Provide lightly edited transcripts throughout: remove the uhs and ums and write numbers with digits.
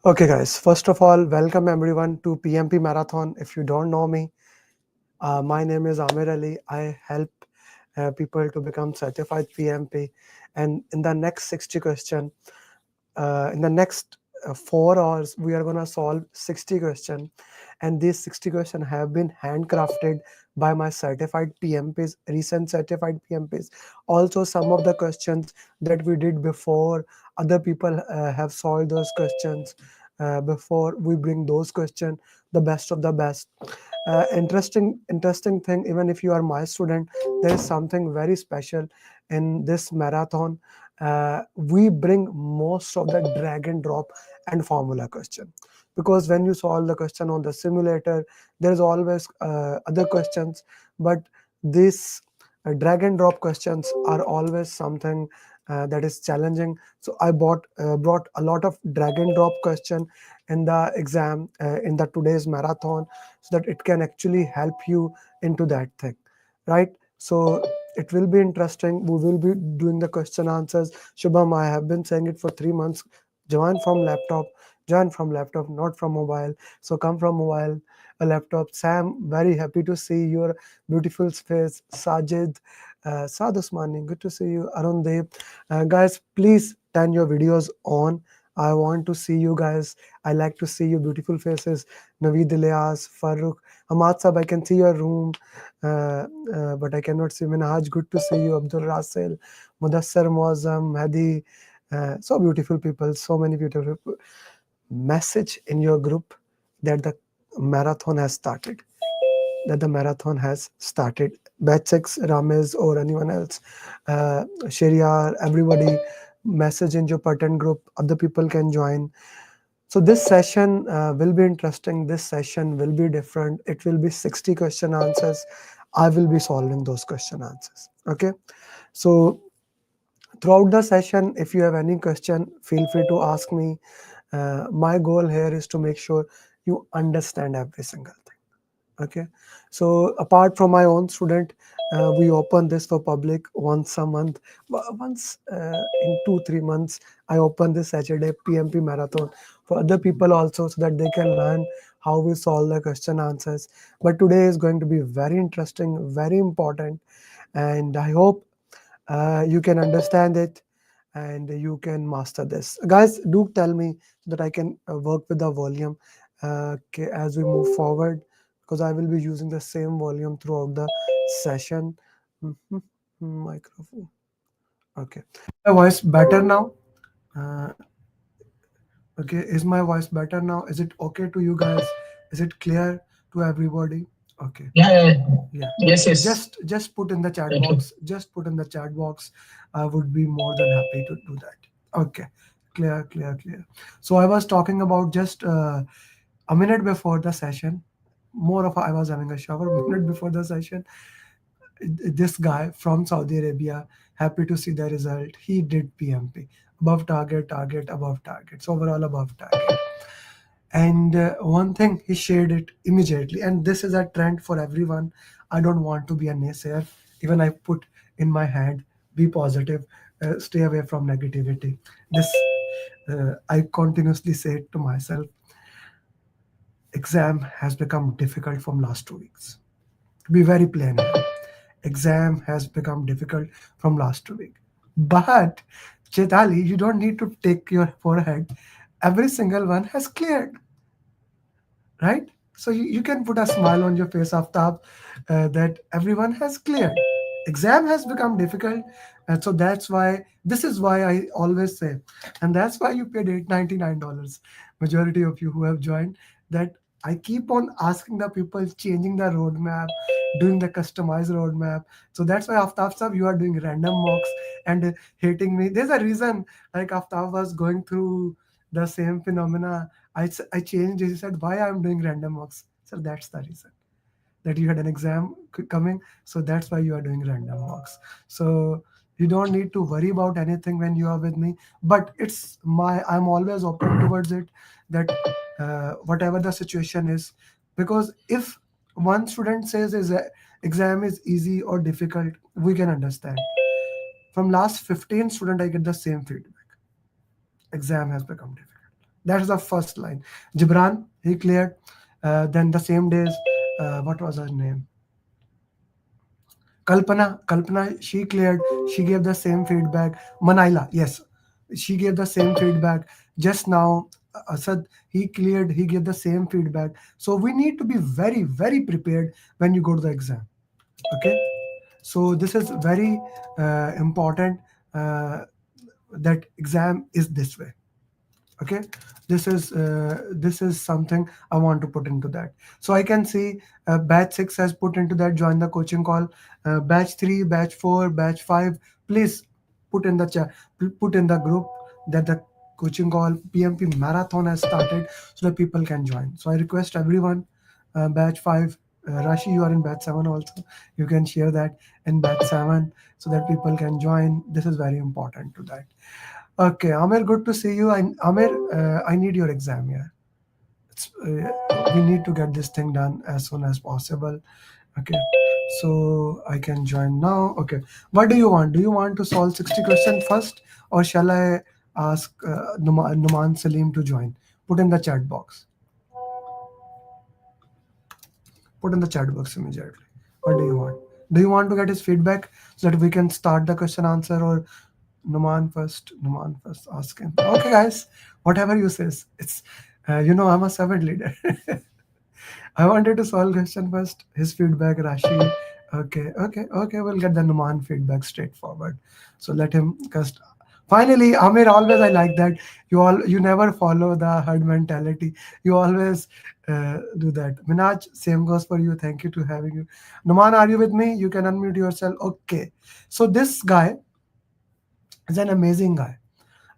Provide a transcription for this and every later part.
Okay, guys, first of all, welcome everyone to PMP Marathon. If you don't know me, my name is Amer Ali. I help people to become certified PMP. And in the next 60 question, in the next 4 hours, we are going to solve 60 question. And these 60 question have been handcrafted by my certified PMPs, recent certified PMPs. Also, some of the questions that we did before, other people have solved those questions before we bring those questions, the best of the best. Interesting thing, even if you are my student, there is something very special in this marathon. We bring most of the drag and drop and formula question, because when you solve the question on the simulator, there is always other questions, but this drag and drop questions are always something that is challenging. So I brought a lot of drag and drop question in the exam, in the today's marathon, so that it can actually help you into that thing, right? So it will be interesting. We will be doing the question answers. Shubham, I have been saying it for 3 months. Join from laptop, join from laptop, not from mobile. So come from mobile, a laptop. Sam, very happy to see your beautiful face. Sajid, Saad Usmani, good to see you. Arun Dev, guys, please turn your videos on. I want to see you guys. I like to see your beautiful faces. Naveed Ilyas, Farooq, Hamad Sab, I can see your room, but I cannot see Minhaj. Good to see you. Abdul Rasil, Mudassar Muazzam, Hadi. So beautiful people, so many beautiful people. Message in your group that the marathon has started. That the marathon has started. Batch 6, Ramez or anyone else, Shariar, everybody, message in your pattern group. Other people can join. So this session will be interesting. This session will be different. It will be 60 question answers. I will be solving those question answers. Okay. So throughout the session, if you have any question, feel free to ask me. My goal here is to make sure you understand every single thing. Okay. So apart from my own student, we open this for public once a month. Once in 2 3 months, I open this Saturday PMP marathon for other people also, so that they can learn how we solve the question answers. But today is going to be very interesting, very important, and I hope you can understand it and you can master this. Guys, do tell me so that I can work with the volume okay, as we move forward, because I will be using the same volume throughout the session. Mhm. Microphone. Okay. My voice better now? Uh, okay. Is my voice better now? Is it okay to you guys? Is it clear to everybody? Okay. Yeah, yeah. Yeah. Yes, yes. Just put in the chat Thank you. box. Just put in the chat box. I would be more than happy to do that. Okay. Clear. So I was talking about just a minute before the session. More of I was having a shower. A minute before the session, this guy from Saudi Arabia, happy to see the result. He did PMP above target, above target. So overall above target. And one thing, he shared it immediately, and this is a trend for everyone. I don't want to be a naysayer. Even I put in my head, be positive, stay away from negativity. This I continuously say it to myself. Exam has become difficult from last 2 weeks. To be very plain here, exam has become difficult from last 2 weeks. But Chetali, you don't need to take your forehead. Every single one has cleared, right? So you can put a smile on your face, Aftab, that everyone has cleared. Exam has become difficult, and so that's why, this is why I always say, and that's why you paid $899. Majority of you who have joined, that I keep on asking the people, changing the roadmap, doing the customized roadmap. So that's why Aftab sir, you are doing random mocks and hating me. There's a reason, like Aftab was going through the same phenomena. I changed it. He said, why I'm doing random mocks? So that's the reason, that you had an exam coming. So that's why you are doing random mocks. So you don't need to worry about anything when you are with me. But I'm always open towards it, that whatever the situation is. Because if one student says his exam is easy or difficult, we can understand. From last 15 student, I get the same feedback. Exam has become difficult. That's the first line. Gibran, he cleared. Then the same days, what was her name? Kalpana, she cleared. She gave the same feedback. Manila, yes, she gave the same feedback. Just now, Asad, he cleared. He gave the same feedback. So we need to be very, very prepared when you go to the exam. Okay, so this is very important. Uh, that exam is this way. Okay, this is something I want to put into that. So I can see batch 6 has put into that, join the coaching call. Batch 3, batch 4, batch 5, please put in the chat, put in the group that the coaching call PMP marathon has started, so that people can join. So I request everyone, batch 5, Rashi, you are in batch 7 also, you can share that in batch 7 so that people can join. This is very important to that. Okay, Amer, good to see you. Amer, I need your exam. Yeah, we need to get this thing done as soon as possible. Okay, so I can join now. Okay, what do you want? Do you want to solve 60 questions first, or shall I ask Numan Salim to join? Put in the chat box. Put in the chat box immediately. What do you want? Do you want to get his feedback so that we can start the question answer, or Numan first? Numan first. Ask him. Okay, guys. Whatever you says. It's I'm a servant leader. I wanted to solve question first. His feedback, Rashi. Okay. We'll get the Numan feedback straightforward. So let him cast. Finally, Amir, always I like that. You never follow the herd mentality. You always do that. Minaj, same goes for you. Thank you to having you. Numan, are you with me? You can unmute yourself. Okay. So this guy is an amazing guy,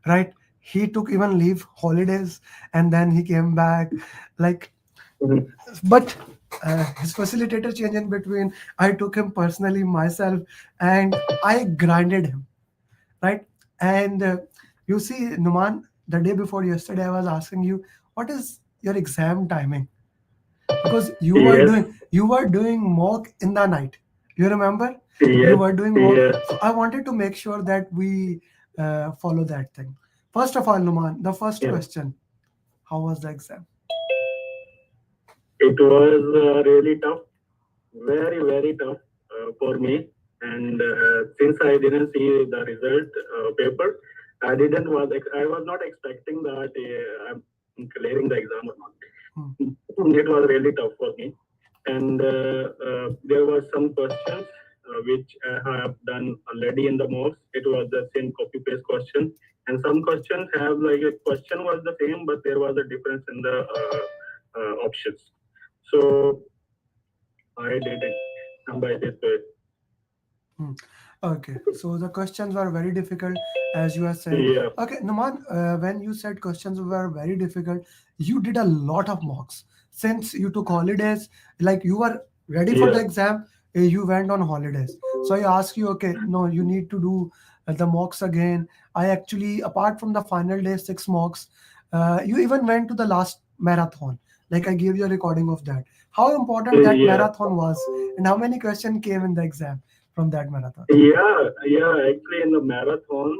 right? He took even leave holidays and then he came back. Like, but his facilitator changed in between. I took him personally myself and I grinded him, right? And you see, Numan, the day before yesterday, I was asking you, what is your exam timing? Because Yes, you were doing mock in the night. You remember? You yes, were doing mock. yes, So I wanted to make sure that we follow that thing. First of all, Numan, the first yes. question: how was the exam? It was really tough, very, very tough for me. And since I didn't see the result paper, I was not expecting that I'm clearing the exam or not. Hmm. It was really tough for me. And there were some questions which I have done already in the mocks. It was the same copy paste question, and some questions have like a question was the same, but there was a difference in the options. So I did it by this way. Hmm. Okay, so the questions were very difficult, as you have said. Yeah, Okay, Numan, when you said questions were very difficult, you did a lot of mocks. Since you took holidays, like you were ready for the yeah, exam, you went on holidays. So I asked you, okay, no, you need to do the mocks again. I actually, apart from the final day, 6 mocks, you even went to the last marathon. Like I gave you a recording of that. How important that yeah. marathon was, and how many questions came in the exam from that marathon? Yeah. Actually, in the marathon,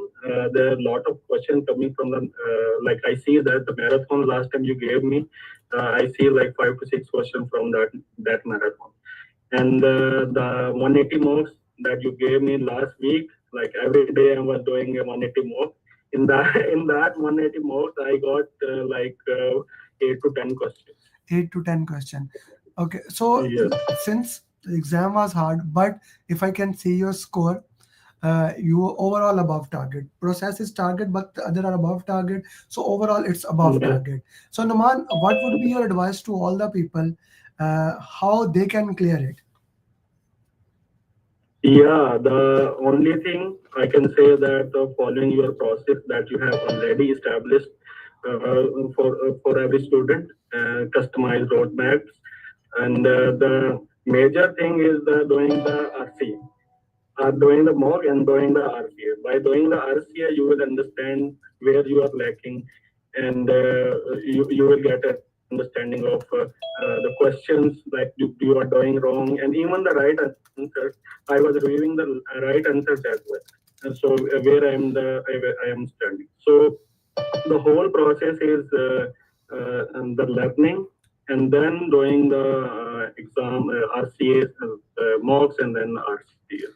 there are a lot of questions coming from the. Like I see that the marathon last time you gave me, I see like 5 to 6 questions from that marathon, and the 180 mocks that you gave me last week. Like every day, I was doing a 180 mock. In that in that 180 mocks, I got 8 to 10 questions. 8 to 10 question. Okay, so Yes. since the exam was hard, but if I can see your score, you were overall above target. Process is target, but the other are above target. So overall, it's above Yeah. target. So Naman, what would be your advice to all the people, how they can clear it? Yeah, the only thing I can say that following your process that you have already established for every student, customized roadmaps, and the major thing is doing the RC, doing the mock and doing the RCA. By doing the RCA, you will understand where you are lacking, and you will get an understanding of the questions like you are doing wrong, and even the right answers. I was reviewing the right answers as well, and so where I am standing. So The whole process is the learning, and then doing the exam, RCA, mocks, and then RCA.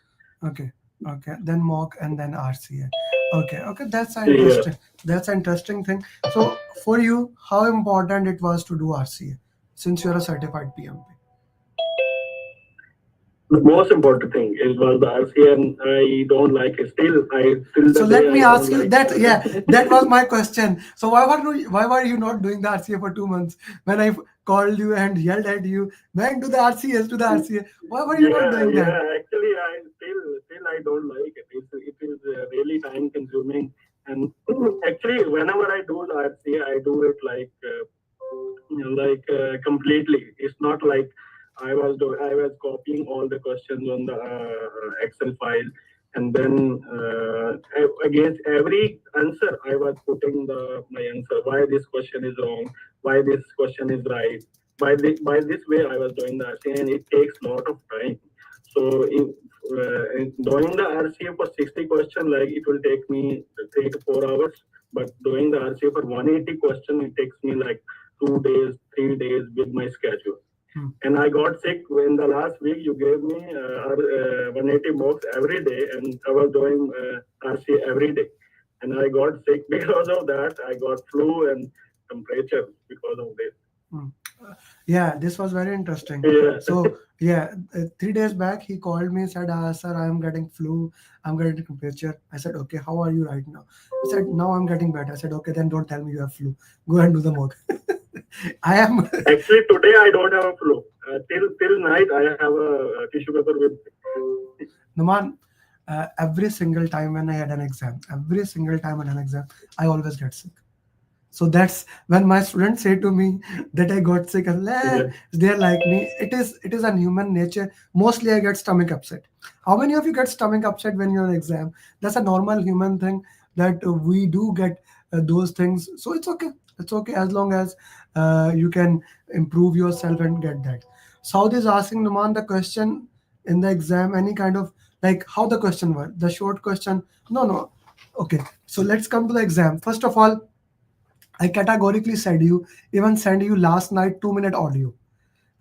Okay, okay. Then mock and then RCA. Okay, okay. That's an Yeah. interesting. That's an interesting thing. So for you, how important it was to do RCA, since you're a certified PMP? The most important thing is was the RCA, and I don't like it. Still, I till So the let day me I don't ask you like. that. Yeah, that was my question. So why were you not doing the RCA for 2 months when I called you and yelled at you, man, do the RCS, do the RCA? Why were you not Yeah, doing that? yeah. Actually, I still I don't like it. It is really time consuming, and actually, whenever I do the RCA, I do it completely. It's not like I was copying all the questions on the Excel file, and then against every answer I was putting the my answer. Why this question is wrong? Why this question is right? By this way I was doing the RCA, and it takes a lot of time. So in doing the RCA for 60 question, like it will take me 3 to 4 hours. But doing the RCA for 180 question, it takes me like 2 days, 3 days with my schedule. Hmm. And I got sick when the last week you gave me 180 mocks every day, and I was doing RCA every day. And I got sick because of that. I got flu and temperature because of this. Hmm. Yeah, this was very interesting. Yeah. So yeah, 3 days back he called me and said, "Sir, I am getting flu. I'm getting temperature." I said, "Okay, how are you right now?" He said, "Now I'm getting better." I said, "Okay, then don't tell me you have flu. Go and do the mock." I am Actually, today I don't have a flu. Till night I have a tissue paper with. Numan. Every single time when I had an exam, every single time I had an exam, I always get sick. So that's when my students say to me that I got sick. I'm like, Yeah. they're like me. It is a human nature. Mostly I get stomach upset. How many of you get stomach upset when you're on exam? That's a normal human thing that we do get those things. So it's okay. It's okay as long as you can improve yourself and get that. Saud is asking Numan the question in the exam, any kind of like how the question was. The short question. No, no. Okay. So let's come to the exam. First of all, I categorically said you even send you last night 2 minute audio.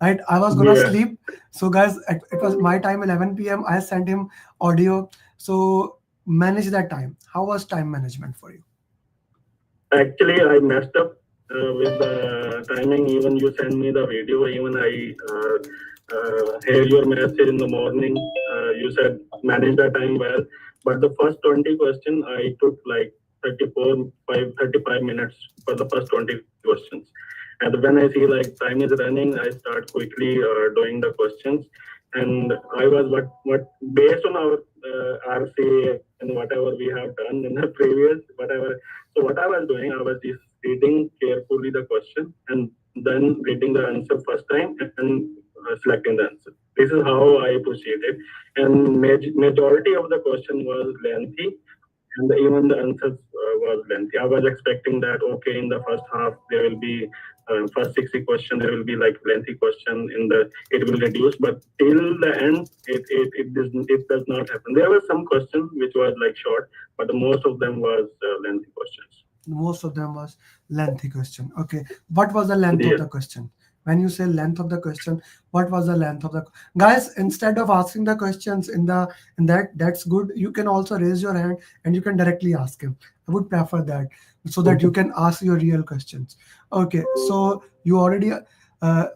Right? I was gonna Yeah. sleep. So guys, it was my time 11 p.m. I sent him audio. So manage that time. How was time management for you? Actually, I messed up with the timing. Even you send me the video. Even I hear your message in the morning. You said manage the time well, but the first 20 question I took like 35 minutes for the first 20 questions. And when I see like time is running, I start quickly doing the questions. And I was what based on our RCA and whatever we have done in the previous whatever. So what I was doing, I was just reading carefully the question and then reading the answer first time and selecting the answer. This is how I proceeded, and majority of the question was lengthy, and even the answers was lengthy. I was expecting that okay, in the first half there will be first 60 question there will be like lengthy question in the it will reduce, but till the end it does not happen. There were some questions which was like short, but the most of them was lengthy questions. Most of them was lengthy question. Okay. What was the length of Yeah. the question? When you say length of the question, what was the length of the guys? Instead of asking the questions in that, that's good. You can also raise your hand and you can directly ask him. I would prefer that so that you can ask your real questions. Okay, so you already uh,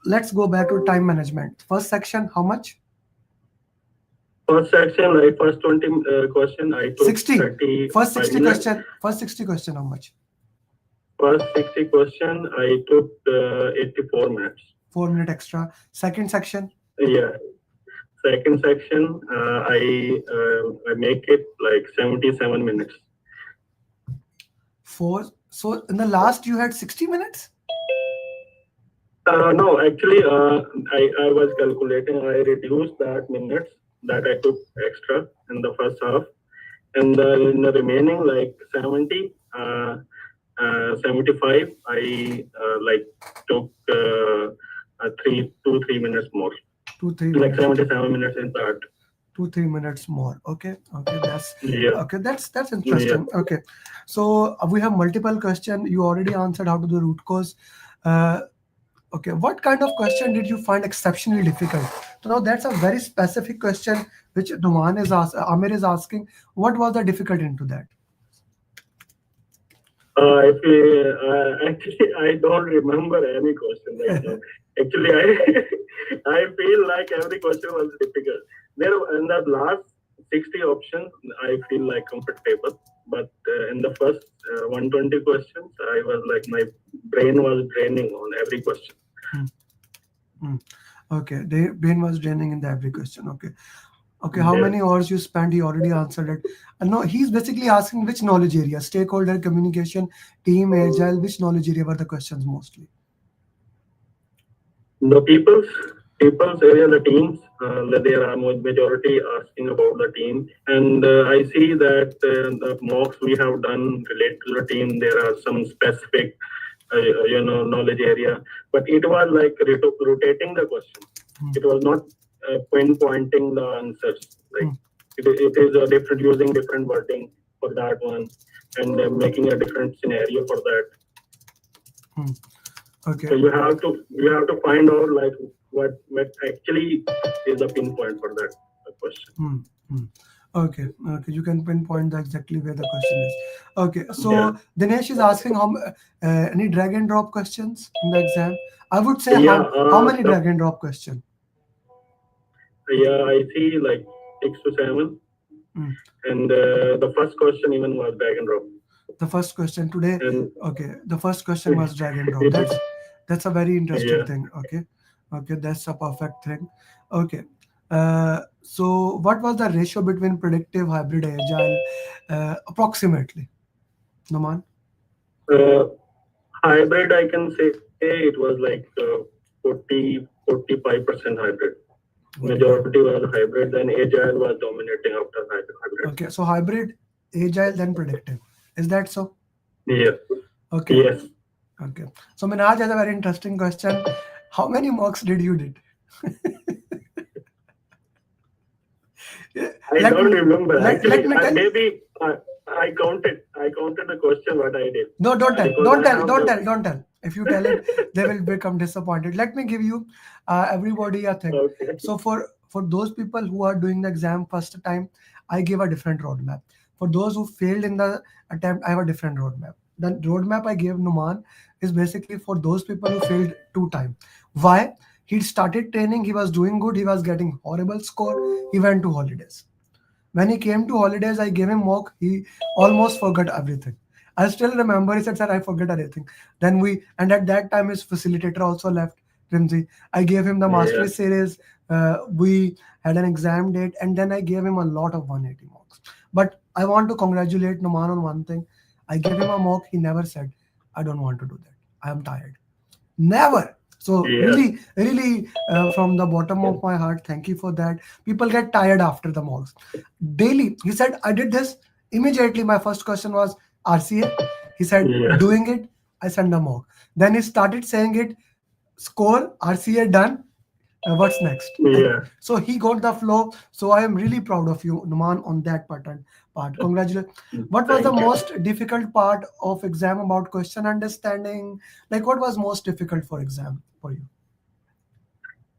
let's go back to time management. First section, how much? First section, like first 20 question, I took 60. First 35 60 minutes. question. First 60 question, how much? First 60 question, I took 84 minutes. 4 minute extra. Second section. Yeah. Second section, I make it like 77 minutes. Four. So in the last you had 60 minutes? No, actually, I was calculating. I reduced that minutes that I took extra in the first half, and in the remaining like 70, 75, I like took 3 minutes more, Two, three like minutes. 77 minutes in that. 2-3 minutes more. Okay, okay, Yeah, that's yeah. interesting. Okay, so we have multiple question. You already answered how to do root cause. Uh, okay, what kind of question did you find exceptionally difficult? So now that's a very specific question which Numan is Amir is asking. What was the difficult into that? If actually, I don't remember any question right now. Actually, I I feel like every question was difficult. There in the last 60 options, I feel like comfortable. But in the first 120 questions, I was like my brain was draining on every question. Hmm, hmm. Okay, the brain was draining in the every question. Okay. Okay, how Yeah. many hours you spent? He already answered it. No, he's basically asking which knowledge area, stakeholder communication, team, agile, which knowledge area were the questions mostly? The people's area, the teams, there are majority asking about the team, and I see that the mocks we have done relate to the team. There are some specific, knowledge area, but it was like rotating the questions. Hmm, It was not pinpointing the answers. Like hmm, it is a different using different wording for that one, and making a different scenario for that. hmm. So Okay. you have to find out like what actually is the pinpoint for that question. Hmm, hmm. Okay. Okay. You can pinpoint exactly where the question is. Okay. Yeah, So Dinesh is asking any drag and drop questions in the exam. I would say yeah. how many drag and drop question? Yeah, I see like 6 to 7, Hmm. and the first question even was drag and drop, The first question today. and Okay. The first question was drag and drop. it is That's a very interesting yeah. thing. Okay. Okay, that's a perfect thing. Okay. So what was the ratio between predictive, hybrid, agile, approximately, Naman? Uh, Hybrid, I can say it was like 45% hybrid. Majority 45. was hybrid, then agile was dominating after hybrid. Okay, so hybrid, agile, then predictive. Is that so? Yeah. Okay. Yes. Okay. So Minaj has a very interesting question. How many mocks did you did? I let don't me remember. let Actually, me tell. maybe I counted. I counted the question what I did No, don't tell. because Don't I tell. have Don't the tell. Don't tell. If you tell it, they will become disappointed. Let me give you everybody a thing. okay. So for those people who are doing the exam first time, I give a different roadmap. For those who failed in the attempt, I have a different roadmap. The roadmap I gave Numan is basically for those people who failed 2 times. Why? He started training. He was doing good. He was getting horrible score. He went to holidays. When he came to holidays, I gave him mock. He almost forgot everything. I still remember he said, "Sir, I forget everything." Then and at that time, his facilitator also left, Rimzi. I gave him the Yeah. mastery series. We had an exam date, and then I gave him a lot of 180 mocks. But I want to congratulate Numan on one thing. I gave him a mock. He never said, "I don't want to do that. I am tired." Never. So Yeah. really, really, from the bottom of my heart, thank you for that. People get tired after the mocks. Daily, he said, I did this. Immediately, my first question was RCA. He said, Yeah. doing it. I sent a mock. Then he started saying it. Score RCA done. What's next? Yeah. So he got the flow. So I am really proud of you, Numan, on that part. Congratulations. What was the Thank you. most difficult part of exam about question understanding? Like what was most difficult for exam for you?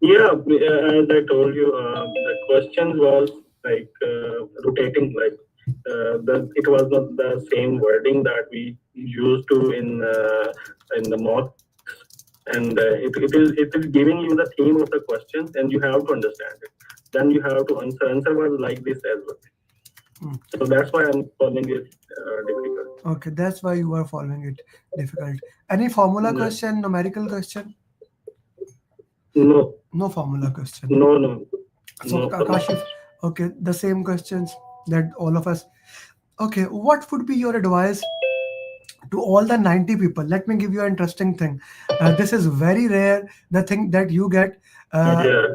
Yeah. As I told you, the question was like rotating. Like it was not the same wording that we used to in the mocks, and it is giving you the theme of the questions, and you have to understand it. Then you have to answer. Answer was like this as well. Hmm. So that's why I'm calling it difficult. Okay, that's why you are following it difficult. Any formula Yeah. question, numerical question? No, No formula question. no, no, So no Kashif, formation. okay, the same questions that all of us. Okay, what would be your advice to all the 90 people? Let me give you an interesting thing. This is very rare. The thing that uh, Yeah.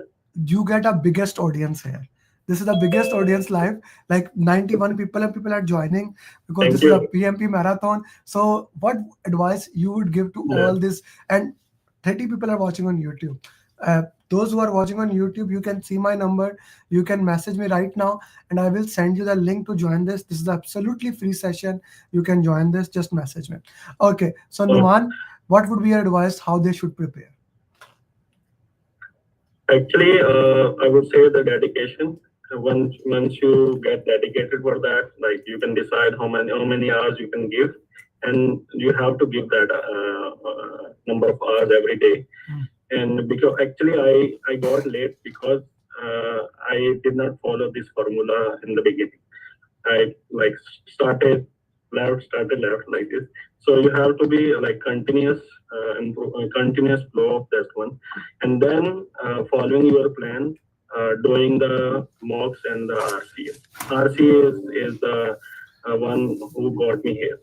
you get a biggest audience here. This is the biggest audience live, like 91 people, and people are joining because Thank this is a you. PMP marathon. So what advice you would give to Yeah. all this? And 30 people are watching on YouTube. Uh, Those who are watching on YouTube, you can see my number. You can message me right now, and I will send you the link to join this. This is absolutely free session. You can join this. Just message me. Okay. So Numan, what would be your advice? How they should prepare? Actually, I would say the dedication. Once you get dedicated for that, like you can decide how many hours you can give, and you have to give that number of hours every day. And because actually I got late because I did not follow this formula in the beginning. I like started left like this. So you have to be like continuous flow of that one, and then following your plan, doing the mocks and the RCA. RCA is the one who got me here.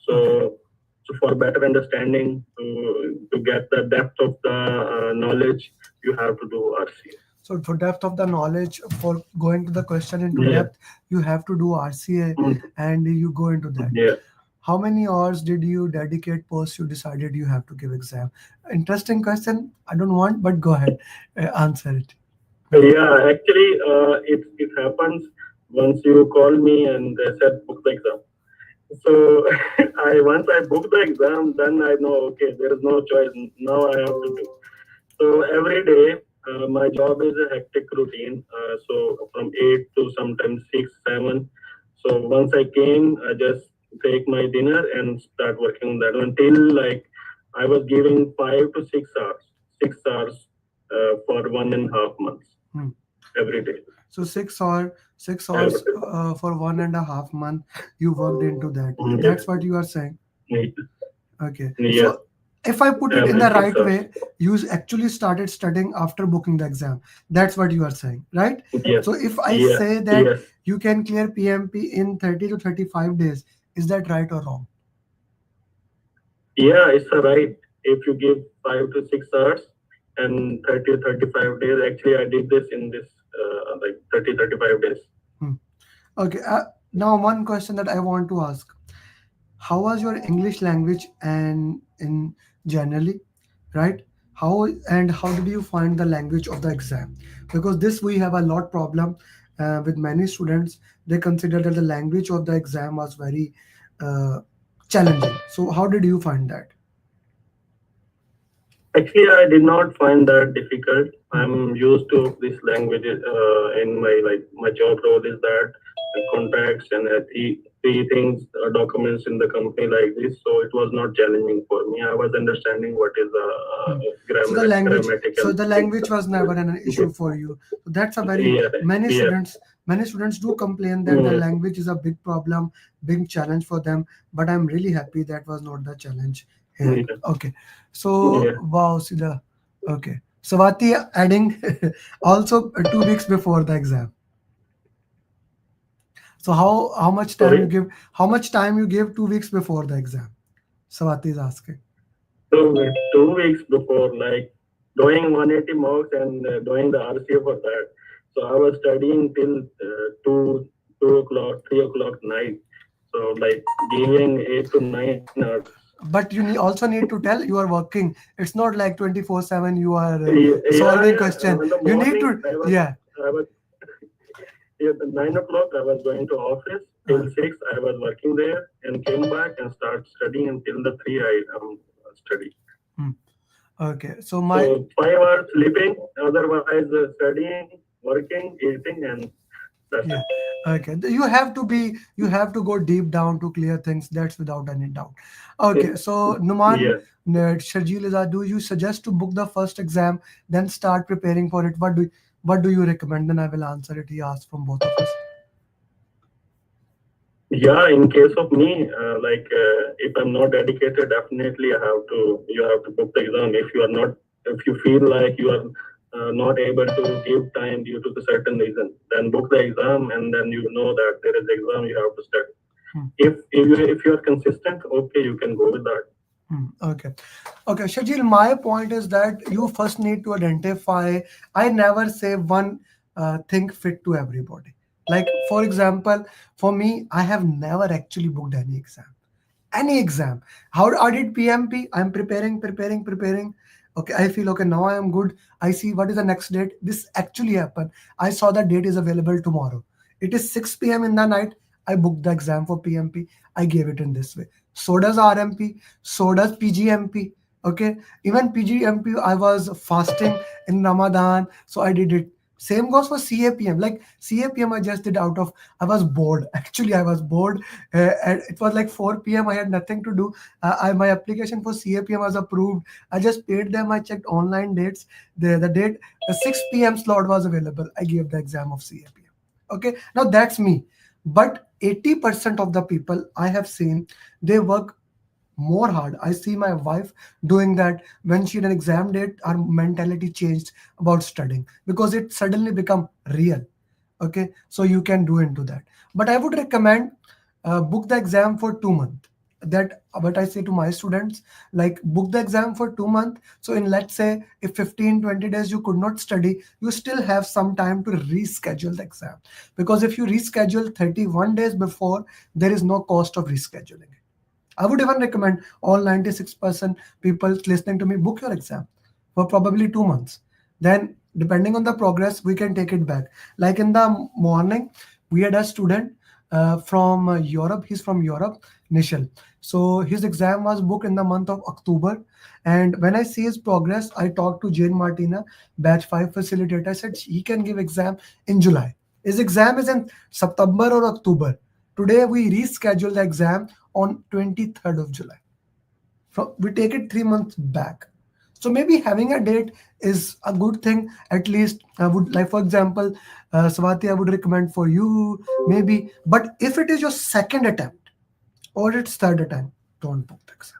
So, so for better understanding, to get the depth of the knowledge, you have to do RCA. So for depth of the knowledge, for going to the question into Yeah. depth, you have to do RCA, and you go into that. Yeah. How many hours did you dedicate post you decided you have to give exam? Interesting question. I don't want, but go ahead, answer it. Yeah, actually, it happens once you call me and they said book the exam. So I once I book the exam, then I know okay, there is no choice. Now I have to do. So every day, my job is a hectic routine. So from 8 to sometimes 6, 7. So once I came, I just take my dinner and start working on that until like I was giving 5 to 6 hours, 6 hours for 1.5 months Hmm. every day. So 6 hours for 1.5 month you worked into that. That's what you are saying. Okay. Yes, So if I put it in every the six right hours. way, you actually started studying after booking the exam. That's what you are saying, right? Yes, So if I yeah, say that yes, you can clear PMP in 30 to 35 days, is that right or wrong? yeah, it's a right. If you give 5 to 6 hours and 30 to 35 days, actually, I did this in this like 30 to 35 days. Hmm. Okay. Now one question that I want to ask: how was your English language and in generally, right? How did you find the language of the exam? Because this we have a lot problem with many students. They consider that the language of the exam was very uh, challenging. So how did you find that? Actually, I did not find that difficult. Hmm. I'm used to this language in my like my job role is that contracts and three things documents in the company like this. So it was not challenging for me. I was understanding what is Hmm. So the grammar language, so grammatical the things. language was never an issue for you. So that's a very Yeah, yeah. many students do complain that the Mm, language is a big problem, big challenge for them. But I'm really happy that was not the challenge here. yeah, Okay, so yeah. wow, Sida. Okay, Swati adding also 2 weeks before the exam. So how much time you Sorry. give? How much time you give 2 weeks before the exam? Swati is asking. 2 weeks before, like doing 180 marks and doing the RCA for that. So I was studying till 2 o'clock, 3 o'clock night. So like giving 8 to 9 hours. But you also need to tell you are working. It's not like 24/7 you are Yeah, solving yeah. question. In the You need morning, to, yeah. I was at 9 o'clock. I was going to office till uh, 6. I was working there and came back and start studying until the 3. I study. hmm. Okay, so my, So 5 hours sleeping, otherwise studying, working, eating, and that's yeah. it. Okay, you have to go deep down to clear things. That's without any doubt. Okay, so Numan, Yeah. Sharjeel is, do you suggest to book the first exam, then start preparing for it? What do you recommend? Then I will answer it. He asked from both of us. Yeah, in case of me, if I'm not dedicated, definitely you have to book the exam. If you feel like you are not able to give time due to the certain reason, then book the exam, and then you know that there is exam you have to study. Hmm. If you are consistent, okay, you can go with that. Okay. Okay, Shajil, my point is that you first need to identify. I never say one thing fit to everybody. Like, for example, for me, I have never actually booked any exam. Any exam. How I did PMP? I'm preparing. Okay, I feel okay, now I am good. I see what is the next date. This actually happened. I saw the date is available tomorrow. It is 6 p.m. in the night. I booked the exam for PMP. I gave it in this way. So does RMP. So does PGMP. Okay, even PGMP, I was fasting in Ramadan, so I did it. Same goes for CAPM. Like CAPM, I just did out of, I was bored. Actually, I was bored. And it was like 4 p.m. I had nothing to do. My application for CAPM was approved. I just paid them. I checked online dates. The date, the 6 p.m. slot was available. I gave the exam of CAPM. Okay, now that's me. But 80% of the people I have seen, they work more hard. I see my wife doing that. When she had an exam date, our mentality changed about studying because it suddenly become real. Okay, so you can do into that. But I would recommend book the exam for 2 months. That what I say to my students, like book the exam for 2 months. So in, let's say, if 15-20 days you could not study, you still have some time to reschedule the exam, because if you reschedule 31 days before, there is no cost of rescheduling. I would even recommend all 96% people listening to me, book your exam for probably 2 months. Then, depending on the progress, we can take it back. Like in the morning, we had a student from Europe. He's from Europe, Nishal. So his exam was booked in the month of October. And when I see his progress, I talked to Jane Martina, batch 5 facilitator. I said he can give exam in July. His exam is in September or October. Today we reschedule the exam on 23rd of July. We take it 3 months back. So maybe having a date is a good thing. At least I would, like for example, Swati, I would recommend for you maybe. But if it is your second attempt or it's third attempt, don't book the exam.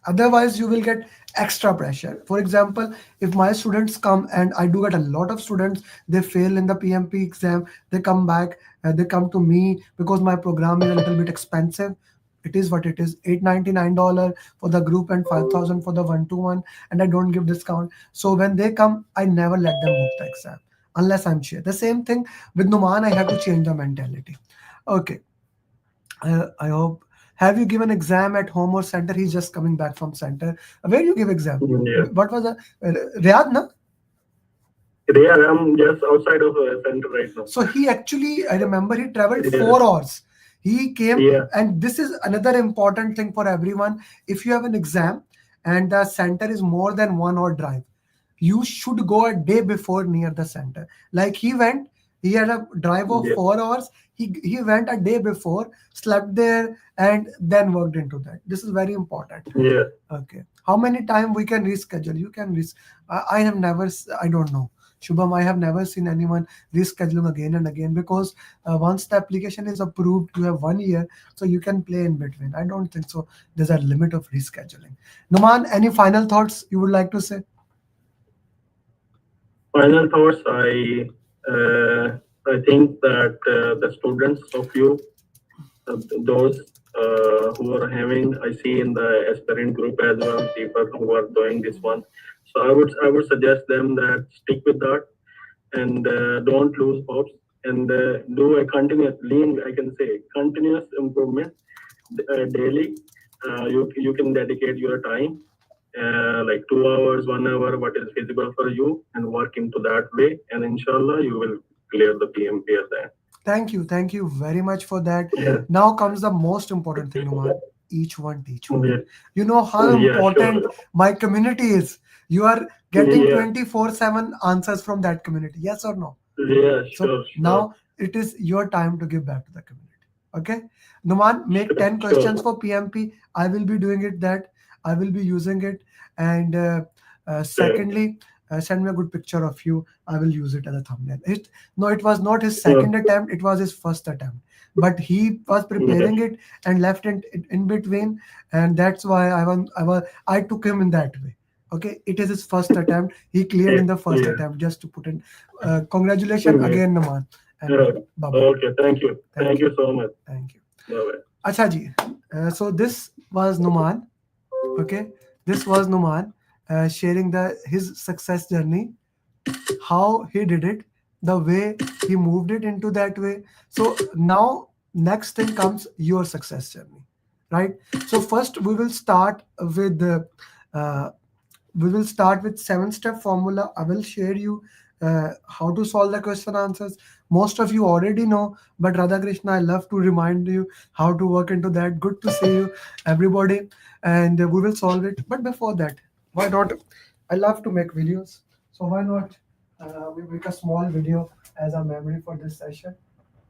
Otherwise you will get extra pressure. For example, if my students come, and I do get a lot of students, they fail in the PMP exam, they come back, they come to me because my program is a little bit expensive. It is what it is, $899 for the group and 5,000 for the one-to-one, and I don't give discount. So when they come, I never let them book the exam unless I'm sure. The same thing with Numan, I have to change the mentality. Okay, I hope. Have you given exam at home or center? He's just coming back from center. Where you give exam? Yeah. What was the Riyadh, na? Yeah, I'm just outside of the center right now. So he actually, I remember he traveled Yeah. 4 hours. He came, Yeah. and this is another important thing for everyone. If you have an exam and the center is more than 1 hour drive, you should go a day before near the center. Like he went, he had a drive of Yeah. 4 hours. He went a day before, slept there, and then worked into that. This is very important. Yeah. Okay. How many time we can reschedule? You can I have never, I don't know. Shubham, I have never seen anyone rescheduling again and again, because once the application is approved, you have 1 year, so you can play in between. I don't think so. There's a limit of rescheduling. Numan, any final thoughts you would like to say? Final thoughts. I think that the students of you, those who are having, I see in the aspirant group as well, people who are doing this one. So I would suggest them that stick with that and don't lose hopes, and do a continuous lean, I can say, continuous improvement daily. You can dedicate your time, like 2 hours, 1 hour, what is feasible for you, and work into that way, and inshallah you will clear the PMP at the end. Thank you. Thank you very much for that. Yeah. Now comes the most important thing, Numan. Each one teach one. Yeah. You know how Yeah, important sure. my community is. You are getting Yeah. 24/7 answers from that community. Yes or no? Yeah, So sure, sure. now it is your time to give back to the community. Okay? Numan, make 10 questions Sure. for PMP. I will be doing it that. I will be using it. And Okay. secondly, send me a good picture of you. I will use it as a thumbnail. No, it was not his second attempt. It was his first attempt. But he was Yes. preparing it and left it in between. And that's why I took him in that way. Okay, it is his first attempt. He cleared in the first Yeah. attempt. Just to put in, congratulations Yeah. again, Naman, and Yeah. bye bye. Okay, thank you. Thank Thank you, you so much. thank you. Bye-bye. Acha ji. So this was Numan. Okay, this was Numan sharing his success journey, how he did it, the way he moved it into that way. So now next thing comes your success journey, right? So first we will start with We will start with 7-step formula. I will share you how to solve the question answers. Most of you already know, but Radhakrishna, I love to remind you how to work into that. Good to see you, everybody, and we will solve it. But before that, why not? I love to make videos, so why not we make a small video as a memory for this session?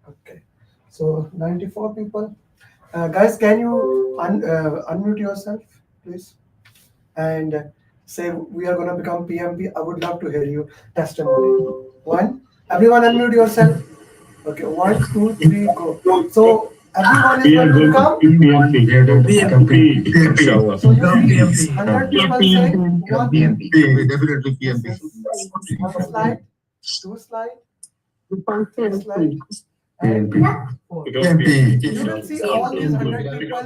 Okay, so 94 people. Guys, can you unmute yourself, please? And say we are going to become PMP. I would love to hear you testimony. One, everyone unmute yourself. Okay, 1, 2, 3, go. So everyone is We are going to going to become. PMP. We are going to become PMP. PMP, inshallah. So you Become see, PMP. 100 people say one PMP. PMP. Definitely Yes, PMP. yes. One slide, two slide, three slide, and PMP. four. PMP. You will see all these 100 people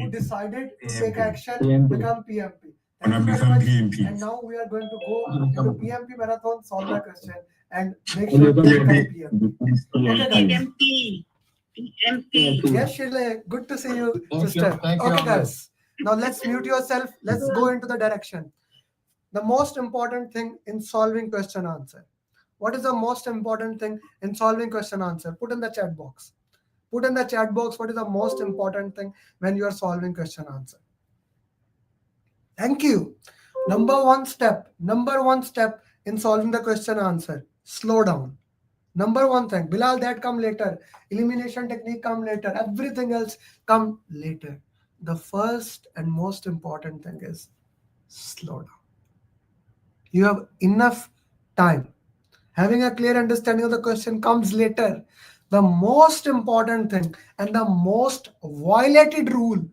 who decided to take action become PMP. Thank you very Become much. PMP. And now we are going to go into PMP marathon, solve the question, and make sure to become PMP. Okay, guys. Yes, Shirley. Good to see you, sister. Thank you, Okay, Amer. guys. Now let's mute yourself. Let's go into the direction. The most important thing in solving question answer. What is the most important thing in solving question answer? Put in the chat box. Put in the chat box what is the most important thing when you are solving question answer. Thank you. Number one step in solving the question answer. Slow down. Number one thing. Bilal, that come later. Elimination technique come later. Everything else come later. The first and most important thing is slow down. You have enough time. Having a clear understanding of the question comes later. The most important thing and the most violated rule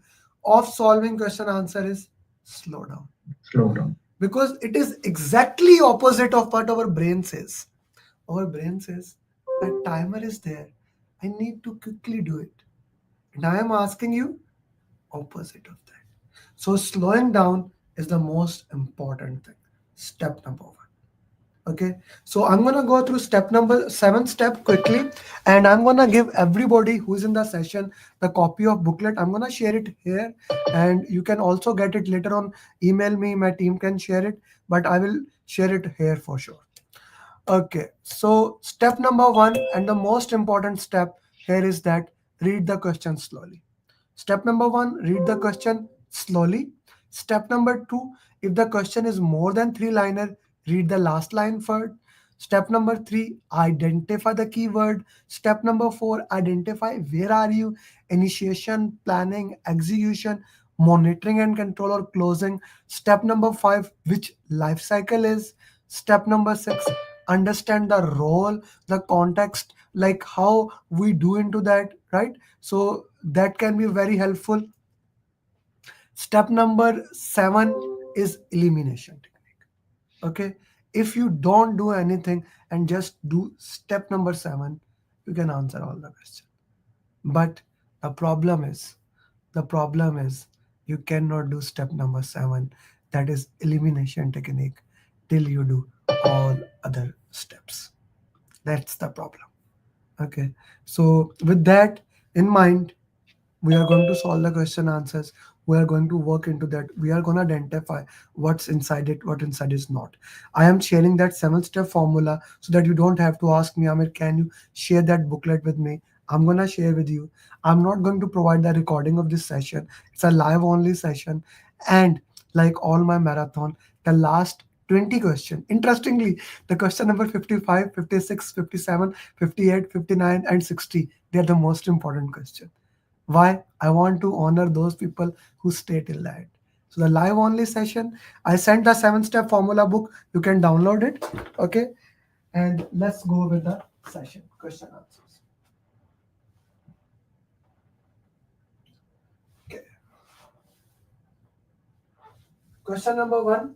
of solving question answer is slow down. Slow down. Because it is exactly opposite of what our brain says. Our brain says, my timer is there. I need to quickly do it. And I am asking you opposite of that. So slowing down is the most important thing. Step number one. Okay, so I'm gonna go through step number 7 step quickly, and I'm gonna give everybody who's in the session the copy of booklet. I'm gonna share it here, and you can also get it later on. Email me, my team can share it, but I will share it here for sure. Okay, so step number one and the most important step here is that read the question slowly. Step number one, read the question slowly. Step number two, if the question is more than three liner, read the last line first. Step number three, identify the keyword. Step number four, identify where are you, initiation, planning, execution, monitoring and control or closing. Step number five, which life cycle is. Step number six, understand the role, the context, like how we do into that, right? So that can be very helpful. Step number seven is elimination technique. Okay, if you don't do anything and just do step number seven, you can answer all the questions. But the problem is, the problem is you cannot do step number seven, that is elimination technique, till you do all other steps. That's the problem. Okay, so with that in mind, we are going to solve the question answers. We are going to work into that. We are going to identify what's inside it, what inside is not. I am sharing that 7 step formula so that you don't have to ask me, Amir, can you share that booklet with me? I'm going to share with you. I'm not going to provide the recording of this session. It's a live only session. And like all my marathon, the last 20 question, interestingly, the question number 55, 56, 57, 58, 59, and 60, they are the most important question. Why? I want to honor those people who stay till the end. So the live only session, I sent the 7 step formula book. You can download it. Okay. And let's go with the session. Question answers. Okay. Question number one.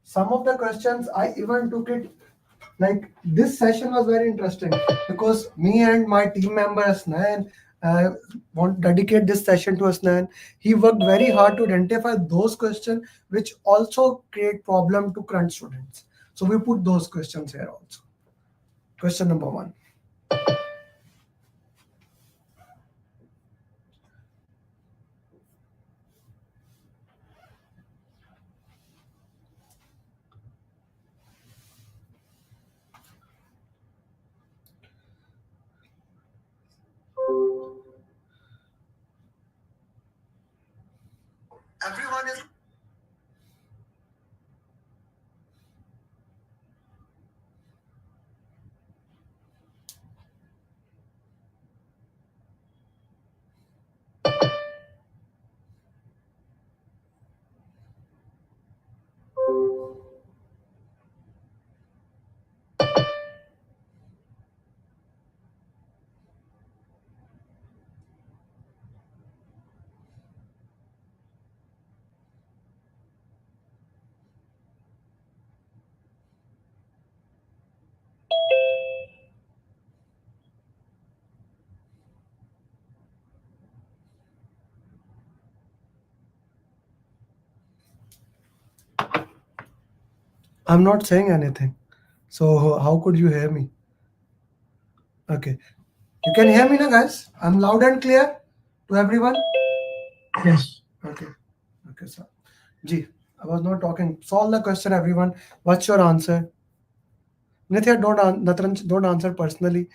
Some of the questions I even took it, like this session was very interesting because me and my team member Asnan want to dedicate this session to Asnan. He worked very hard to identify those questions which also create problem to current students. So we put those questions here also. Question number one. I'm not saying anything. So how could you hear me? Okay. You can hear me now, guys? I'm loud and clear to everyone? Yes. Okay. Okay, sir. G, I was not talking. Solve the question, everyone. What's your answer? Nithya, don't answer personally.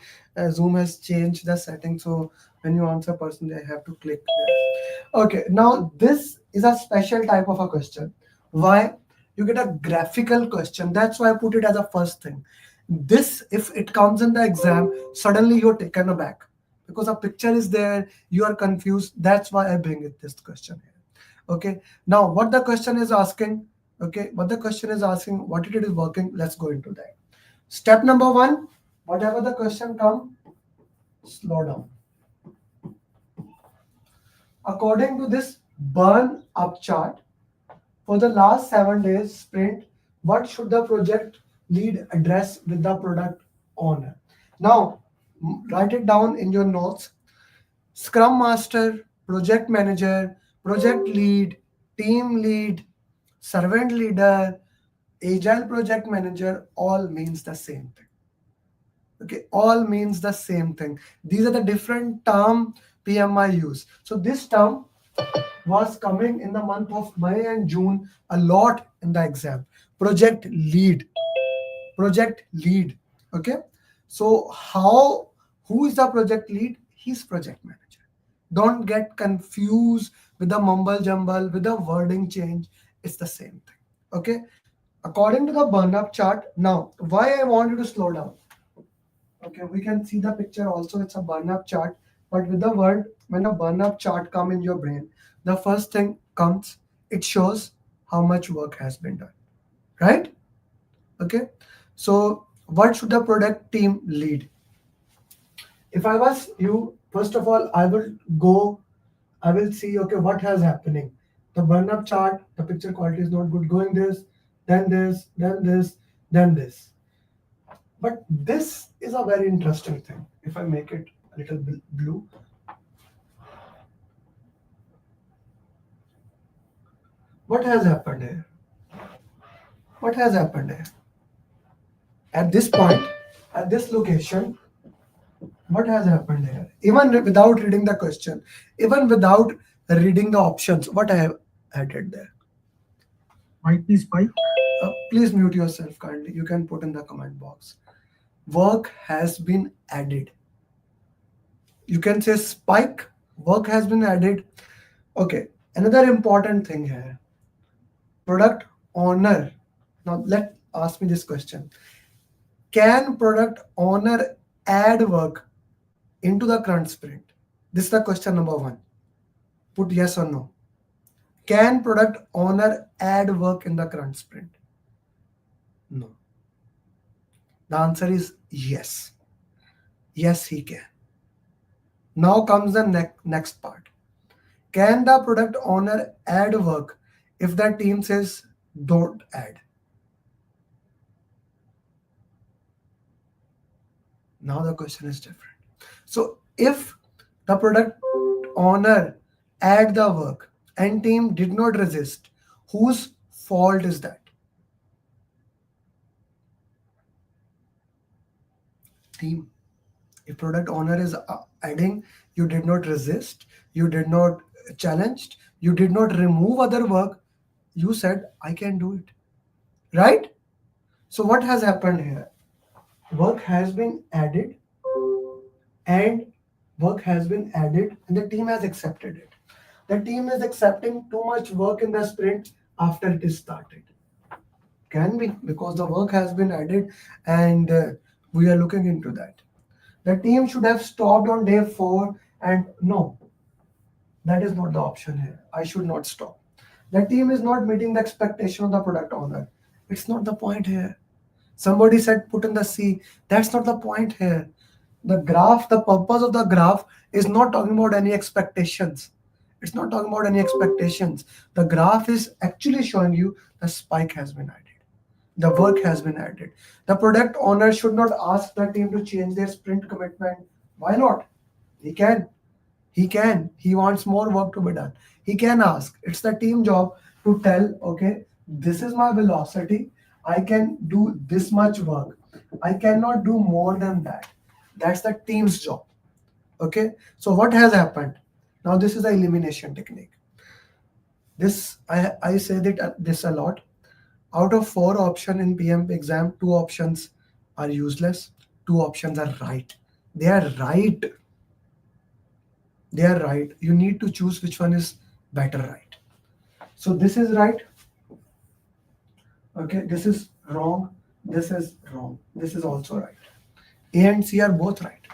Zoom has changed the setting, so when you answer personally, I have to click there. Okay, now this is a special type of a question. Why? You get a graphical question. That's why I put it as a first thing. This, if it comes in the exam, suddenly you're taken aback because a picture is there, you are confused. That's why I bring it this question here. Okay, now what the question is asking, okay, what the question is asking, what it is working, let's go into that. Step number one, whatever the question come, slow down. According to this burn up chart, for the last 7 days sprint, what should the project lead address with the product owner? Now, write it down in your notes. Scrum Master, Project Manager, Project Lead, Team Lead, Servant Leader, Agile Project Manager, all means the same thing. Okay, all means the same thing. These are the different term PMI use. So this term was coming in the month of May and June a lot in the exam. Project lead. Project lead. Okay. So who is the project lead? He's project manager. Don't get confused with the mumble jumble, with the wording change. It's the same thing. Okay. According to the burn up chart, now why I want you to slow down. Okay, we can see the picture also. It's a burn up chart, but with the word, when a burn up chart come in your brain, the first thing comes, it shows how much work has been done, right? Okay, so what should the product team lead? If I was you, first of all, I will see, okay, what has happening. The burn up chart, the picture quality is not good, going this, then this, then this, then this. But this is a very interesting thing. If I make it a little bit blue, what has happened here? What has happened here? At this point, at this location, what has happened here? Even without reading the question, even without reading the options, what I have added there? Might be spike. Please mute yourself kindly. You can put in the comment box. Work has been added. You can say spike, work has been added. Okay, another important thing here. Product owner. Now let ask me this question. Can product owner add work into the current sprint? This is the question number one. Put yes or no. Can product owner add work in the current sprint? No. The answer is yes. Yes, he can. Now comes the next part. Can the product owner add work if the team says don't add? Now the question is different. So if the product owner add the work and team did not resist, whose fault is that? Team. If product owner is adding, you did not resist, you did not challenge, you did not remove other work, you said I can do it, right? So what has happened here? Work has been added and work has been added and the team has accepted it. The team is accepting too much work in the sprint after it is started. Can be because the work has been added and we are looking into that. The team should have stopped on day 4 and no, that is not the option here. I should not stop. The team is not meeting the expectation of the product owner. It's not the point here. Somebody said put in the C. That's not the point here. The graph, the purpose of the graph is not talking about any expectations. It's not talking about any expectations. The graph is actually showing you the spike has been added. The work has been added. The product owner should not ask the team to change their sprint commitment. Why not? He can. He can. He wants more work to be done. He can ask. It's the team job to tell, okay, this is my velocity. I can do this much work. I cannot do more than that. That's the team's job. Okay. So what has happened? Now this is the elimination technique. This I say that this a lot. Out of four options in PMP exam, two options are useless. Two options are right. They are right. They are right. You need to choose which one is better, right? So this is right. Okay, this is wrong. This is wrong. This is also right. A and C are both right.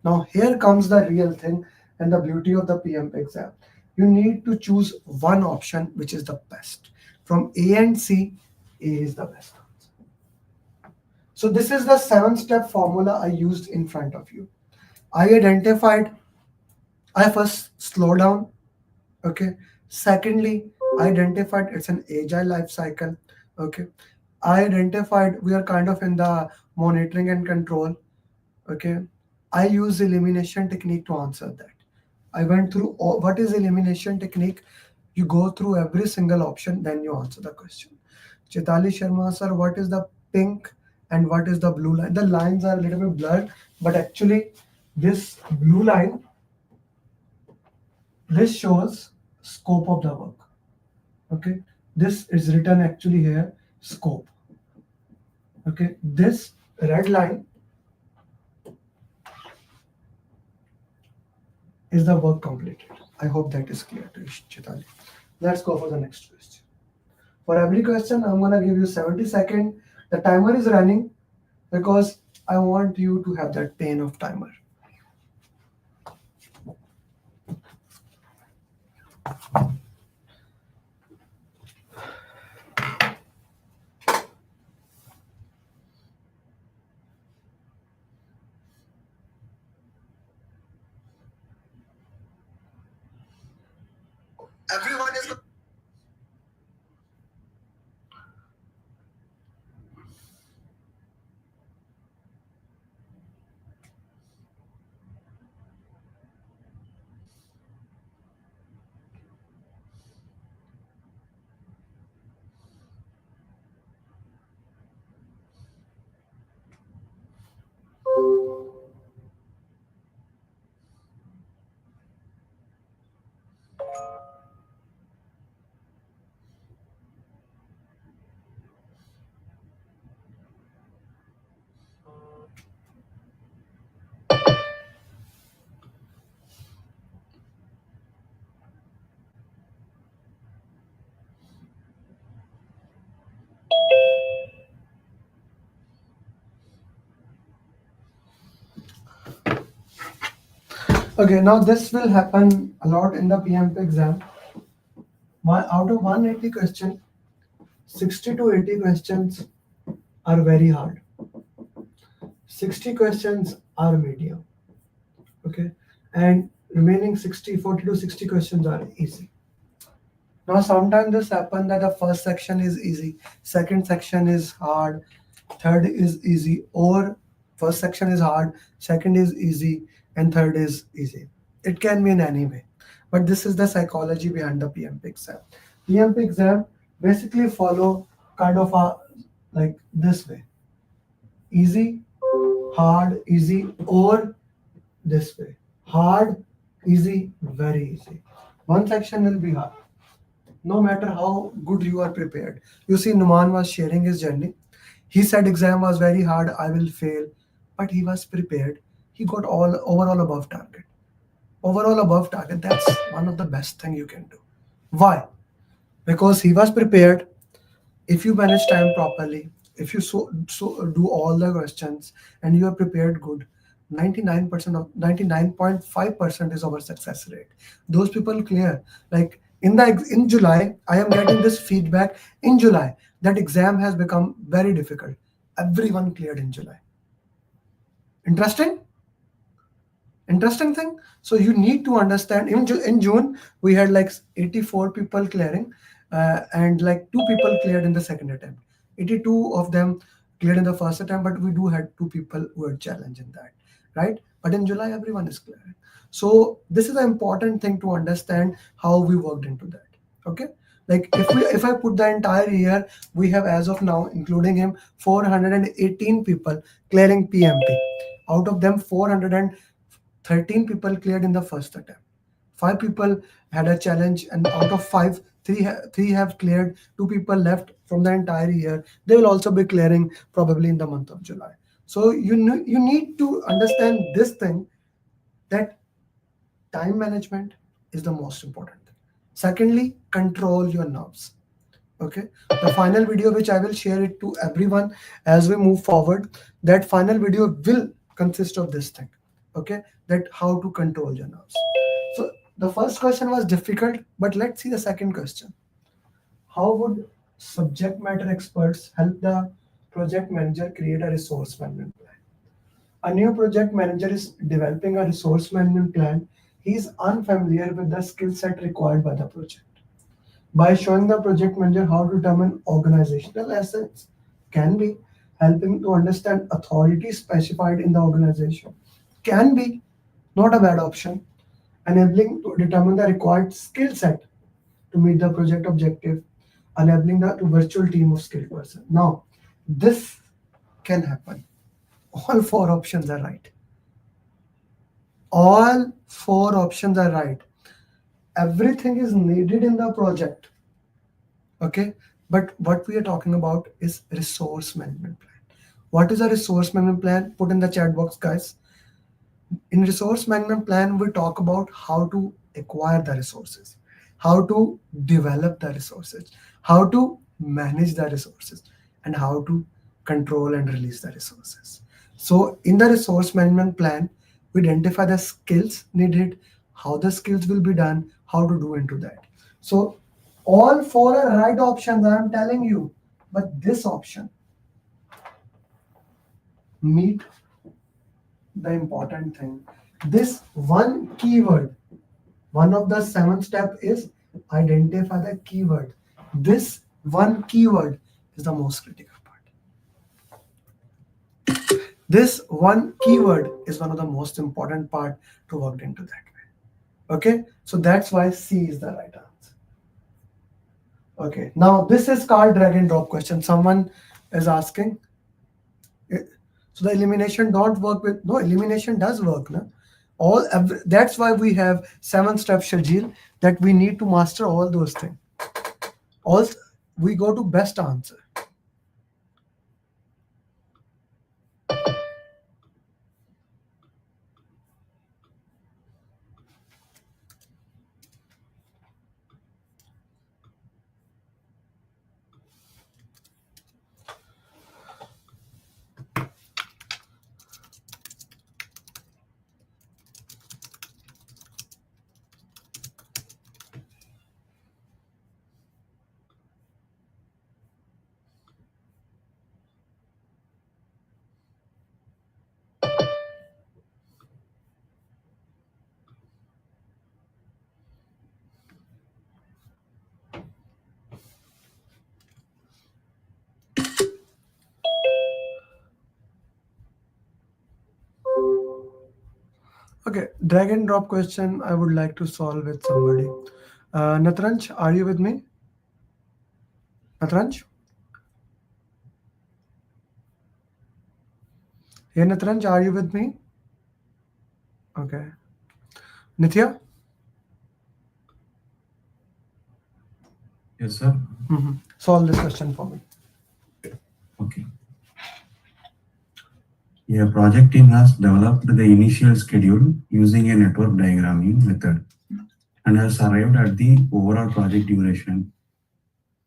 Now here comes the real thing and the beauty of the PMP exam. You need to choose one option which is the best. From A and C, A is the best. So this is the 7-step formula I used in front of you. I identified, I first slow down. Okay. Secondly, I identified it's an agile life cycle. Okay. I identified we are kind of in the monitoring and control. Okay. I use elimination technique to answer that. I went through what is elimination technique. You go through every single option, then you answer the question. Chitali Sharma sir, what is the pink and what is the blue line? The lines are a little bit blurred, but actually this blue line, this shows scope of the work. Okay, this is written actually here, scope. Okay, this red line is the work completed. I hope that is clear to you, Chitali. Let's go for the next question. For every question, I'm gonna give you 70 seconds. The timer is running because I want you to have that pain of timer. Everyone is. Okay, now this will happen a lot in the PMP exam. Out of 180 questions, 60 to 80 questions are very hard. 60 questions are medium. Okay, and remaining 60, 40 to 60 questions are easy. Now sometimes this happens that the first section is easy, second section is hard, third is easy, or first section is hard, second is easy, and third is easy. It can be in any way. But this is the psychology behind the PMP exam. PMP exam basically follow kind of a like this way. Easy, hard, easy, or this way. Hard, easy, very easy. One section will be hard. No matter how good you are prepared. You see, Numan was sharing his journey. He said exam was very hard, I will fail. But he was prepared. He got all overall above target. Overall above target, that's one of the best thing you can do. Why? Because he was prepared. If you manage time properly, if you do all the questions and you are prepared good, 99% of 99.5% is our success rate. Those people clear. Like in July, I am getting this feedback in July that exam has become very difficult. Everyone cleared in July. Interesting? Interesting thing. So you need to understand. In June, we had like 84 people clearing, and like 2 people cleared in the second attempt. 82 of them cleared in the first attempt, but we do had 2 people who were challenged in that, right? But in July, everyone is clearing. So this is an important thing to understand how we worked into that. Okay. Like if I put the entire year, we have as of now, including him, 418 people clearing PMP. Out of them, 413 people cleared in the first attempt. Five people had a challenge, and out of five, three have cleared. Two people left from the entire year. They will also be clearing probably in the month of July. So you need to understand this thing, that time management is the most important thing. Secondly, control your nerves. Okay, the final video, which I will share it to everyone as we move forward, that final video will consist of this thing. Okay, that how to control your nerves. So the first question was difficult, but let's see the second question. How would subject matter experts help the project manager create a resource management plan? A new project manager is developing a resource management plan. He is unfamiliar with the skill set required by the project. By showing the project manager how to determine organizational assets, can be helping to understand authority specified in the organization, can be not a bad option, enabling to determine the required skill set to meet the project objective, enabling the virtual team of skilled person. Now, this can happen. All four options are right. All four options are right. Everything is needed in the project. Okay, but what we are talking about is resource management plan. What is a resource management plan? Put in the chat box, guys. In resource management plan, we talk about how to acquire the resources, how to develop the resources, how to manage the resources, and how to control and release the resources. So in the resource management plan, we identify the skills needed, how the skills will be done, how to do into that. So all four are right options, I am telling you, but this option meet the important thing. This one keyword, one of the seven step is identify the keyword. This one keyword is the most critical part. This one keyword is one of the most important part to work into that way. Okay, so that's why C is the right answer. Okay, now this is called drag and drop question. Someone is asking. So the elimination don't work with, no, elimination does work, no? That's why we have 7-step schedule, that we need to master all those things. Also, we go to best answer. Okay, drag and drop question I would like to solve with somebody. Natranj, are you with me? Natranj? Hey Natranj, are you with me? Okay. Nithya? Yes, sir. Solve this question for me. Okay. A project team has developed the initial schedule using a network diagramming method and has arrived at the overall project duration.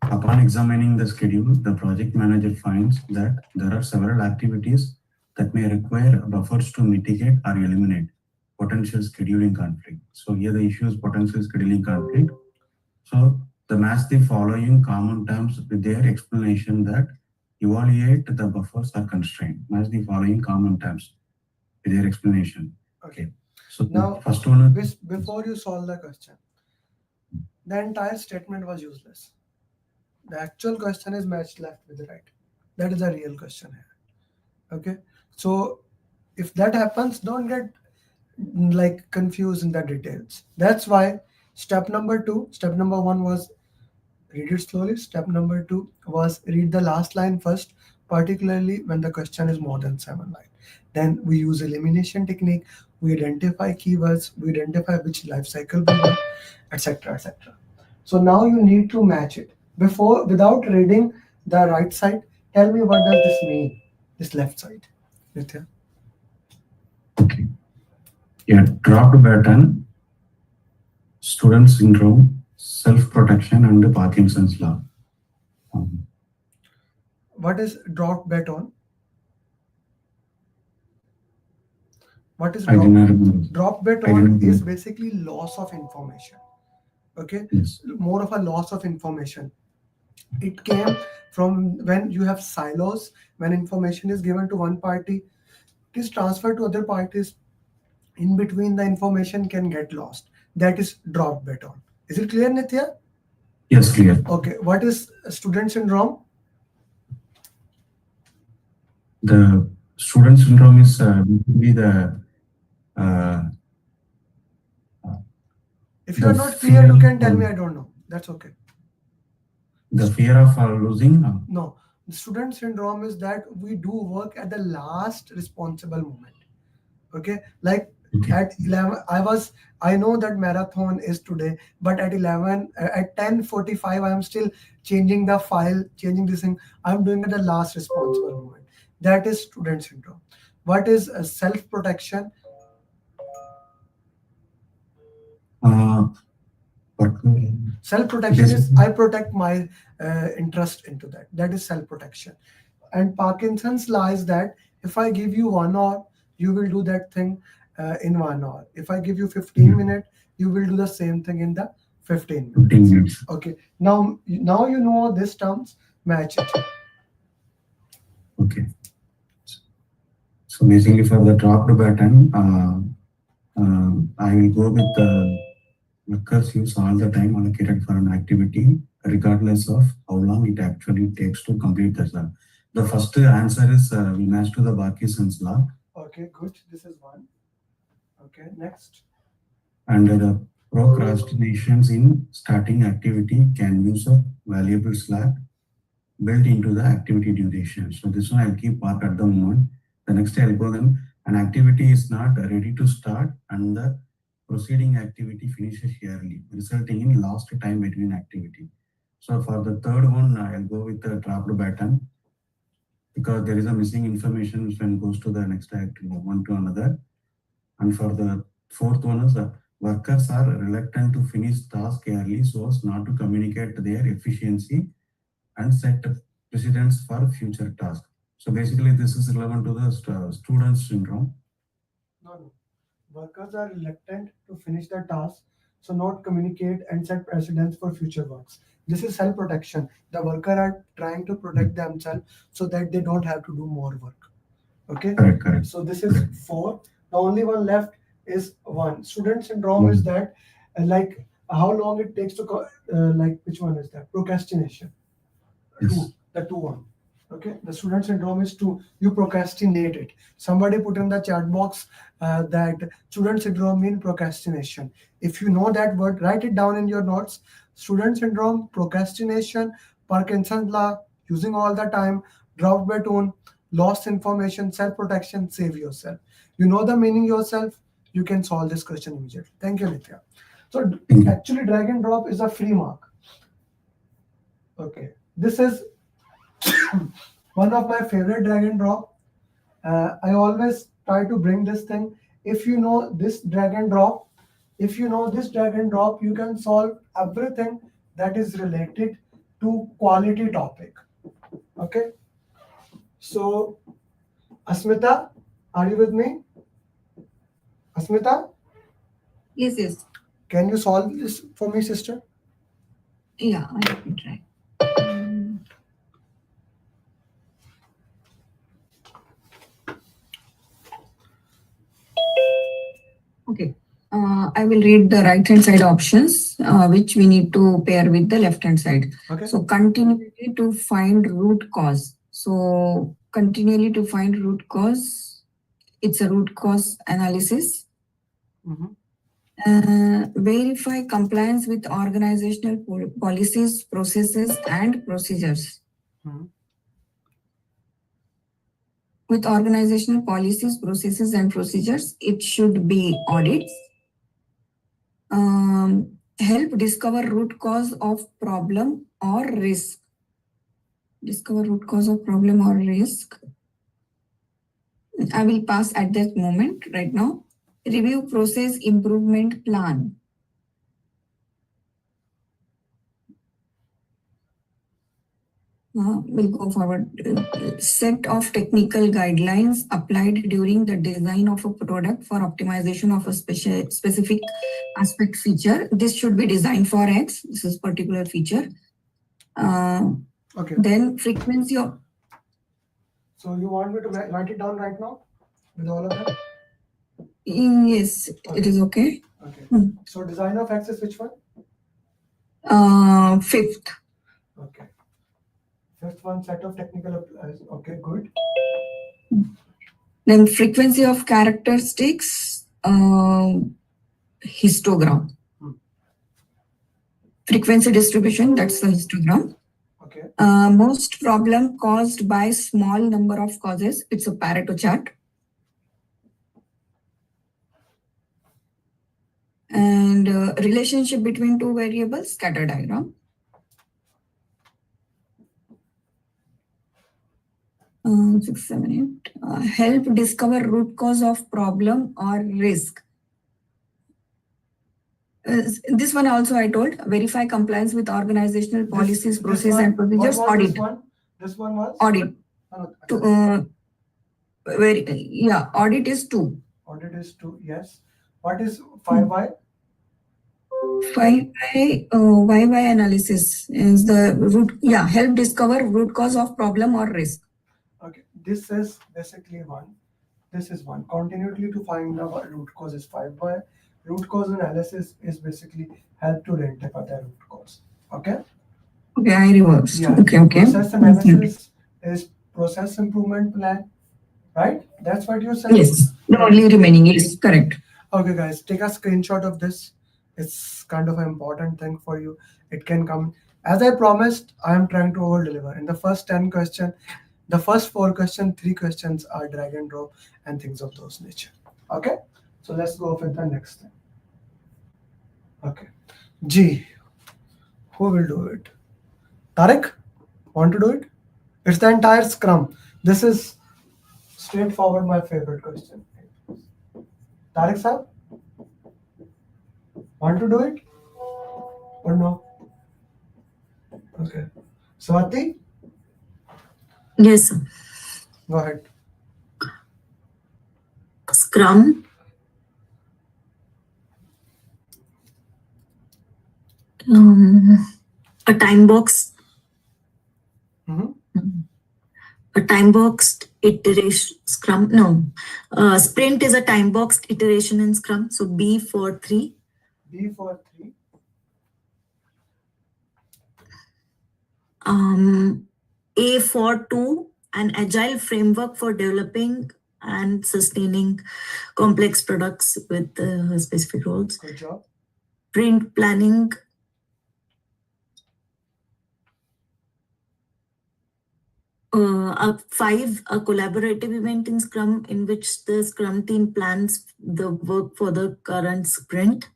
Upon examining the schedule, the project manager finds that there are several activities that may require buffers to mitigate or eliminate potential scheduling conflict. So here the issue is potential scheduling conflict. So the match the following common terms with their explanation that evaluate the buffers are constrained. Match the following common terms with their explanation. Okay. So Now, first one, before you solve the question, the entire statement was useless. The actual question is match left with right. That is a real question here. Okay. So if that happens, don't get confused in the details. That's why step number 1 was Read it slowly. Step number 2 was read the last line first, particularly when the question is more than 7 lines. Then we use elimination technique. We identify keywords. We identify which life cycle we want, etc., etc. So now you need to match it. Without reading the right side, tell me what does this mean? This left side, Nitya. Okay. Yeah, dropped baton, student syndrome, self-protection, and Parkinson's law. What is drop baton? What is I drop? didn't remember. Drop I baton didn't is know. basically loss of information. Okay, Yes. more of a loss of information. It came from when you have silos, when information is given to one party, it is transferred to other parties. In between, the information can get lost. That is drop baton. Is it clear, Nitya? Yes, clear. Okay, what is student syndrome? The student syndrome is basically the uh, If you the are not clear, fear you can tell me of I don't know. That's okay. the fear of losing. No, the student syndrome is that we do work at the last responsible moment. Okay, like Okay. at 11 I know that marathon is today, but at 11 at 10:45 I am still changing the file, changing this thing. I'm doing at the last responsible moment. That is student syndrome. What is self protection? But Self protection is I protect my interest into that. That is self protection. And Parkinson's law is that if I give you 1 hour, you will do that thing in 1 hour. If I give you 15 minutes, you will do the same thing in the 15 minutes. 15 minutes. Okay. Now you know these terms. Match it. Okay. So basically, for the dropped button, I will go with the workers use all the time allocated for an activity, regardless of how long it actually takes to complete the job. The first answer is we match to the Parkinson's law. Okay, good. This is one. Okay, next. And the procrastinations in starting activity can use a valuable slack built into the activity duration. So this one I'll keep part at the moment. The next I'll go then an activity is not ready to start and the proceeding activity finishes early, resulting in lost time between activity. So for the third one, I'll go with the dropped button because there is a missing information when it goes to the next activity, one to another. And for the fourth one is the workers are reluctant to finish task early so as not to communicate their efficiency and set precedents for future tasks. So basically, this is relevant to the student syndrome. No. Workers are reluctant to finish their task, so not communicate and set precedents for future works. This is self-protection. The worker are trying to protect themselves so that they don't have to do more work. Okay. Correct. So this is 4. The only one left is 1. Student syndrome is that like how long it takes to like which one is that? Procrastination. Yes. 2. The 2 one. Okay, the student syndrome is 2. You procrastinate it. Somebody put in the chat box that student syndrome means procrastination. If you know that word, write it down in your notes. Student syndrome, procrastination, Parkinson's law, using all the time, drop baton, lost information, self-protection, save yourself. You know the meaning yourself, you can solve this question immediately. Thank you, Nitya. So actually drag and drop is a free mark. Okay, this is one of my favorite drag and drop. I always try to bring this thing. If you know this drag and drop, you can solve everything that is related to quality topic. Okay. So, Asmita, are you with me? Asmita, Yes. can you solve this for me, sister? Yeah, I can try. Okay. I will read the right hand side options, which we need to pair with the left hand side. Okay. So continually to find root cause. So continually to find root cause. It's a root cause analysis. Mhm. Verify compliance with organizational policies, processes, and procedures. Hmm. With organizational policies, processes, and procedures, it should be audits. Help discover root cause of problem or risk. Discover root cause of problem or risk. I will pass at that moment right now. Review process improvement plan. We'll go forward. Set of technical guidelines applied during the design of a product for optimization of a specific aspect feature. This should be designed for X. This is particular feature. Okay. Then frequency of. So you want me to write it down right now with all of them? Yes, Okay. it is okay. Okay. Hmm. So design of X is which one? Fifth. Okay. Fifth one, set of technical applies. Okay, good. Then frequency of characteristics, histogram. Hmm. Frequency distribution, that's the histogram. Okay. Most problem caused by small number of causes. It's a Pareto chart. And relationship between two variables, scatter diagram. 6, 7, 8. Help discover root cause of problem or risk. This one also I told. Verify compliance with organizational policies, process, and procedures. Audit. This one was? Audit. Audit is 2. Audit is 2, yes. What is 5Y? 5Y, YY analysis is the root. Yeah, help discover root cause of problem or risk. Okay, this is basically 1. This is 1. Continuity to find the root cause is 5Y. Root cause analysis is basically help to identify the root cause. Okay? Okay, I reversed. Yeah. Okay. Process analysis is process improvement plan, right? That's what you said? Yes, the only remaining is correct. Okay, guys, take a screenshot of this. It's kind of an important thing for you. It can come. As I promised, I am trying to over deliver. In the first 10 questions, the first 4 questions, 3 questions are drag and drop and things of those nature. Okay? So let's go with the next thing. Okay. G. Who will do it? Tariq? Want to do it? It's the entire Scrum. This is straightforward my favorite question. Tariq sir? Want to do it? Or no? Okay. Swati? Yes, sir. Go ahead. Scrum. A time box. A time boxed iteration. Scrum. No. Sprint is a time boxed iteration in Scrum. So B for 3. B for 3. A for 2. An agile framework for developing and sustaining complex products with specific roles. Good job. Sprint planning. A 5, a collaborative event in Scrum in which the Scrum team plans the work for the current sprint.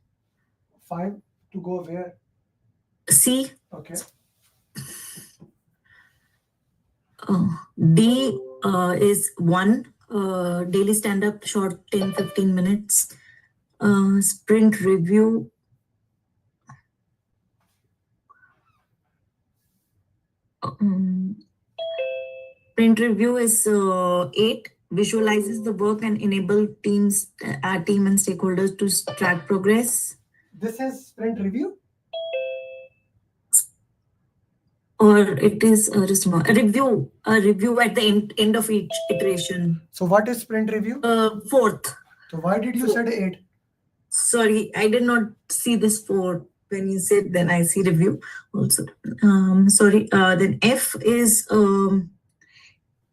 5 to go where? C. Okay. D is 1, daily stand-up, short 10-15 minutes. Sprint review. Sprint review is 8, visualizes the work and enable teams, team and stakeholders to track progress. This is sprint review? Or it is just a review at the end of each iteration. So what is sprint review? 4th. So why did you say 8? Sorry, I did not see this 4. When you said, then I see review also. Sorry. Then F is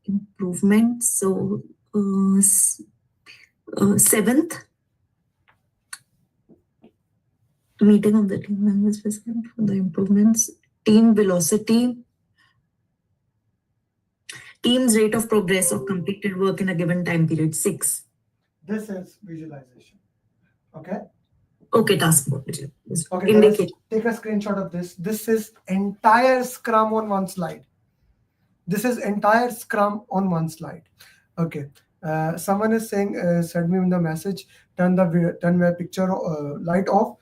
improvement. So 7th. Meeting of the team members present for the improvements. Team velocity. Team's rate of progress of completed work in a given time period. 6. This is visualization. Okay. Okay, task board. Okay, guys, Indicate. take a screenshot of this. This is entire Scrum on one slide. This is entire Scrum on one slide. Okay. Someone is saying, send me in the message, turn my picture light off,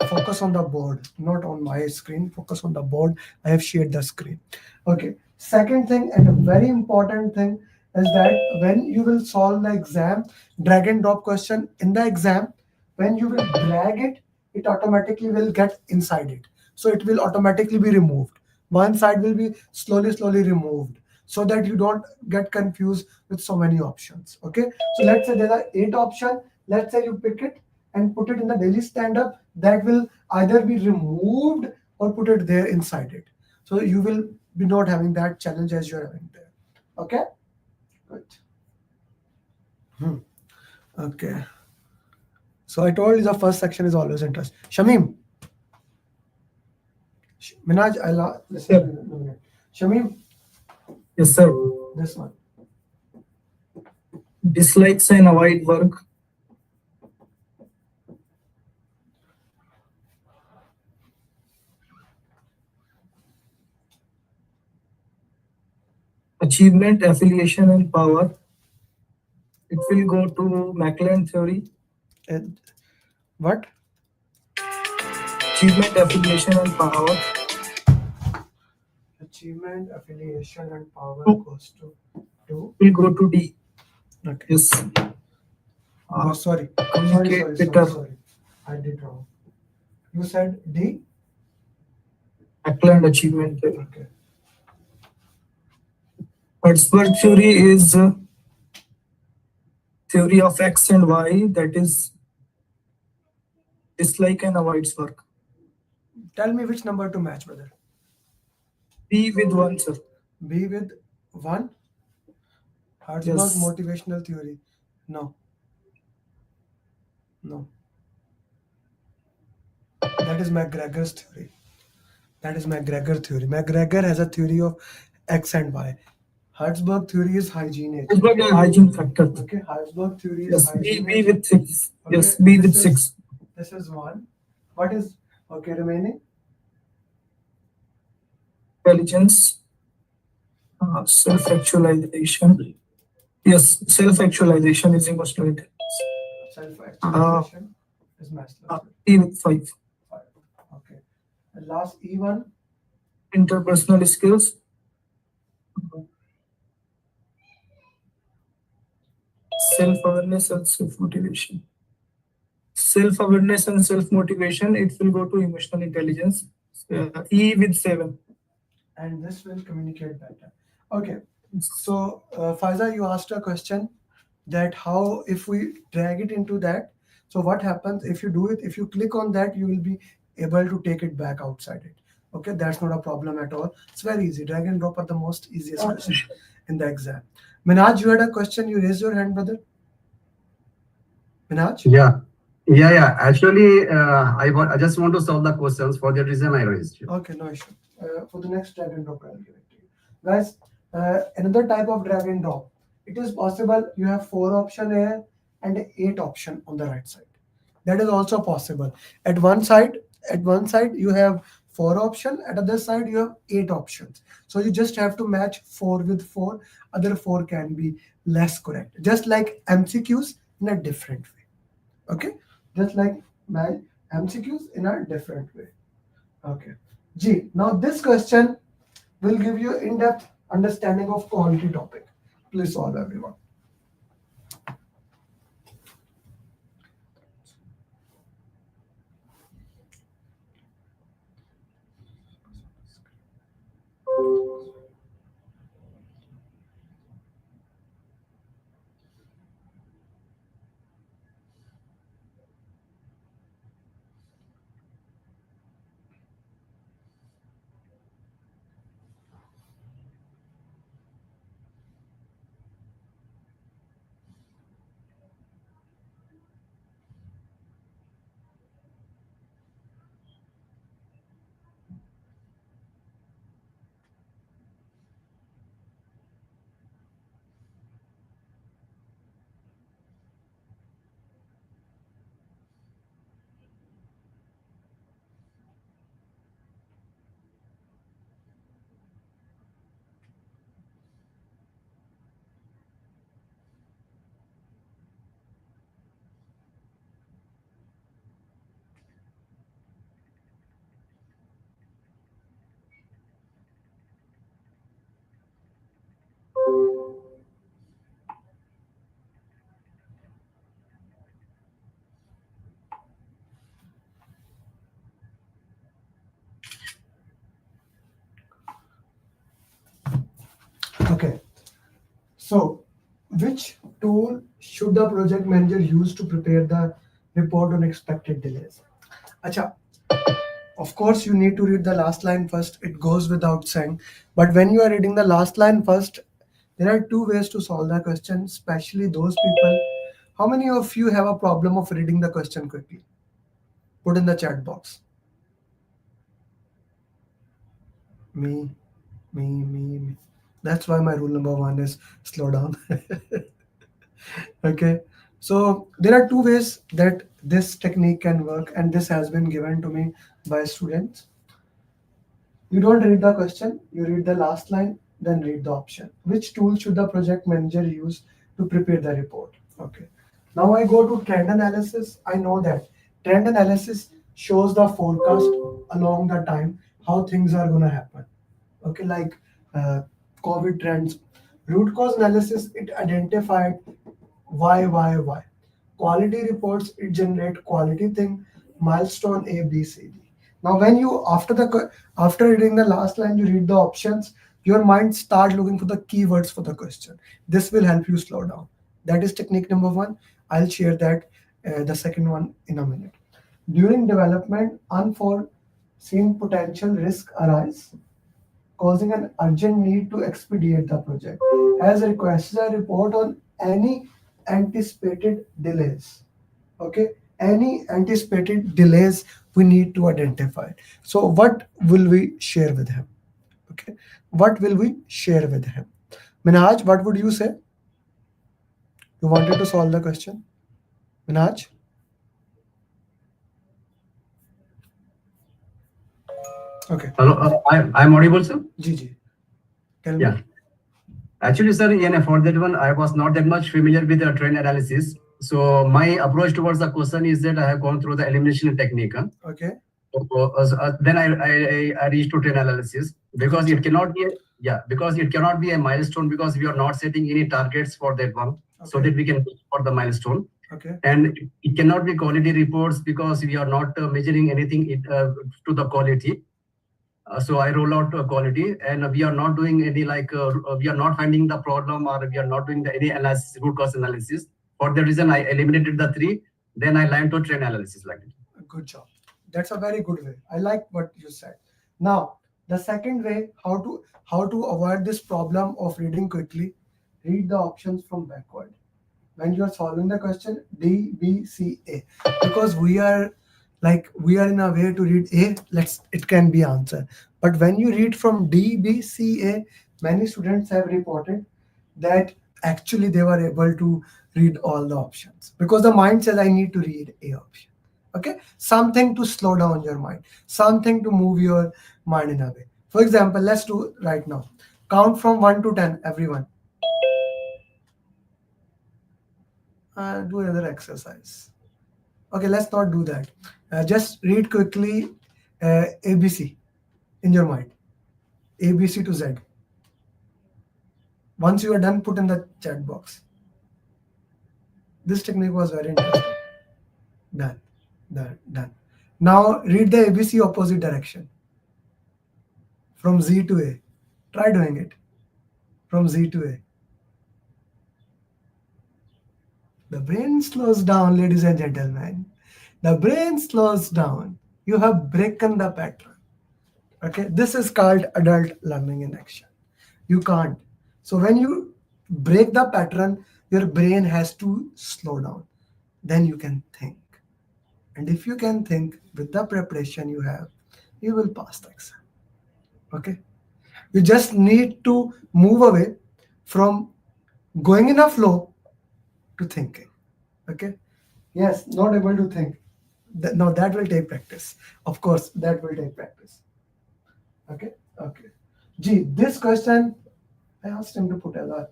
focus on the board, not on my screen, focus on the board. I have shared the screen. Okay. Second thing, and a very important thing, is that when you will solve the exam, drag and drop question in the exam, when you will drag it, it automatically will get inside it. So it will automatically be removed. One side will be slowly removed, so that you don't get confused with so many options. Okay. So let's say there are 8 options. Let's say you pick it and put it in the daily stand-up, that will either be removed or put it there inside it. So you will be not having that challenge as you're having there. Okay. Good. Okay. So I told you the first section is always interest. Shamim. Minaj, I'll listen. Shamim, Yes, sir. this one. Dislikes and avoid work. Achievement, affiliation, and power. It will go to McLean theory. And what? Achievement, affiliation, and power. Achievement, affiliation, and power Oh. goes to 2. Will go to D. Okay. Yes. Oh, sorry. Communicate better. Sorry. I did wrong. You said D? McLean achievement theory. Okay. Hertzberg theory is theory of X and Y, that is dislike and avoids work. Tell me which number to match, brother. B with 1, sir. B with 1? Hertzberg Yes. motivational theory. No. No. That is McGregor's theory. McGregor has a theory of X and Y. Hertzberg theory is hygiene. Hertzberg is hygiene factor. Okay, Hertzberg theory is Yes, hygiene. B with 6. Okay, Yes, B with this 6. This is 1. What is okay remaining? Intelligence, self-actualization. Yes, self-actualization is emotional intelligence. Self-actualization is Maslow's theory. E with 5. 5. Okay. And last E1. Interpersonal skills. Self-awareness and self-motivation. Self-awareness and self-motivation, it will go to emotional intelligence. E with 7. And this will communicate better. Okay. So, Faiza, you asked a question that how if we drag it into that. So what happens if you do it? If you click on that, you will be able to take it back outside it. Okay, that's not a problem at all. It's very easy. Drag and drop are the most easiest question in the exam. Minaj, you had a question. You raised your hand, brother. Minaj? Yeah. Actually, I just want to solve the questions. For that reason, I raised you. Okay, no issue. For the next drag and drop, I'll give it to you. Guys, another type of drag and drop. It is possible you have 4 option here and 8 option on the right side. That is also possible. At one side you have 4 option. At other side you have 8 options. So you just have to match 4 with 4. Other 4 can be less correct. Just like MCQs in a different way. Okay, just like my MCQs in a different way. Okay. G. Now this question will give you in-depth understanding of quality topic. Please solve, everyone. So, which tool should the project manager use to prepare the report on expected delays? Acha, of course, you need to read the last line first. It goes without saying. But when you are reading the last line first, there are two ways to solve the question, especially those people. How many of you have a problem of reading the question quickly? Put in the chat box. Me. That's why my rule number one is slow down. Okay. So there are two ways that this technique can work, and this has been given to me by students. You don't read the question, you read the last line, then read the option. Which tool should the project manager use to prepare the report? Okay. Now I go to trend analysis. I know that trend analysis shows the forecast along the time, how things are going to happen. Okay, like COVID trends. Root cause analysis, it identified why. Quality reports, it generate quality thing, milestone A, B, C, D. Now, when you after reading the last line, you read the options, your mind start looking for the keywords for the question. This will help you slow down. That is technique number one. I'll share that the second one in a minute. During development, unforeseen potential risk arise, causing an urgent need to expedite the project. As requested a report on any anticipated delays. Okay, any anticipated delays we need to identify. So what will we share with him? Okay, what will we share with him? Minhaj, what would you say? You wanted to solve the question, Minhaj? Okay. Hello, I'm audible, sir? Gigi, tell me. Yeah. Actually, sir, for that one, I was not that much familiar with the trend analysis. So my approach towards the question is that I have gone through the elimination technique. Okay. Then I reached to trend analysis because it cannot be because it cannot be a milestone because we are not setting any targets for that one, so that we can reach for the milestone. Okay. And it cannot be quality reports because we are not measuring anything to the quality. So I roll out quality, and we are not doing any we are not finding the problem, or we are not doing any analysis, root cause analysis. For that reason, I eliminated the three. Then I learned to trend analysis like that. Good job. That's a very good way. I like what you said. Now, the second way, how to avoid this problem of reading quickly, read the options from backward. When you are solving the question, D, B, C, A. Because we are in a way to read A, it can be answer. But when you read from D, B, C, A, many students have reported that actually they were able to read all the options because the mind says I need to read A option. Okay, something to slow down your mind, something to move your mind in a way. For example, let's do right now. Count from 1 to 10, everyone. Do another exercise. Okay, let's not do that. Just read quickly ABC in your mind. ABC to Z. Once you are done, put in the chat box. This technique was very interesting. Done. Now read the ABC opposite direction. From Z to A. Try doing it. From Z to A. The brain slows down, ladies and gentlemen. The brain slows down. You have broken the pattern. Okay, this is called adult learning in action. You can't. So when you break the pattern, your brain has to slow down. Then you can think. And if you can think with the preparation you have, you will pass the exam. Okay? You just need to move away from going in a flow to thinking. Okay? Yes, not able to think. No, that will take practice. Of course, that will take practice. Okay? Gee, this question, I asked him to put a lot,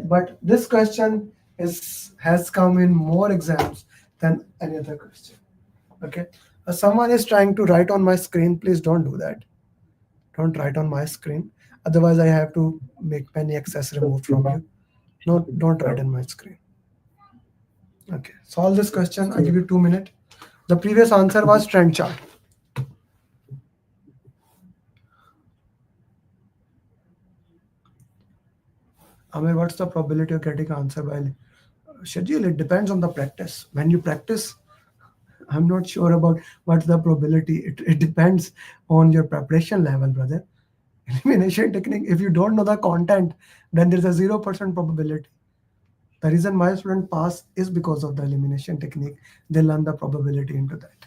but this question has come in more exams than any other question. Okay? Someone is trying to write on my screen. Please don't do that. Don't write on my screen. Otherwise, I have to make penny access removed from you. No, don't write on my screen. Okay, solve this question. I'll give you 2 minutes. The previous answer was trend chart. Amer, what's the probability of getting answer by schedule? It depends on the practice. When you practice, I'm not sure about what's the probability. It depends on your preparation level, brother. Elimination technique, if you don't know the content, then there's a 0% probability. The reason my student pass is because of the elimination technique. They learn the probability into that.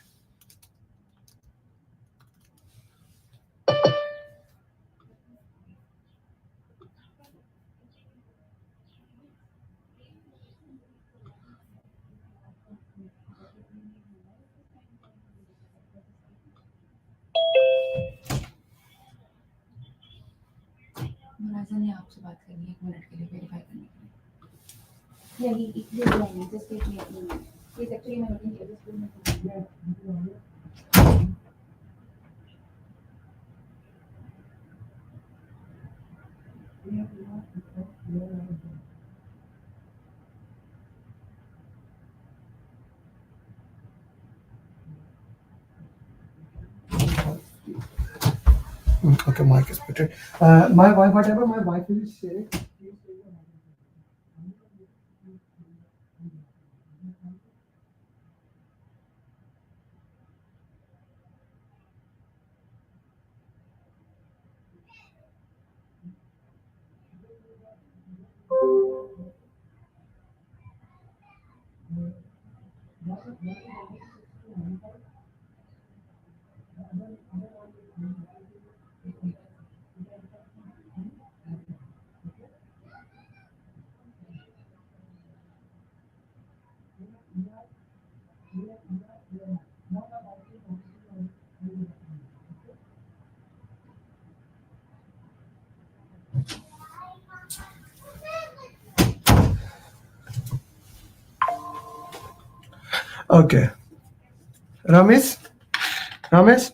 राजन ने आपसे बात करनी है 1 minute के लिए verify करने के लिए यही जस्ट एक मिनट प्लीज एक्चुअली मैं मीटिंग के स्कूल में Okay, mic is muted. My wife, whatever my wife will say. Okay. Ramesh? Ramesh?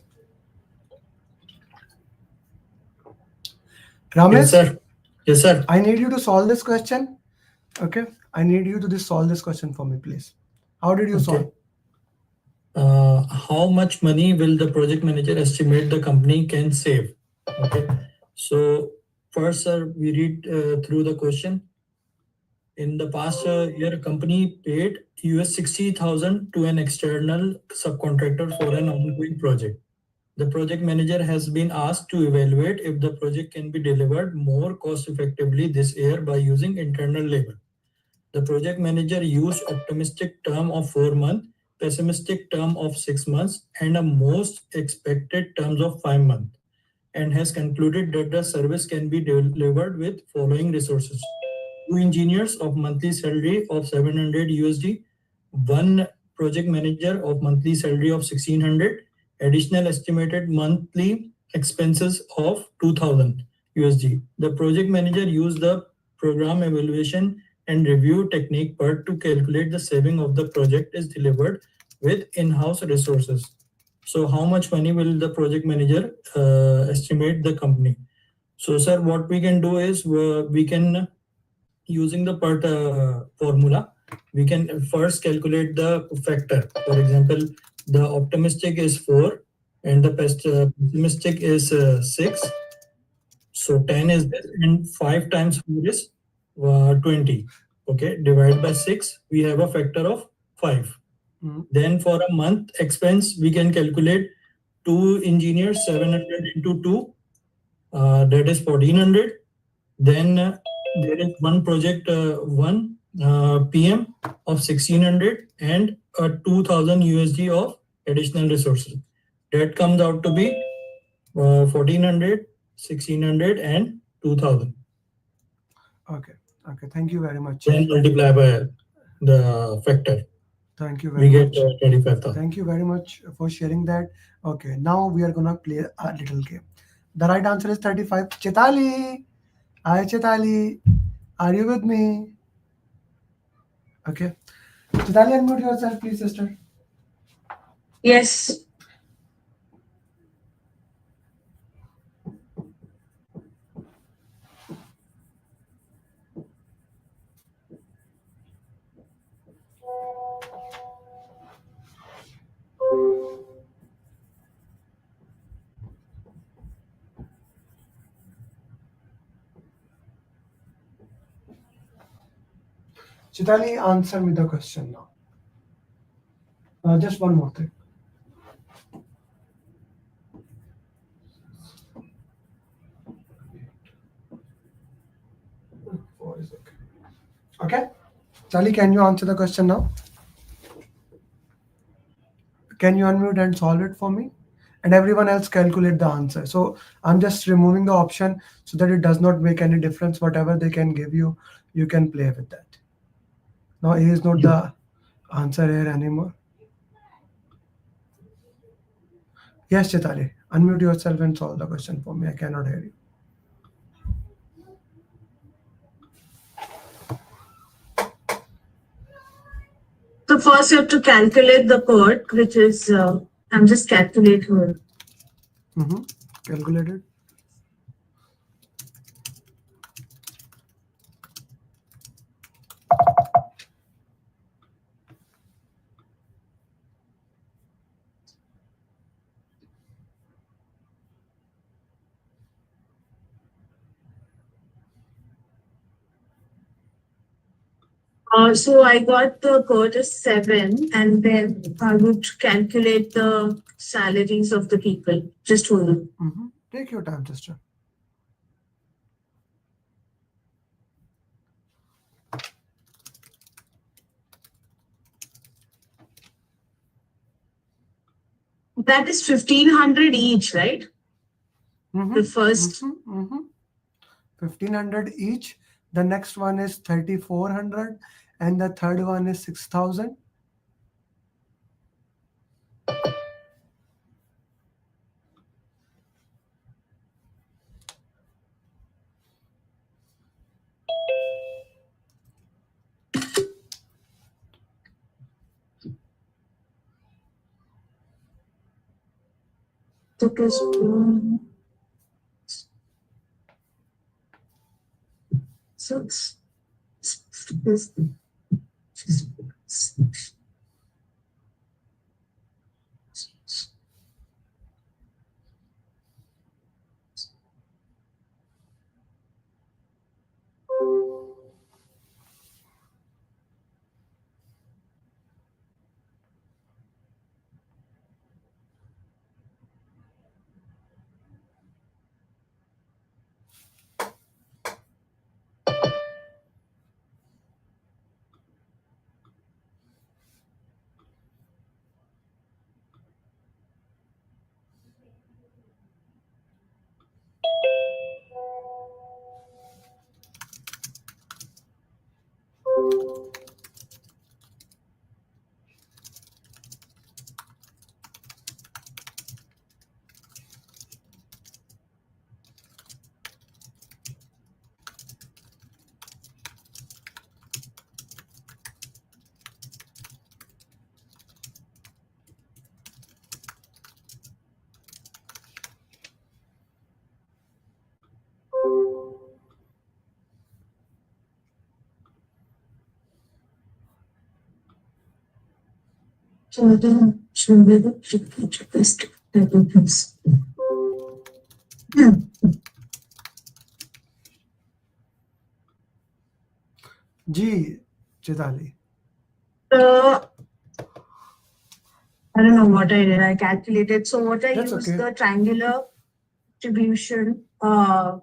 Ramesh? Yes, sir. Yes, sir. I need you to solve this question. Okay. I need you to solve this question for me, please. How did you solve? How much money will the project manager estimate the company can save? Okay. So first, sir, we read through the question. In the past year, company paid US 60,000 to an external subcontractor for an ongoing project. The project manager has been asked to evaluate if the project can be delivered more cost effectively this year by using internal labor. The project manager used optimistic term of 4 months, pessimistic term of 6 months, and a most expected terms of 5 months, and has concluded that the service can be delivered with following resources: 2 engineers of monthly salary of 700 USD, 1 project manager of monthly salary of 1600, additional estimated monthly expenses of 2000 USD. The project manager used the program evaluation and review technique part to calculate the saving of the project is delivered with in-house resources. So how much money will the project manager estimate the company? So sir, what we can do is we can, using the PERT formula, we can first calculate the factor. For example, the optimistic is 4 and the pessimistic is 6. So 10 is this, and 5 times 4 is 20. Okay, divide by 6, we have a factor of 5. Then for a month expense, we can calculate 2 engineers, 700 into 2, that is 1400. Then there is 1 project, 1 PM of 1600 and 2000 USD of additional resources. That comes out to be 1400, 1600 and 2000. Okay. Okay. Thank you very much. Then multiply by the factor. Thank you very We much. get 25,000. Thank you very much for sharing that. Okay. Now we are gonna play a little game. The right answer is 35. Chitali. Hi, Chitali. Are you with me? Okay. Chitali, unmute yourself, please, sister. Yes. Chitali, answer me the question now. Just one more thing. Four is okay. Okay. Charlie, can you answer the question now? Can you unmute and solve it for me? And everyone else calculate the answer. So I'm just removing the option so that it does not make any difference. Whatever they can give you, you can play with that. Now A is not the answer here anymore. Yes, Chitali, unmute yourself and solve the question for me. I cannot hear you. So first you have to calculate the PERT, which is, I'm just calculating it. Calculated. So I got the PERT as 7, and then I would calculate the salaries of the people. Just hold on. Take your time, sister. That is 1,500 each, right? The first. 1,500 each. The next one is 3,400, and the third one is 6,000. So plus 2, 6, 6. So I don't show me the best type of things. G, Chitali. I don't know what I did. I calculated. So what I That's used okay. the triangular distribution of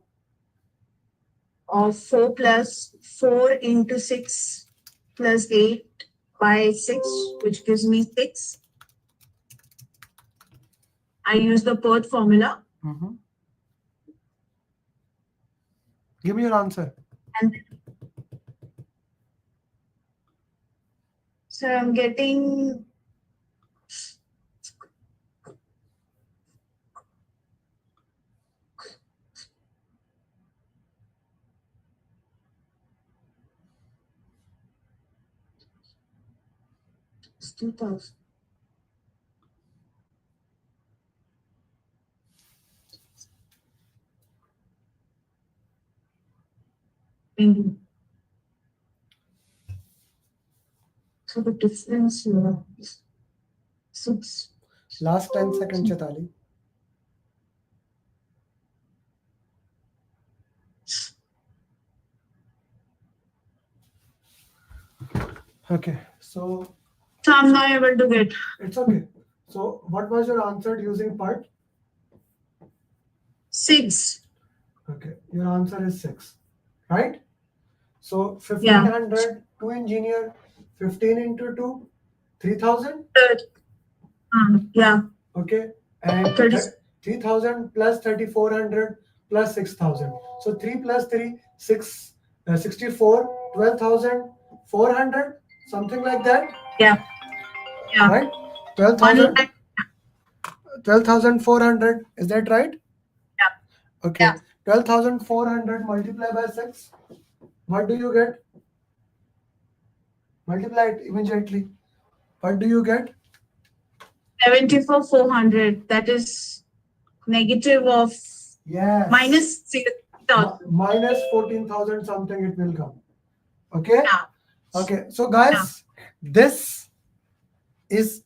4 plus 4 into 6 plus 8 by 6, which gives me 6. I use the PERT formula. Give me your answer. And so I'm getting it's 2,000. So the difference is 6. Last 10 seconds, Chitali. Okay, so So I'm not able to get it's okay. So what was your answer using part? 6. Okay, your answer is 6, right? So Yeah. 1500 to engineer, 15 into 2, 3000. Yeah. Okay, and 30. 3000 plus 3400 plus 6000. So 3 plus 3, 6, 64, 12,400, something like that, Yeah. Yeah. right? 1 12,000, lakh. 12,400, is that right? Yeah. Okay, Yeah. 12,400 multiplied by 6, what do you get? Multiply it immediately. What do you get? 74,400. That is negative of Yes. minus 6,000. Minus 14,000 something it will come. Okay? Yeah. Okay. So guys, this is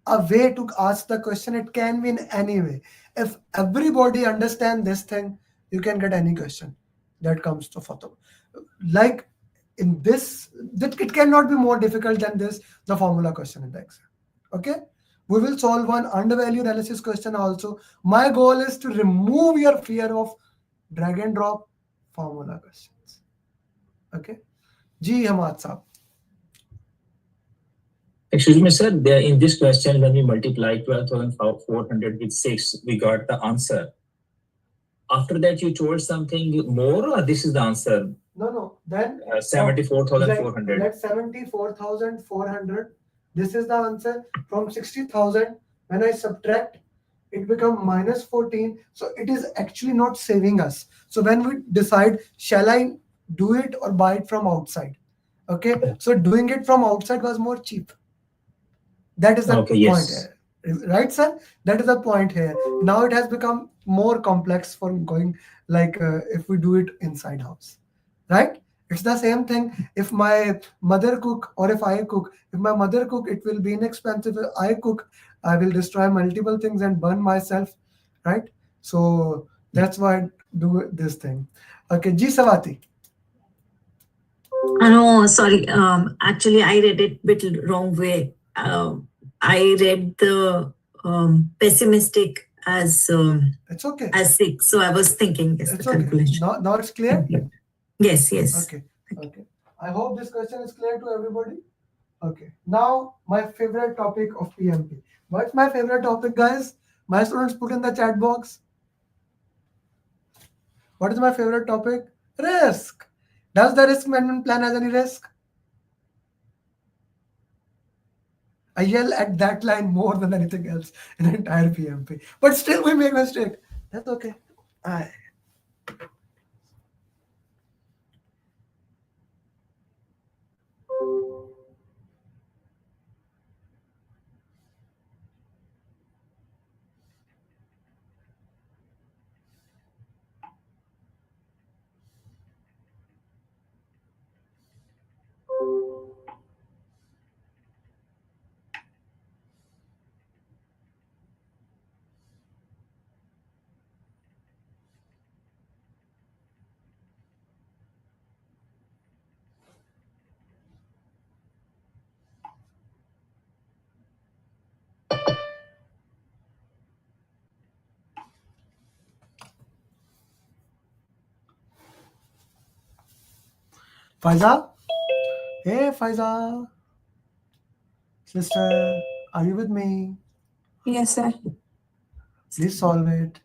a way to ask the question. It can be in any way. If everybody understand this thing, you can get any question that comes to photo. Like in this, that it cannot be more difficult than this, the formula question in the exam. Okay? We will solve one undervalue analysis question also. My goal is to remove your fear of drag and drop formula questions. Okay? Ji Hamad Saab. Excuse me, sir. There in this question, when we multiply 12,400 with 6, we got the answer. After that, you told something more, or this is the answer? No. Then 74,400. Let 74,400. This is the answer. From 60,000, when I subtract, it becomes minus 14. So it is actually not saving us. So when we decide, shall I do it or buy it from outside? Okay. So doing it from outside was more cheap. That is the point yes. here. Right, sir? That is the point here. Now it has become more complex for going like if we do it inside house. Right? It's the same thing. If my mother cook or if I cook, if my mother cook, it will be inexpensive. If I cook, I will destroy multiple things and burn myself. Right? So that's why I do this thing. Okay, Ji Savati. No, sorry. Actually, I read it bit wrong way. I read the pessimistic as It's okay. as 6. So I was thinking yes, It's the okay. calculation. Now it's clear? Yes. Okay. I hope this question is clear to everybody. Okay. Now my favorite topic of PMP. What's my favorite topic, guys? My students put in the chat box. What is my favorite topic? Risk. Does the risk management plan has any risk? I yell at that line more than anything else in the entire PMP. But still we make mistake. That's okay. Aye. Faiza? Hey, Faiza. Sister, are you with me? Yes, sir. Please solve it.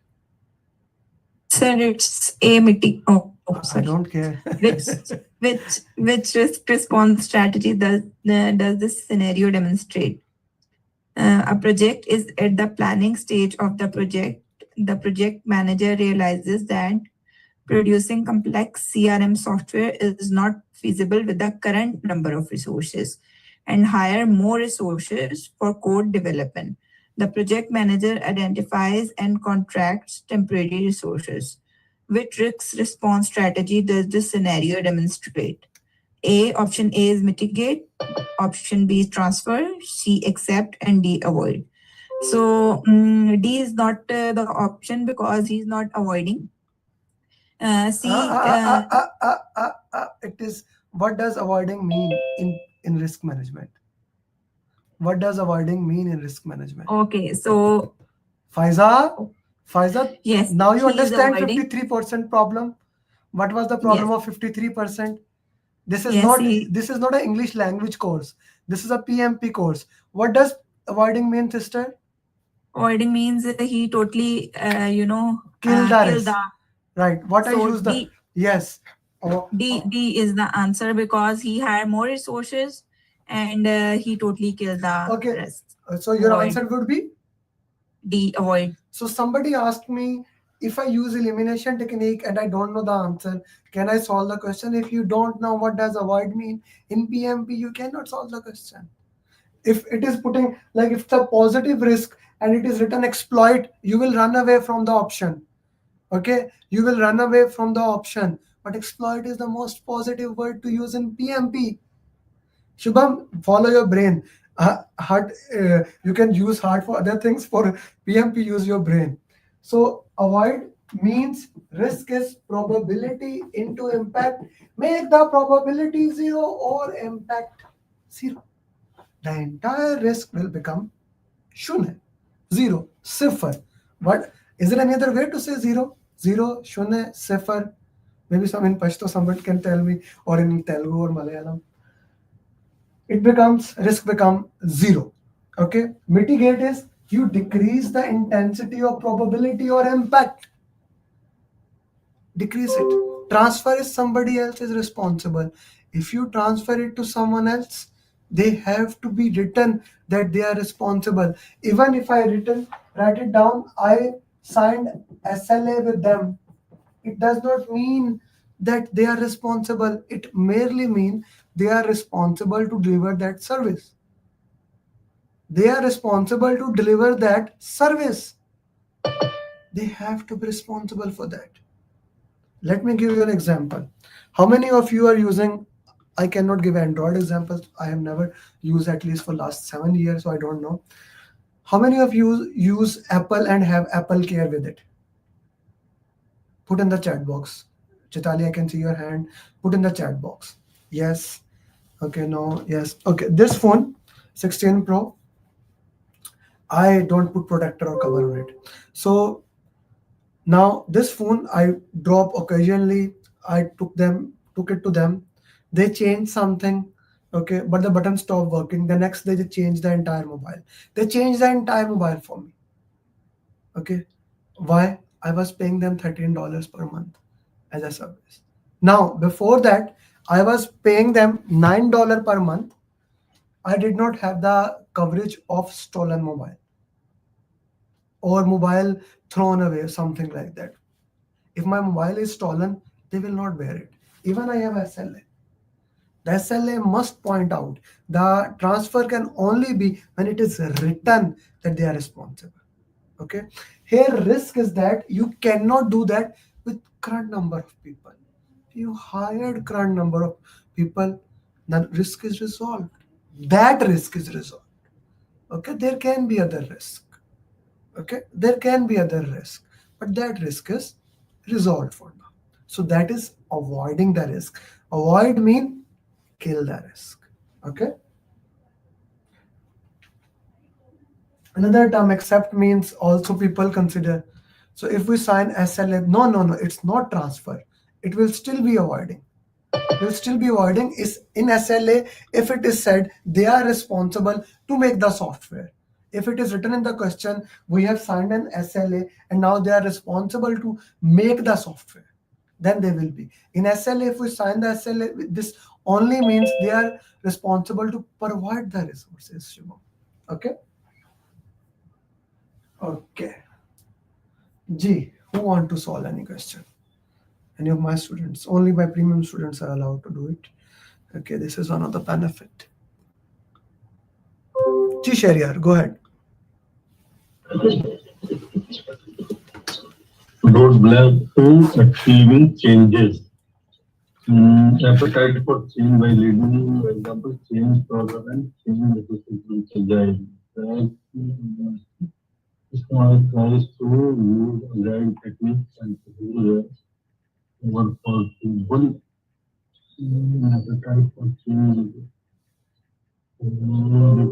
Sir, it's a meeting. Oh, I sorry. don't care. Which risk response strategy does this scenario demonstrate? A project is at the planning stage of the project. The project manager realizes that producing complex CRM software is not feasible with the current number of resources and hire more resources for code development. The project manager identifies and contracts temporary resources. Which risk response strategy does this scenario demonstrate? Option A is mitigate, option B is transfer, C accept, and D avoid. So D is not the option because he's not avoiding. It is, what does avoiding mean in in risk management? What does avoiding mean in risk management? Okay, so Faiza, yes, now you he is understand avoiding. 53% problem. What was the problem Yes. of 53%? This is Yes, not he- this is not an English language course. This is a PMP course. What does avoiding mean, sister? Avoiding means he totally, Kill the kill risk. the. Right. What I So use the yes. D is the answer because he had more resources and he totally killed the Okay. rest. So your Avoid. answer would be D, avoid. So somebody asked me, if I use elimination technique and I don't know the answer, can I solve the question? If you don't know what does avoid mean in PMP, you cannot solve the question. If it is putting, like if it's a positive risk and it is written exploit, you will run away from the option. Okay, you will run away from the option. But exploit is the most positive word to use in PMP. Shubham, follow your brain. Heart, you can use heart for other things. For PMP, use your brain. So avoid means risk is probability into impact. Make the probability 0 or impact 0. The entire risk will become shunya, 0, sifar. What is there any other way to say 0? 0, shunya, sifar. Maybe some in Pashto somebody can tell me, or in Telugu or Malayalam. It becomes risk become 0. Okay, mitigate is you decrease the intensity of probability or impact. Decrease it. Transfer is somebody else is responsible. If you transfer it to someone else, they have to be written that they are responsible. Even if I write it down, I signed SLA with them, it does not mean that they are responsible. It merely means they are responsible to deliver that service. They are responsible to deliver that service. They have to be responsible for that. Let me give you an example. How many of you are using, I cannot give Android examples. I have never used at least for last 7 years, so I don't know. How many of you use Apple and have Apple Care with it? Put in the chat box. Chitali, I can see your hand. Put in the chat box. Yes. Okay, no, yes. Okay, this phone, 16 Pro, I don't put protector or cover on it. So now this phone I drop occasionally. I took it to them. They changed something. Okay, but the button stopped working. The next day they changed the entire mobile. They changed the entire mobile for me. Okay. Why? I was paying them $13 per month as a service. Now, before that, I was paying them $9 per month. I did not have the coverage of stolen mobile or mobile thrown away, something like that. If my mobile is stolen, they will not bear it. Even I have SLA. The SLA must point out the transfer can only be when it is written that they are responsible. Okay. Here risk is that you cannot do that with current number of people. You hired current number of people, then risk is resolved. That risk is resolved. Okay, there can be other risk. Okay, there can be other risk, but that risk is resolved for now. So that is avoiding the risk. Avoid mean kill the risk. Okay. Another term accept means also people consider. So if we sign SLA, no, it's not transfer. It will still be avoiding. Will still be avoiding is in SLA if it is said they are responsible to make the software. If it is written in the question, we have signed an SLA and now they are responsible to make the software, then they will be. In SLA, if we sign the SLA, this only means they are responsible to provide the resources. Okay. Okay. G, who want to solve any question? Any of my students? Only my premium students are allowed to do it. Okay, this is one of the benefit. G Shariar, go ahead. Roadblock to achieving changes. Appetite for change by leading, for example, change program and change efficiency agile. System tries to use agile techniques and procedures over for people. Appetite for change. Revolves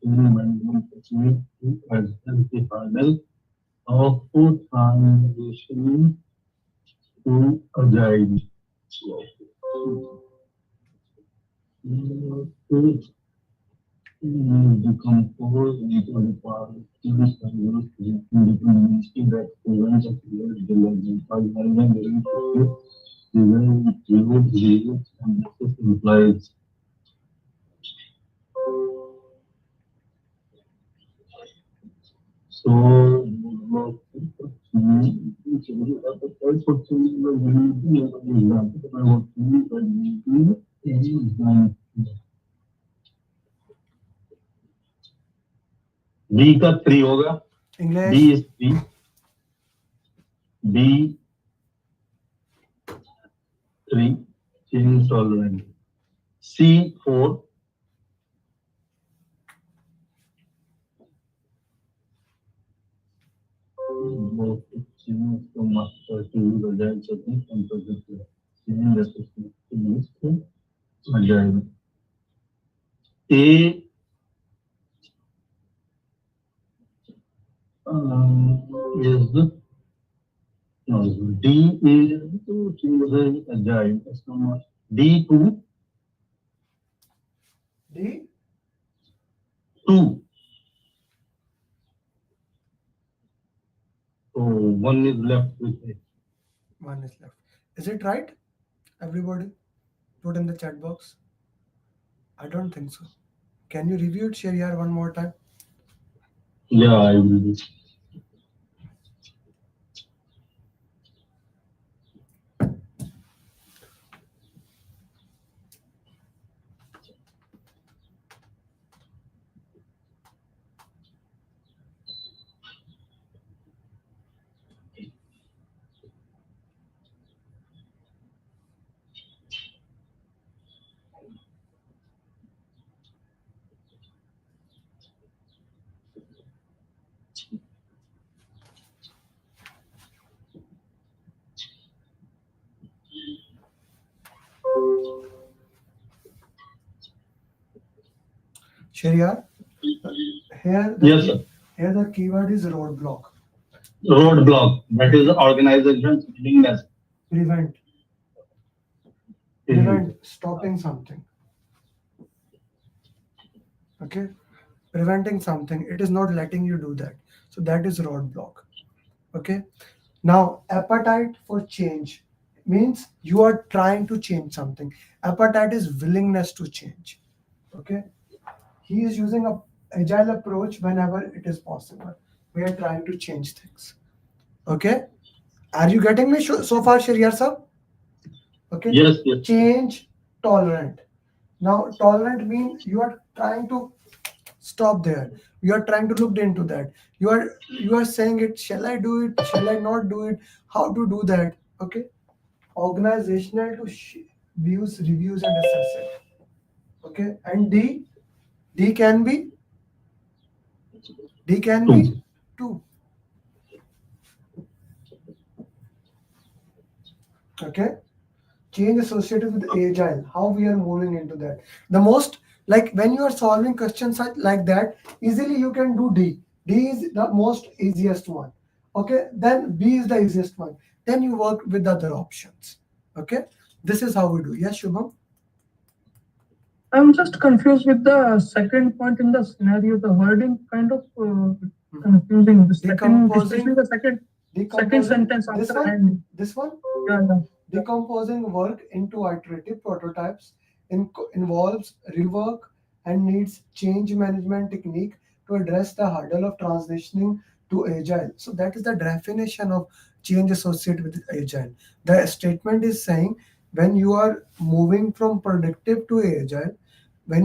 and management achieve to address the hurdle of transitioning to agile. To decompose into the parts and use dependency that prevents a clear delivery. Organizing design include results and this implies. So, D का 3 होगा. English. D is 3. D 3 change tolerant. C 4. Change to master to agile technique and project. Change assessment to use to agile. A is no, D is to choose agile. D2. D. 2. So 1 is left with it. 1 is left. Is it right? Everybody, put in the chat box. I don't think so. Can you review it, Shariar, one more time? Yeah, I will do. Shariar, here Yes, sir. Here the keyword is roadblock. Roadblock. That is organization's willingness. Prevent. Stopping something. Okay. Preventing something. It is not letting you do that. So that is roadblock. Okay. Now, appetite for change means you are trying to change something. Appetite is willingness to change. Okay. He is using a agile approach whenever it is possible. We are trying to change things. Okay. Are you getting me so far, Shariar sir? Okay. Yes. Change tolerant. Now, tolerant means you are trying to stop there. You are trying to look into that. You are saying it. Shall I do it? Shall I not do it? How to do that? Okay. Organizational to views, reviews, and assess it. Okay. And D can be 2. Okay. Change associated with agile, how we are moving into that. The most, like when you are solving questions like that, easily you can do D. D is the most easiest one. Okay. Then B is the easiest one. Then you work with the other options. Okay. This is how we do. Yes, Shubham? I'm just confused with the second point in the scenario. The wording kind of confusing. The second, especially the second sentence after end. This one? Yeah. Decomposing work into iterative prototypes involves rework and needs change management technique to address the hurdle of transitioning to agile. So that is the definition of change associated with agile. The statement is saying when you are moving from predictive to agile, what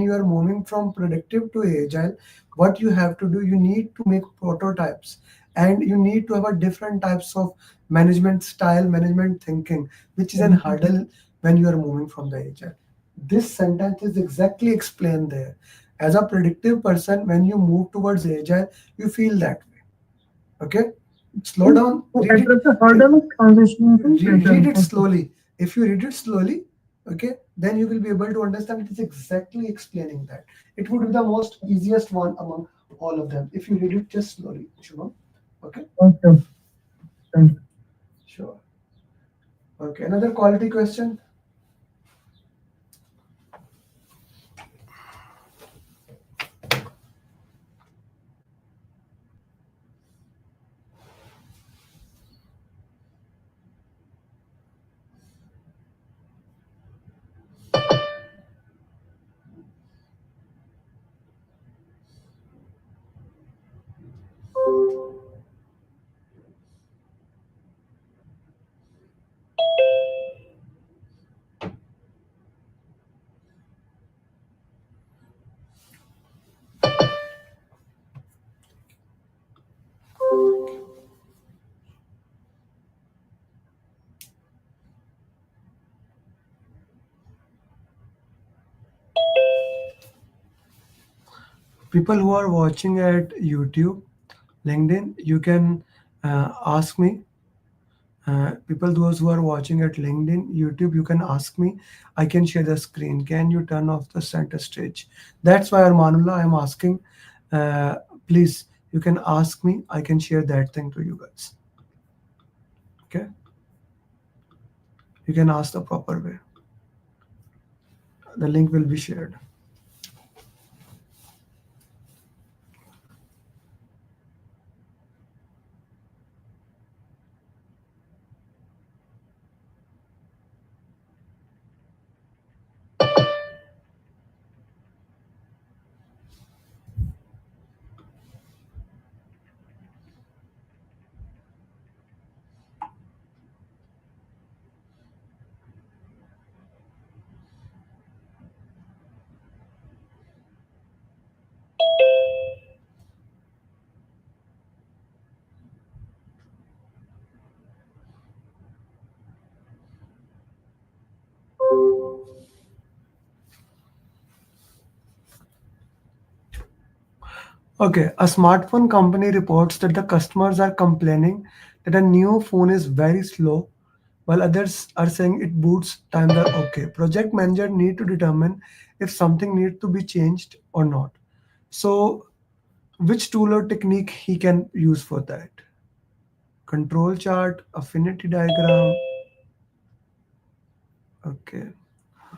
you have to do, you need to make prototypes and you need to have a different types of management style, management thinking, which is a hurdle when you are moving from the agile. This sentence is exactly explained there. As a predictive person, when you move towards agile, you feel that way. Okay? Slow down. Read it slowly. If you read it slowly, Okay, then you will be able to understand it is exactly explaining that. It would be the most easiest one among all of them if you read it just slowly, Shubham. Okay. Okay. Thank you. Sure. Okay, another quality question. People who are watching at YouTube, LinkedIn, you can ask me. People, those who are watching at LinkedIn, YouTube, you can ask me. I can share the screen. Can you turn off the center stage? That's why, Armanullah, I'm asking. Uh, Please, you can ask me. I can share that thing to you guys. Okay? You can ask the proper way. The link will be shared. Okay, a smartphone company reports that the customers are complaining that a new phone is very slow, while others are saying it boots times are okay. Project manager need to determine if something needs to be changed or not. So, which tool or technique he can use for that? Control chart, affinity diagram. Okay,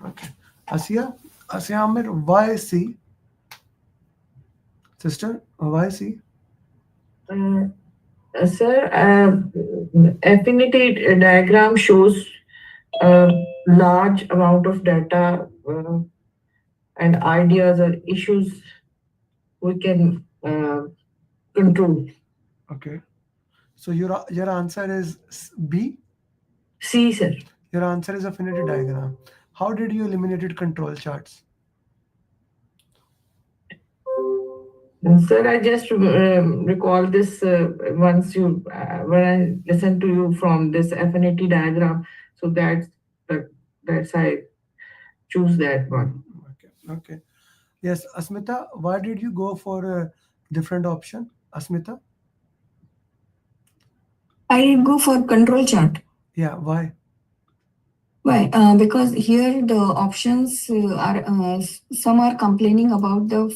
okay. Asia Amer, why C? Sister, why C? Sir, affinity diagram shows a large amount of data and ideas or issues we can control. Okay. So your answer is B? C, sir. Your answer is affinity diagram. How did you eliminate control charts? Sir, I just recall this once you when I listened to you from this affinity diagram. So that's I choose that one. Okay. Okay. Yes, Asmita, why did you go for a different option? Asmita? I go for control chart. Yeah, why? Why? Because here the options are some are complaining about the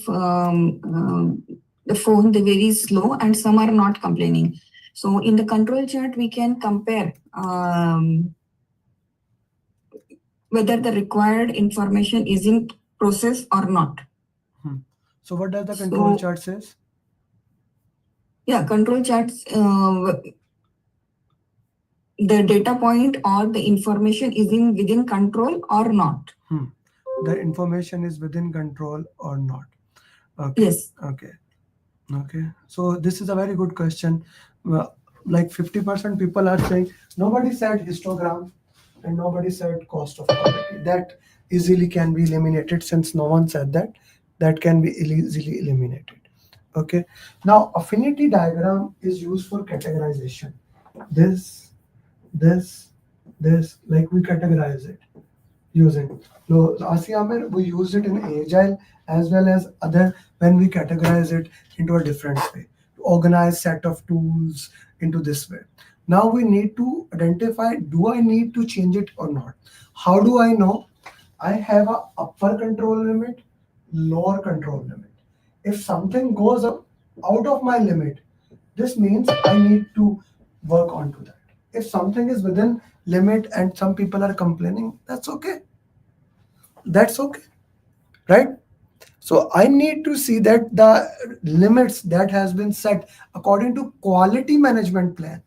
phone, the very slow, and some are not complaining. So in the control chart, we can compare whether the required information is in process or not. So what does the control chart says? Yeah, control charts. The data point or the information is within control or not. The information is within control or not. Okay. Yes. Okay. Okay. So this is a very good question. Well, like 50% people are saying nobody said histogram and nobody said cost of quality. That easily can be eliminated since no one said that. That can be easily eliminated. Okay. Now affinity diagram is used for categorization. This, like we categorize it using. So Amer, we use it in Agile as well as other when we categorize it into a different way. To organize set of tools into this way. Now we need to identify, do I need to change it or not? How do I know I have a upper control limit, lower control limit. If something goes out of my limit, this means I need to work onto that. If something is within limit and some people are complaining, that's okay. That's okay, right? So I need to see that the limits that has been set according to quality management plan,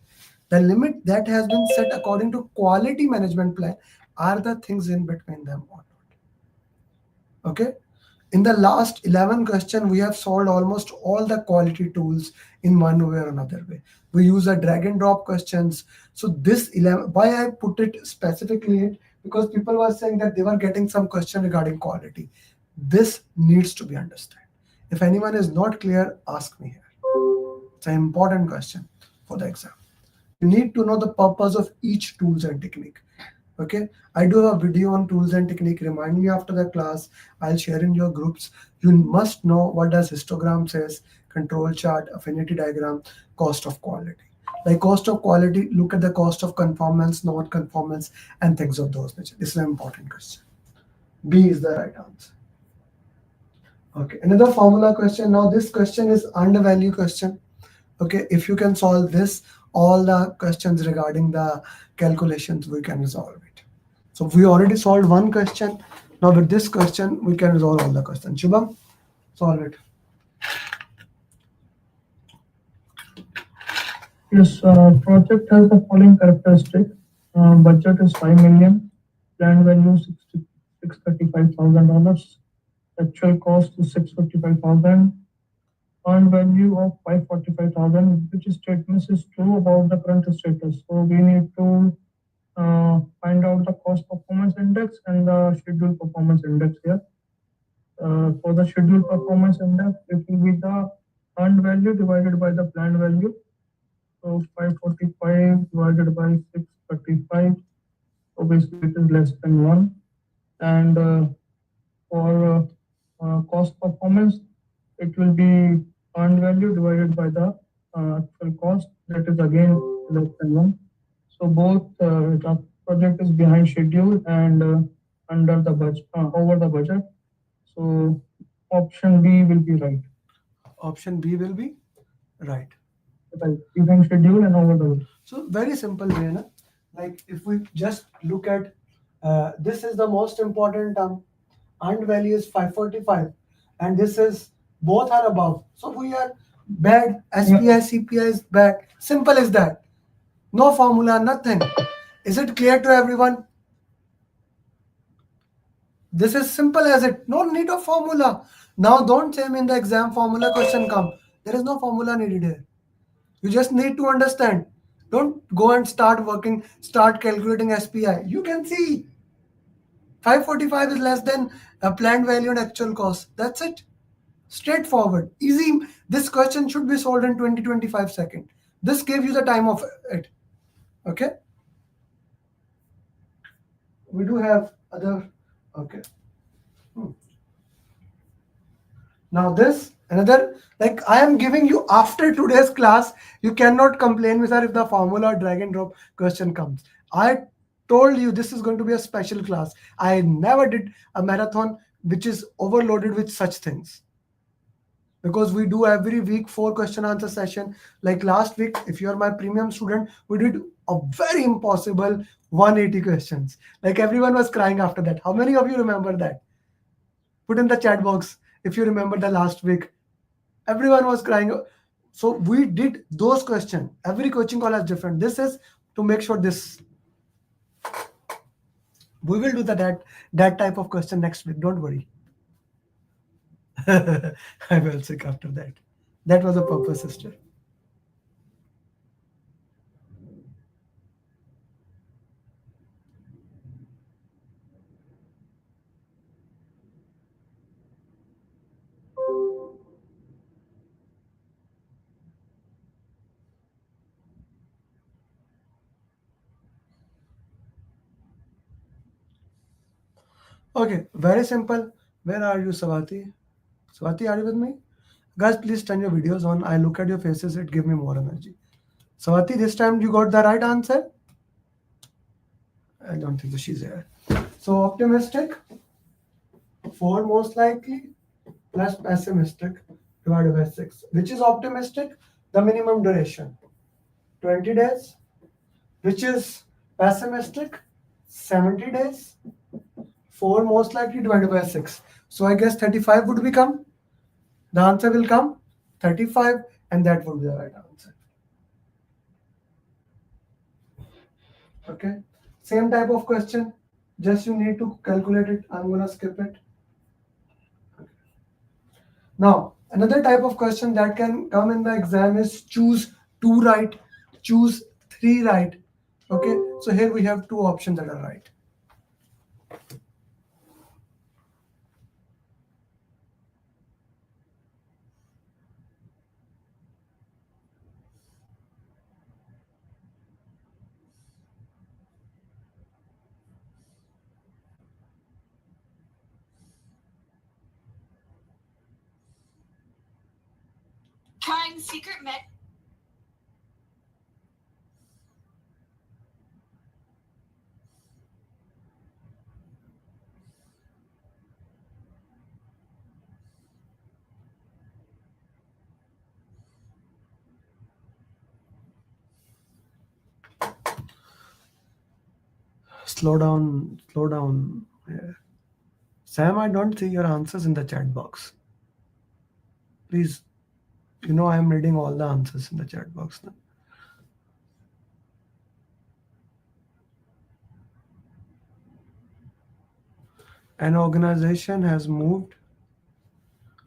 the limit that has been set according to quality management plan, are the things in between them or not. Okay. In the last 11 question, we have solved almost all the quality tools in one way or another way. We use a drag and drop questions. So this 11, why I put it specifically, because people were saying that they were getting some question regarding quality. This needs to be understood. If anyone is not clear, ask me here. It's an important question for the exam. You need to know the purpose of each tools and technique. Okay, I do have a video on tools and technique. Remind me after the class. I'll share in your groups. You must know what does histogram says, control chart, affinity diagram, cost of quality. Like cost of quality, look at the cost of conformance, not conformance, and things of those nature. This is an important question. B is the right answer. Okay, another formula question. Now this question is undervalue question. Okay, if you can solve this, all the questions regarding the calculations, we can resolve it. So we already solved one question. Now with this question, we can resolve all the questions. Shubham, solve it. Yes, project has the following characteristic. Budget is 5 million, planned value $635,000, actual cost is 655,000, earned value of 545,000, which statement is true about the current status. So we need to find out the cost performance index and the schedule performance index here. For the schedule performance index, it will be the earned value divided by the planned value. So 545 divided by 635, obviously it is less than 1. And for cost performance, it will be earned value divided by the actual cost, that is again less than 1. So both the project is behind schedule and under the budget, over the budget. So option B will be right. Option B will be right. Right, behind schedule and over the budget. So very simple way, na? Like if we just look at this is the most important term. Earned value is 545, and this is both are above. So we are bad. SPI, CPI is bad. Simple as that. No formula, nothing. Is it clear to everyone? This is simple as it. No need of formula. Now don't say me in the exam formula question come. There is no formula needed here. You just need to understand. Don't go and start working, start calculating SPI. You can see 545 is less than a planned value and actual cost. That's it. Straightforward. Easy. This question should be solved in 20-25 seconds. This gave you the time of it. Okay. We do have other. Okay. Now this another, like I am giving you after today's class, you cannot complain with her if the formula or drag and drop question comes. I told you this is going to be a special class. I never did a marathon which is overloaded with such things, because we do every week 4 question answer session. Like last week, if you are my premium student, we did a very impossible 180 questions. Like everyone was crying after that. How many of you remember that? Put in the chat box if you remember the last week. Everyone was crying. So we did those questions. Every coaching call is different. This is to make sure this. We will do that type of question next week. Don't worry. I will sick after that. That was a purpose, sister. Okay, very simple. Where are you, Swati? Swati, are you with me? Guys, please turn your videos on. I look at your faces, it gives me more energy. Swati, this time you got the right answer? I don't think so. She's there. So optimistic, 4 most likely, plus pessimistic divided by 6. Which is optimistic? The minimum duration, 20 days. Which is pessimistic? 70 days. 4 most likely divided by 6. So I guess 35 would become, the answer will come 35, and that would be the right answer. Okay. Same type of question, just you need to calculate it. I'm gonna skip it. Now, another type of question that can come in the exam is choose 2 right, choose 3 right. Okay, so here we have 2 options that are right. Trying secret met. Slow down, slow down. Yeah. Sam, I don't see your answers in the chat box. Please, you know I am reading all the answers in the chat box now. An organization has moved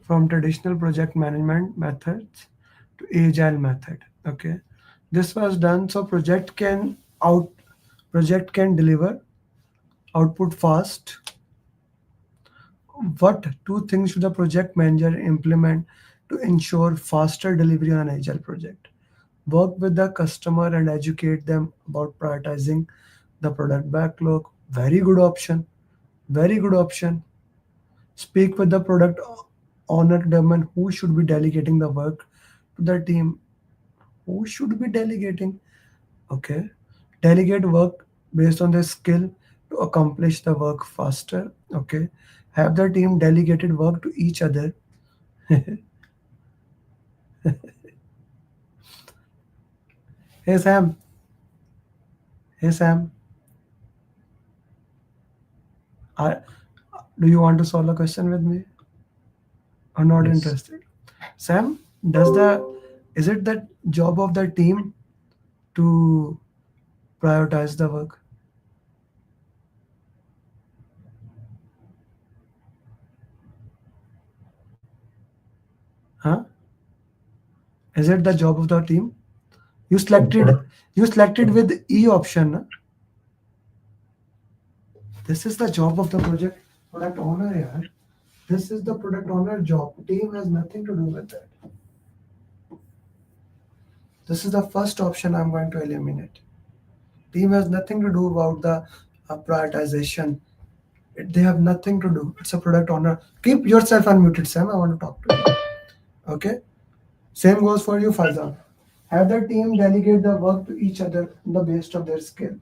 from traditional project management methods to agile method. Okay, this was done so project can deliver output fast. What 2 things should the project manager implement to ensure faster delivery on an agile project? Work with the customer and educate them about prioritizing the product backlog. Very good option. Very good option. Speak with the product owner, determine who should be delegating the work to the team. Who should be delegating? Okay. Delegate work based on their skill to accomplish the work faster. Okay. Have the team delegated work to each other. Hey Sam. Hey Sam. Do you want to solve a question with me? Or not Yes. interested? Sam, is it the job of the team to prioritize the work? Huh? Is it the job of the team? You selected with E option. Na? This is the job of the product owner. Yeah. This is the product owner job. Team has nothing to do with that. This is the first option I'm going to eliminate. Team has nothing to do about the prioritization. They have nothing to do. It's a product owner. Keep yourself unmuted, Sam. I want to talk to you. Okay. Same goes for you, Faizan. Have the team delegate the work to each other on the basis of their skill.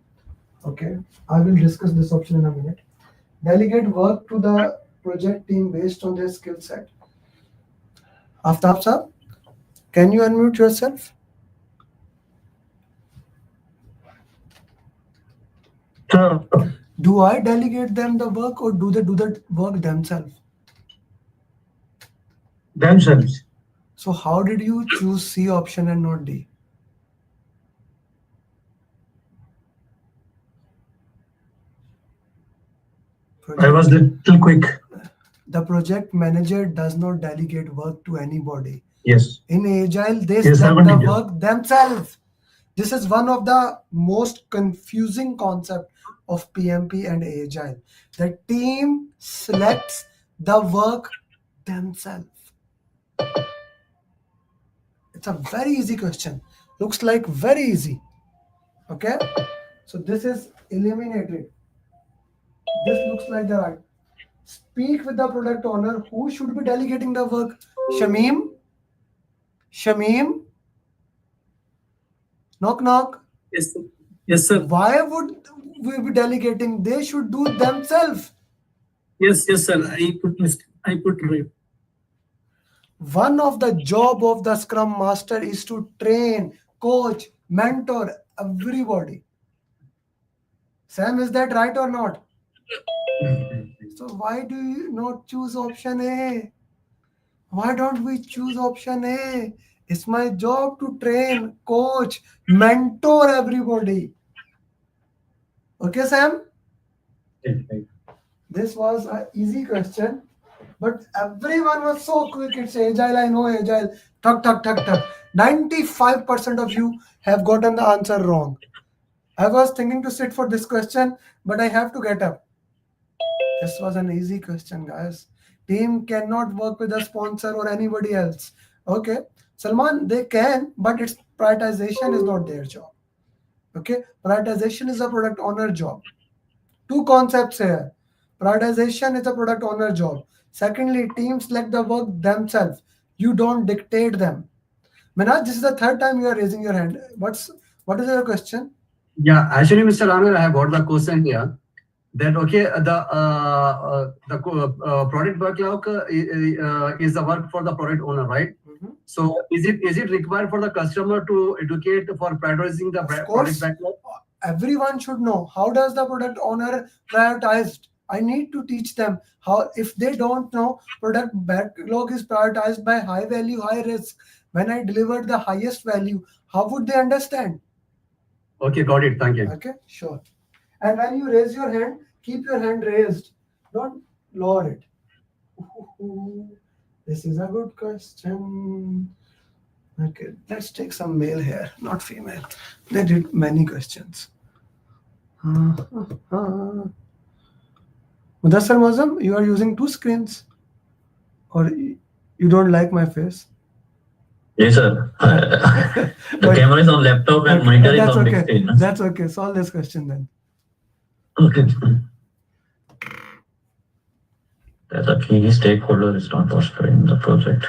Okay. I will discuss this option in a minute. Delegate work to the project team based on their skill set. Aftab sir, can you unmute yourself? Do I delegate them the work or do they do the work themselves? Themselves. So how did you choose C option and not D? I was a little quick. The project manager does not delegate work to anybody. Yes. In Agile, they Yes, select the haven't you? work themselves. This is one of the most confusing concept of PMP and Agile. The team selects the work themselves. It's a very easy question. Looks like very easy. Okay. So this is eliminated. This looks like the right. Speak with the product owner. Who should be delegating the work? Shamim? Shamim? Knock knock. Yes, sir. Yes, sir. Why would we be delegating? They should do themselves. Yes, sir. I put right. One of the job of the Scrum Master is to train, coach, mentor everybody. Sam, is that right or not? So why do you not choose option A? Why don't we choose option A? It's my job to train, coach, mentor everybody. Okay, Sam? This was an easy question, but everyone was so quick. It's agile, I know agile. Tuck, tuck, tuck, tuck. 95% of you have gotten the answer wrong. I was thinking to sit for this question, but I have to get up. This was an easy question, guys. Team cannot work with a sponsor or anybody else. Okay, Salman, they can, but its prioritization is not their job. Okay, prioritization is a product owner job. Two concepts here. Prioritization is a product owner job. Secondly, teams select the work themselves. You don't dictate them. Manaj, this is the third time you are raising your hand. What is your question? Yeah, actually, Mr. Amer, I have got the question here. That okay, the product backlog is the work for the product owner, right? So is it required for the customer to educate for prioritizing the product backlog? Everyone should know how does the product owner prioritized. I need to teach them how. If they don't know, product backlog is prioritized by high value, high risk. When I deliver the highest value, how would they understand? Okay, got it. Thank you. Okay, sure. And when you raise your hand, keep your hand raised. Don't lower it. This is a good question. Okay, let's take some male here, not female. They did many questions. Mudassar Mazam, you are using two screens? Or you don't like my face? Yes, sir. The camera is on laptop and monitor is on big screen. That's okay. Solve this question then. Okay. That a key stakeholder is not participating in the project.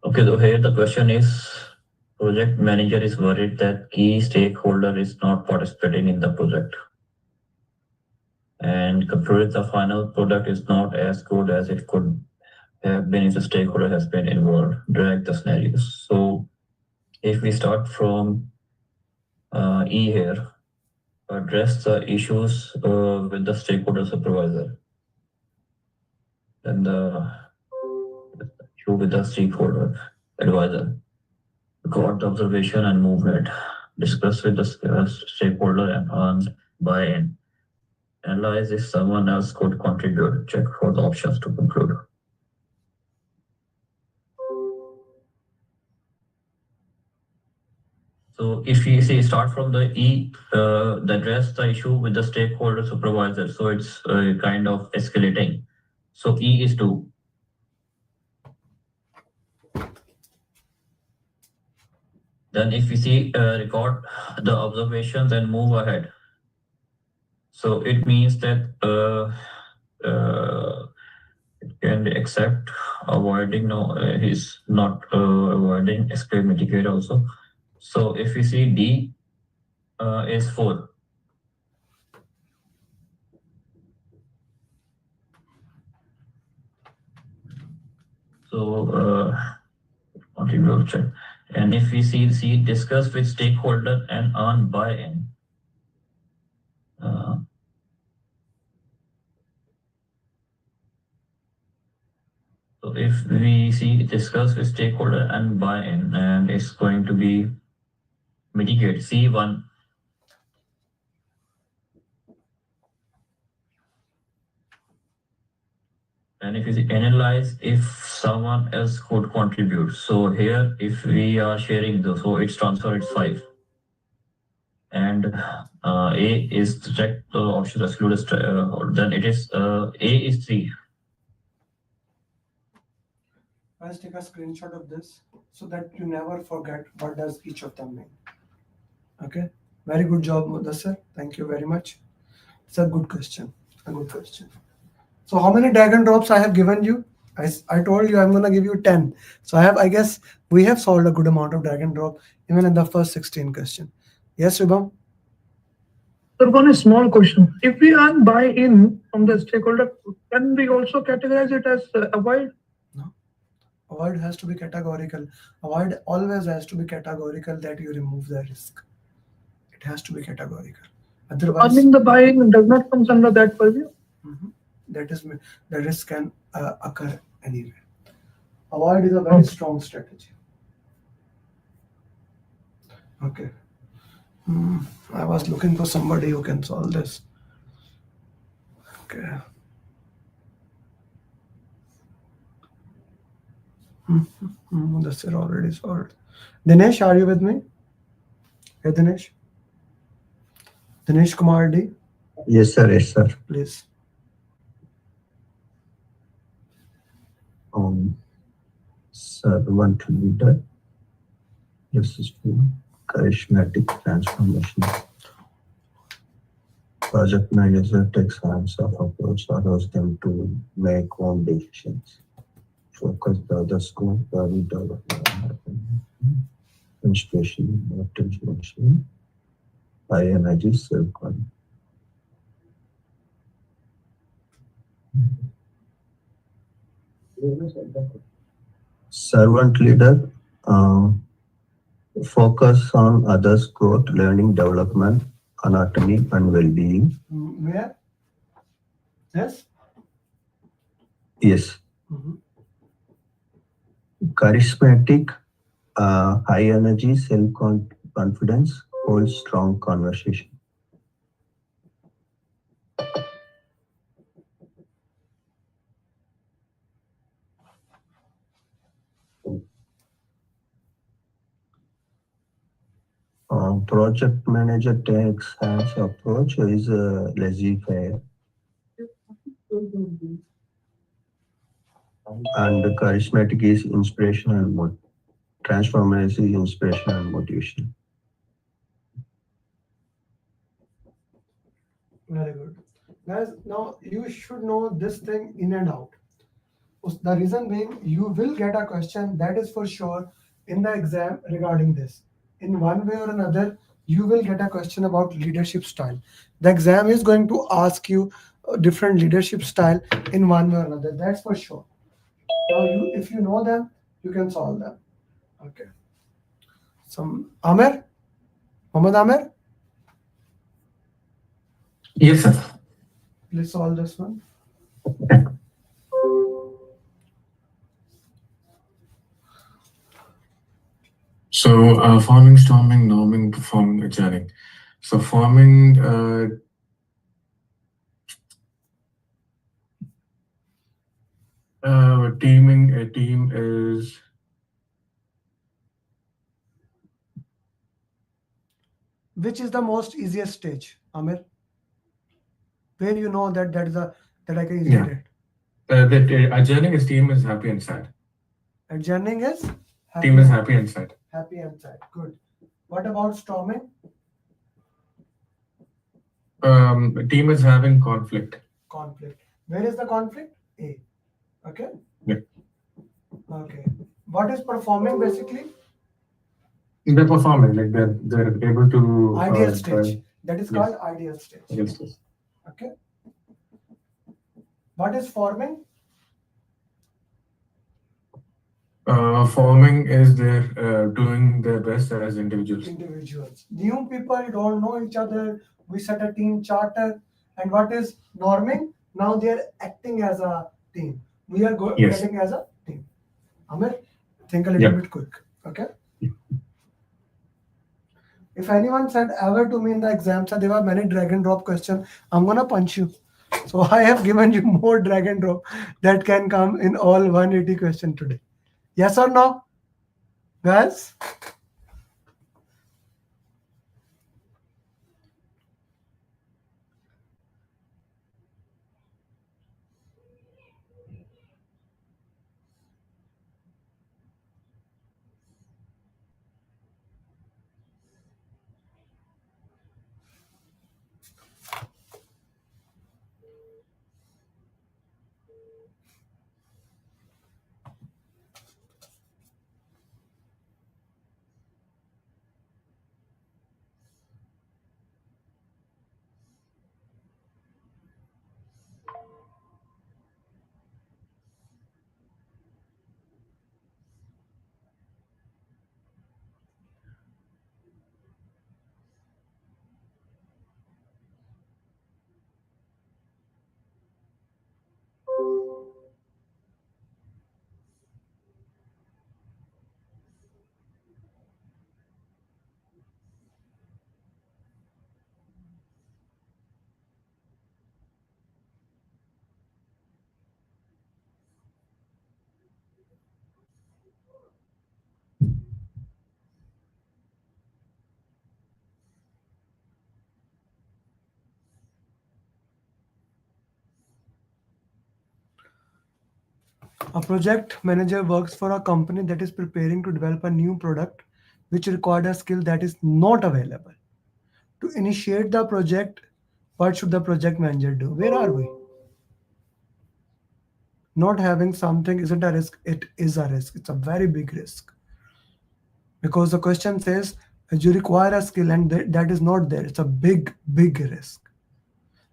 Okay, so here the question is, project manager is worried that key stakeholder is not participating in the project. And concluded the final product is not as good as it could have been if the stakeholder has been involved. Drag the scenarios. So if we start from E here, address the issues with the stakeholder supervisor. Then the issue with the stakeholder advisor. Record the observation and movement. Discuss with the stakeholder and earn buy-in. Analyze if someone else could contribute. Check for the options to conclude. So if you see, start from the E, address the issue with the stakeholder supervisor. So it's kind of escalating. So E is 2. Then if you see, record the observations and move ahead. So it means that it can accept avoiding, no, he's not avoiding, escape, mitigate also. So if you see D is 4. So contribute check. And if we see C, discuss with stakeholder and earn buy-in. So if we see discuss with stakeholder and buy-in, and it's going to be mitigate C1. And if you see analyze if someone else could contribute. So here, if we are sharing those, so it's transfer, it's 5. And A is check the option exclude, then it is A is 3. Let's take a screenshot of this so that you never forget what does each of them mean. Okay. Very good job, Mudassir. Thank you very much. It's a good question. A good question. So how many drag and drops I have given you? I told you I'm gonna give you 10. So I guess we have solved a good amount of drag and drop even in the first 16 question. Yes, Shubham? So one small question. If we earn buy-in from the stakeholder, can we also categorize it as avoid? No. Avoid has to be categorical. Avoid always has to be categorical that you remove the risk. It has to be categorical. Otherwise, Earning the buy-in does not come under that purview. That is, the risk can occur anywhere. Avoid is a very strong strategy. Okay. I was looking for somebody who can solve this. Okay. That's it already solved. Dinesh, are you with me? Hey, Dinesh. Dinesh Kumar D. Yes, sir. Yes, sir. Please. Servant leader. This is charismatic transformation. Project manager takes hands-off approach, allows them to make own decisions. Focus the other scope, early development, inspiration, motivation, high energy, self-confidence. Servant leader, focus on others' growth, learning, development, anatomy, and well-being. Where? Yes? Yes. Charismatic, high energy, self-confidence, hold strong conversation. Project manager takes hands approach is laissez-faire. And charismatic is inspiration and transformation is inspiration and motivation. Very good. Guys, now you should know this thing in and out. The reason being, you will get a question, that is for sure, in the exam regarding this. In one way or another, you will get a question about leadership style. The exam is going to ask you a different leadership style in one way or another. That's for sure. Now, if you know them, you can solve them. Okay. Some Amer? Mohammed Amer? Yes, sir. Please solve this one. So forming, storming, norming, performing, adjourning. So forming teaming, a team is Which is the most easiest stage, Amir? Where you know that I can easily do it. that adjourning is team is happy and sad. Adjourning is happy Team is happy and sad. Happy and sad. Good. What about storming? Team is having conflict. Conflict. Where is the conflict? A. Okay. Yeah. Okay. What is performing basically? They're performing, like they're able to Ideal stage. That is called ideal stage. Yes. Okay. What is forming? Forming is they're doing their best as individuals. New people don't know each other. We set a team charter. And what is norming? Now they are acting as a team. We are getting as a team. Amir, think a little bit quick. Okay. If anyone said ever to me in the exam, sir, there were many drag and drop questions, I'm gonna punch you. So I have given you more drag and drop that can come in all 180 questions today. Yes or no? Guys? A project manager works for a company that is preparing to develop a new product which required a skill that is not available. To initiate the project, what should the project manager do? Where are we? Not having something isn't a risk, it is a risk. It's a very big risk. Because the question says you require a skill and that is not there. It's a big, big risk.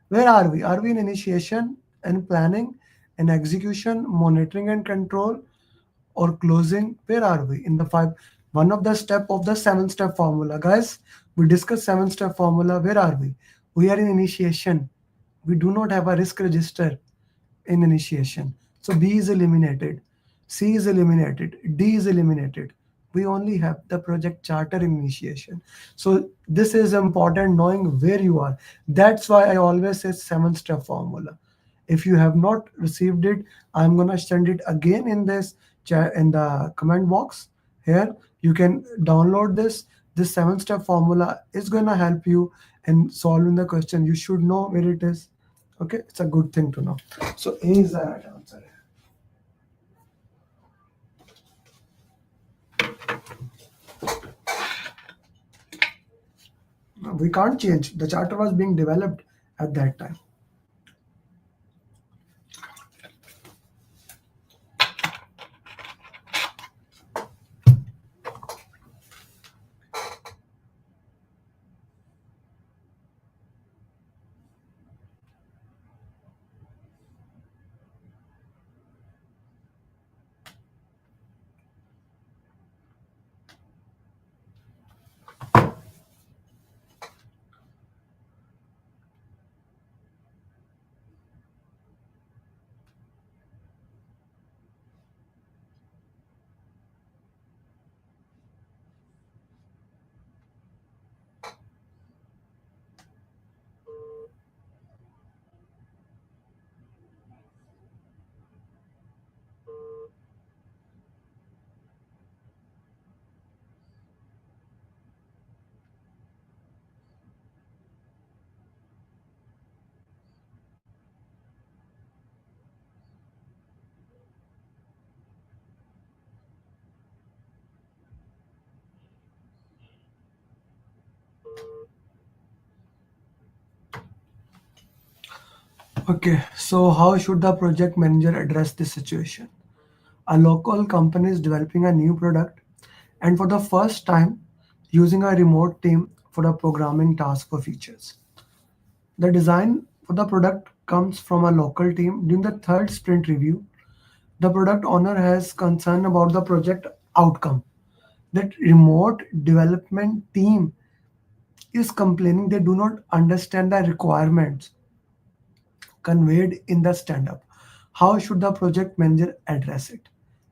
Where are we? Are we in initiation and planning and execution, monitoring and control, or closing? Where are we in the five? One of the step of the 7-step formula, guys. We discussed 7-step formula. Where are we? We are in initiation. We do not have a risk register in initiation. So B is eliminated, C is eliminated, D is eliminated. We only have the project charter in initiation. So this is important, knowing where you are. That's why I always say 7-step formula. If you have not received it, I'm gonna send it again in this chat in the comment box here. You can download this. This 7-step formula is gonna help you in solving the question. You should know where it is. Okay, it's a good thing to know. So A is the right answer. We can't change. The charter was being developed at that time. Okay, so how should the project manager address this situation? A local company is developing a new product and for the first time using a remote team for the programming task for features. The design for the product comes from a local team. During the third sprint review, the product owner has concern about the project outcome. That remote development team is complaining they do not understand the requirements conveyed in the stand-up. How should the project manager address it?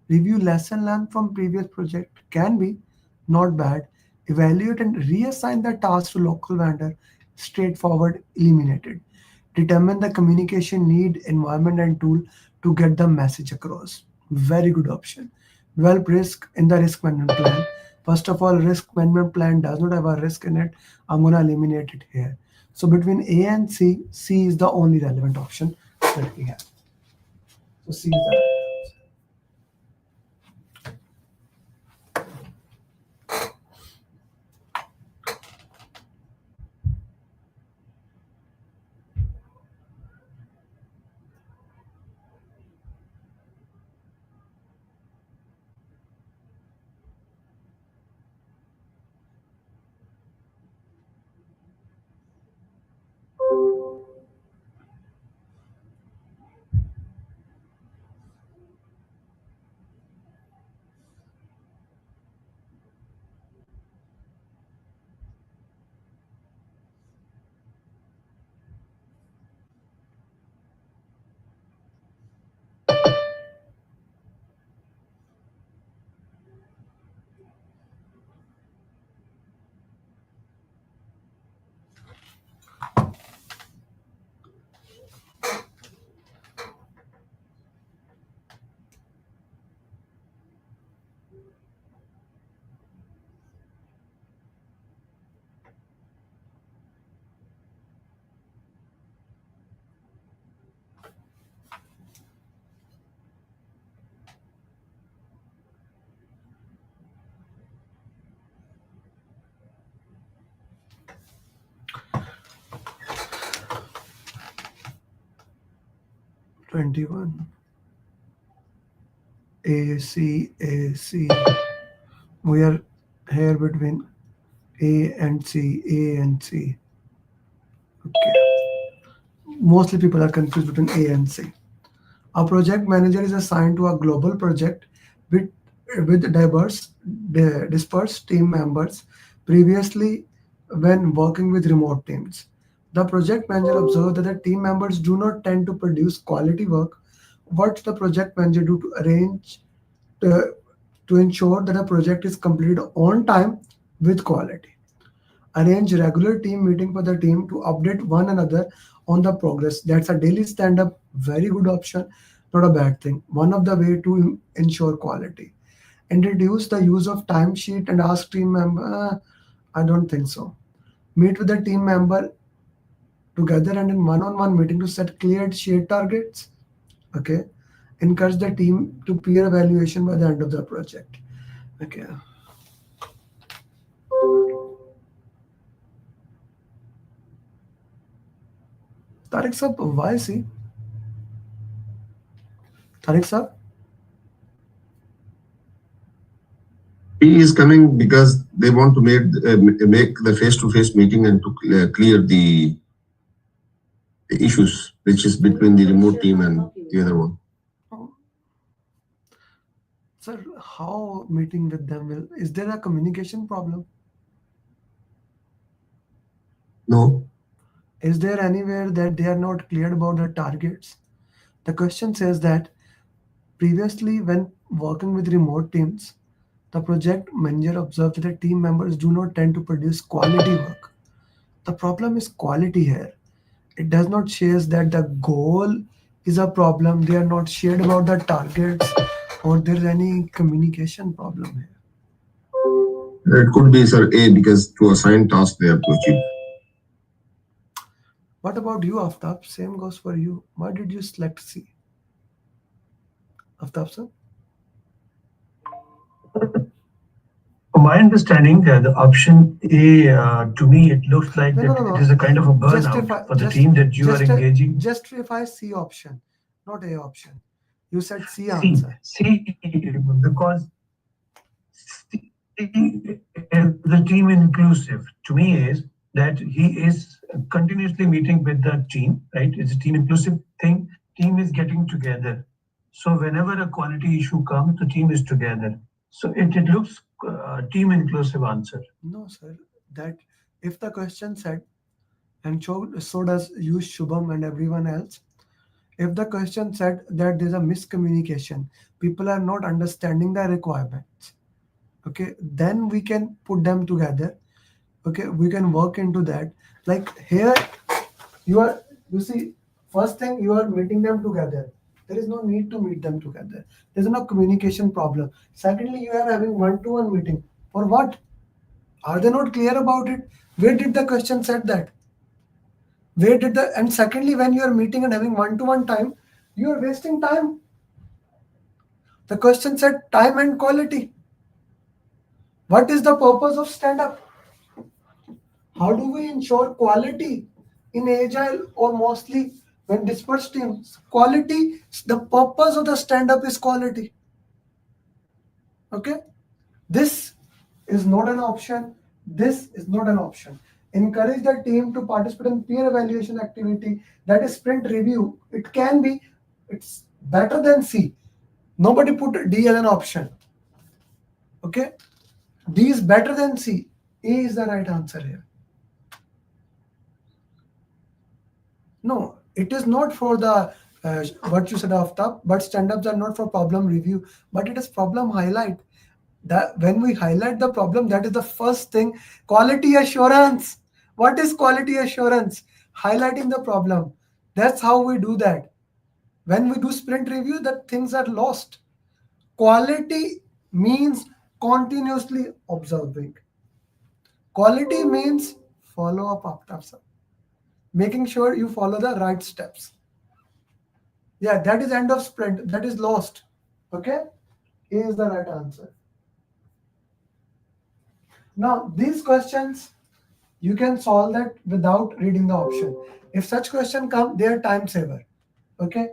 Review lesson learned from previous project can be not bad. Evaluate and reassign the task to local vendor. Straightforward, eliminated. Determine the communication need, environment, and tool to get the message across. Very good option. Develop risk in the risk management plan. First of all, risk management plan does not have a risk in it. I'm going to eliminate it here. So between A and C, C is the only relevant option that we have. So C is the right answer. 21. AC. We are here between A and C. Okay. Mostly people are confused between A and C. A project manager is assigned to a global project with, dispersed team members previously when working with remote teams. The project manager observed that the team members do not tend to produce quality work. What the project manager do to arrange to ensure that a project is completed on time with quality? Arrange regular team meeting for the team to update one another on the progress. That's a daily stand-up, very good option, not a bad thing. One of the way to ensure quality. Introduce the use of timesheet and ask team member. I don't think so. Meet with the team member together and in one-on-one meeting to set clear shared targets. Okay. Encourage the team to peer evaluation by the end of the project. Okay. Tariq sir, why is he? Tariq sir? He is coming because they want to make the face-to-face meeting and to clear the issues which is between the remote team and the other one. Sir, how meeting with them will? Is there a communication problem? No. Is there anywhere that they are not clear about the targets? The question says that previously, when working with remote teams, the project manager observed that the team members do not tend to produce quality work. The problem is quality here. It does not share that the goal is a problem. They are not shared about the targets or there is any communication problem here. It could be, sir, A, because to assign tasks they have to achieve. What about you, Aftab? Same goes for you. Why did you select C? Aftab sir? From my understanding, the option A, to me, it looks like it is a kind of a burnout for the team that you are engaging. Justify C option, not A option. You said C answer. C, because C is the team inclusive. To me, is that he is continuously meeting with the team, right? It's a team inclusive thing. Team is getting together. So whenever a quality issue comes, the team is together. So it looks team inclusive answer. No, sir. That if the question said, and so does you, Shubham, and everyone else, if the question said that there's a miscommunication, people are not understanding the requirements, okay, then we can put them together. Okay, we can work into that. Like here, you see, first thing you are meeting them together. There is no need to meet them together. There's no communication problem. Secondly, you are having one-to-one meeting. For what? Are they not clear about it? Where did the question said that? And secondly, when you are meeting and having one-to-one time, you are wasting time. The question said time and quality. What is the purpose of stand-up? How do we ensure quality in agile or mostly when dispersed teams? Quality, the purpose of the stand-up is quality. Okay? This is not an option. This is not an option. Encourage the team to participate in peer evaluation activity, that is sprint review. It can be, it's better than C. Nobody put D as an option. Okay? D is better than C. A is the right answer here. No, it is not for the what you said off top, but stand-ups are not for problem review, but it is problem highlight. That when we highlight the problem, that is the first thing. Quality assurance. What is quality assurance? Highlighting the problem. That's how we do that. When we do sprint review, that things are lost. Quality means continuously observing. Quality means follow up after, making sure you follow the right steps. Yeah, that is end of sprint. That is lost. Okay? A is the right answer. Now, these questions, you can solve that without reading the option. If such question come, they are time saver. Okay?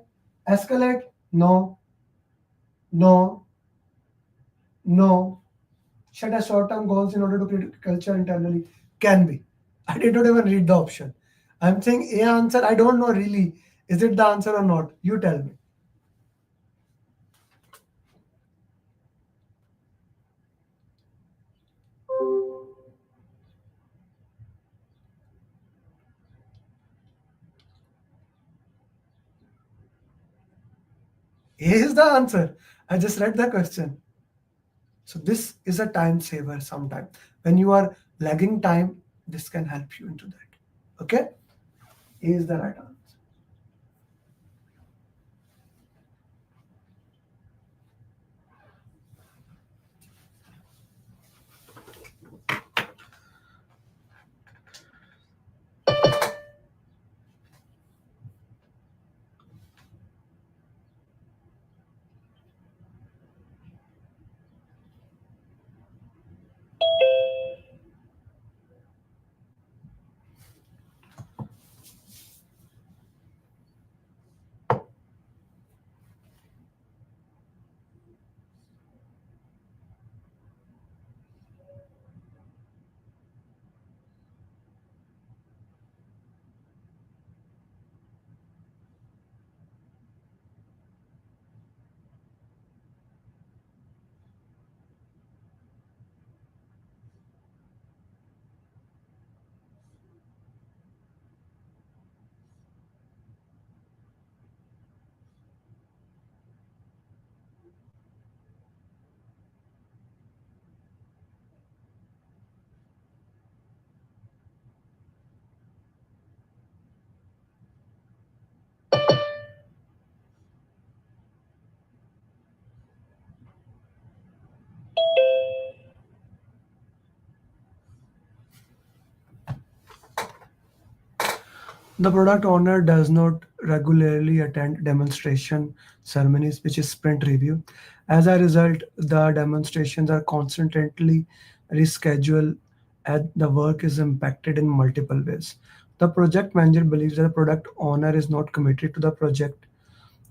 Escalate? No. No. No. Set a short-term goals in order to create culture internally? Can be. I did not even read the option. I'm saying A answer. I don't know really. Is it the answer or not? You tell me. A is the answer. I just read the question. So this is a time saver sometime. When you are lagging time, this can help you into that. Okay? A is the right answer. The product owner does not regularly attend demonstration ceremonies, which is sprint review. As a result, the demonstrations are constantly rescheduled and the work is impacted in multiple ways. The project manager believes that the product owner is not committed to the project.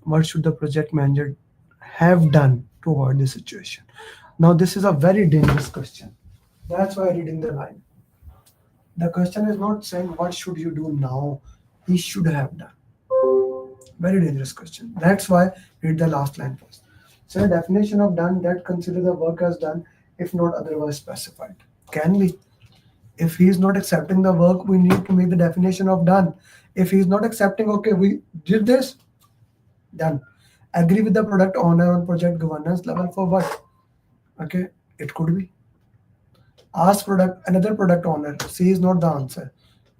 What should the project manager have done to avoid this situation? Now, this is a very dangerous question. That's why I'm reading the line. The question is not saying what should you do now, he should have done. Very dangerous question. That's why read the last line first. So the definition of done, that consider the work as done if not otherwise specified. Can be. If he is not accepting the work, we need to make the definition of done. If he is not accepting, okay, we did this, done. Agree with the product owner on project governance level for what? Okay, it could be. Ask another product owner. C is not the answer.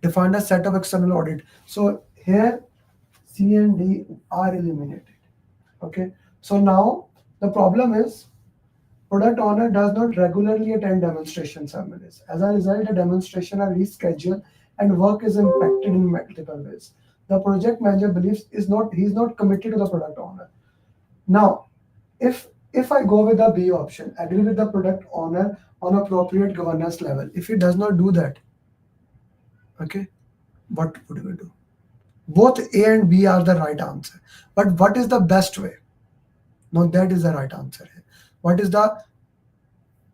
Define a set of external audit. So here C and D are eliminated. Okay. So now the problem is product owner does not regularly attend demonstration ceremonies. As a result, the demonstration are rescheduled and work is impacted in multiple ways. The project manager believes he is not committed to the product owner. Now, if I go with the B option, agree with the product owner on appropriate governance level. If he does not do that, okay, what would we do? Both A and B are the right answer. But what is the best way? Now that is the right answer here. What is the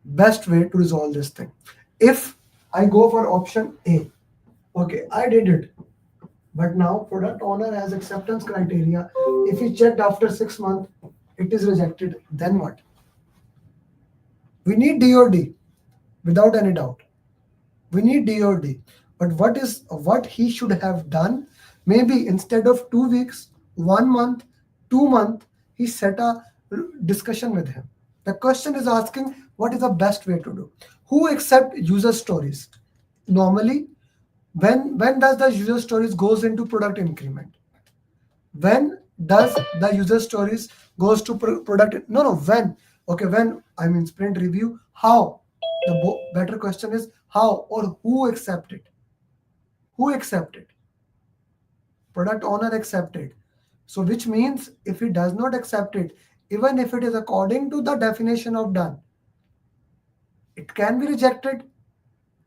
best way to resolve this thing? If I go for option A, okay, I did it. But now product owner has acceptance criteria. If he checked after 6 months, it is rejected, then what? We need D or D, without any doubt. We need D or D. But what he should have done? Maybe instead of 2 weeks, 1 month, 2 months, he set a discussion with him. The question is asking what is the best way to do? Who accept user stories? Normally, when does the user stories goes into product increment? When does the user stories goes to product? No, when? Okay, when? I mean sprint review. How? The better question is how or who accept it? Who accept it? Product owner accepted. So which means if he does not accept it, even if it is according to the definition of done, it can be rejected.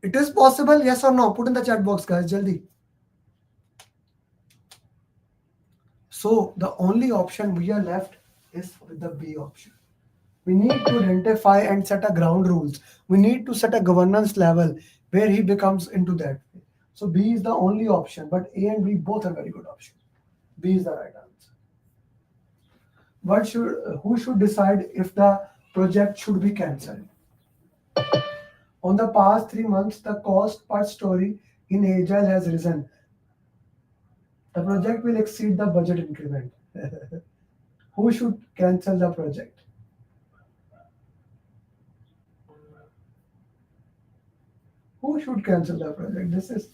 It is possible, yes or no? Put in the chat box, guys, jaldi. So the only option we are left is with the B option. We need to identify and set a ground rules. We need to set a governance level where he becomes into that. So B is the only option, but A and B both are very good options. B is the right answer. Who should decide if the project should be cancelled? On the past 3 months, the cost per story in Agile has risen. The project will exceed the budget increment. Who should cancel the project? Who should cancel the project? This is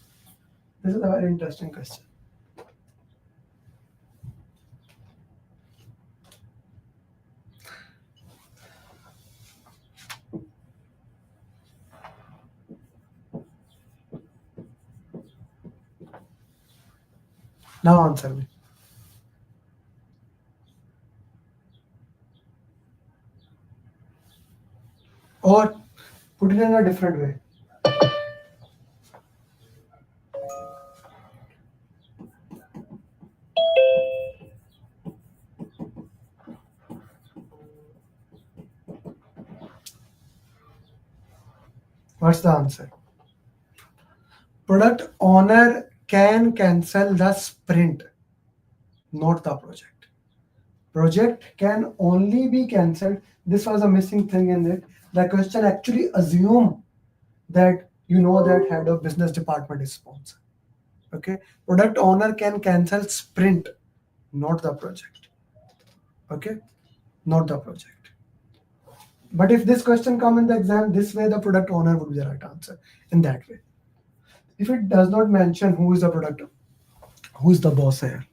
a very interesting question. Now answer me. Or put it in a different way. What's the answer? Product owner can cancel the sprint, not the project. Project can only be cancelled. This was a missing thing in it. The question actually assume that you know that head of business department is sponsor. Okay, product owner can cancel sprint, not the project. Okay, not the project. But if this question come in the exam, this way the product owner would be the right answer in that way. If it does not mention who is the product, who is the boss here.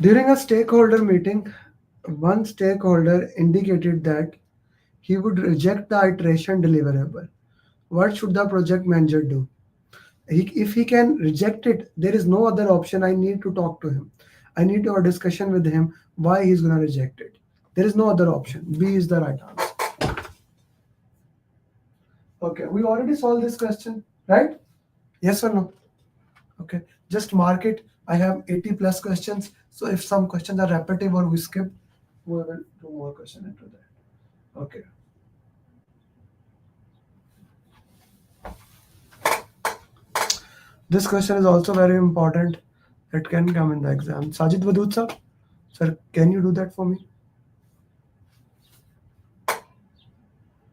During a stakeholder meeting, one stakeholder indicated that he would reject the iteration deliverable. What should the project manager do? If he can reject it, there is no other option. I need to talk to him. I need to have a discussion with him why he's going to reject it. There is no other option. B is the right answer. Okay, we already solved this question, right? Yes or no? Okay, just mark it. I have 80 plus questions. So if some questions are repetitive or we skip, we will do more questions into that. Okay. This question is also very important. It can come in the exam. Sajid Vadut sir, can you do that for me?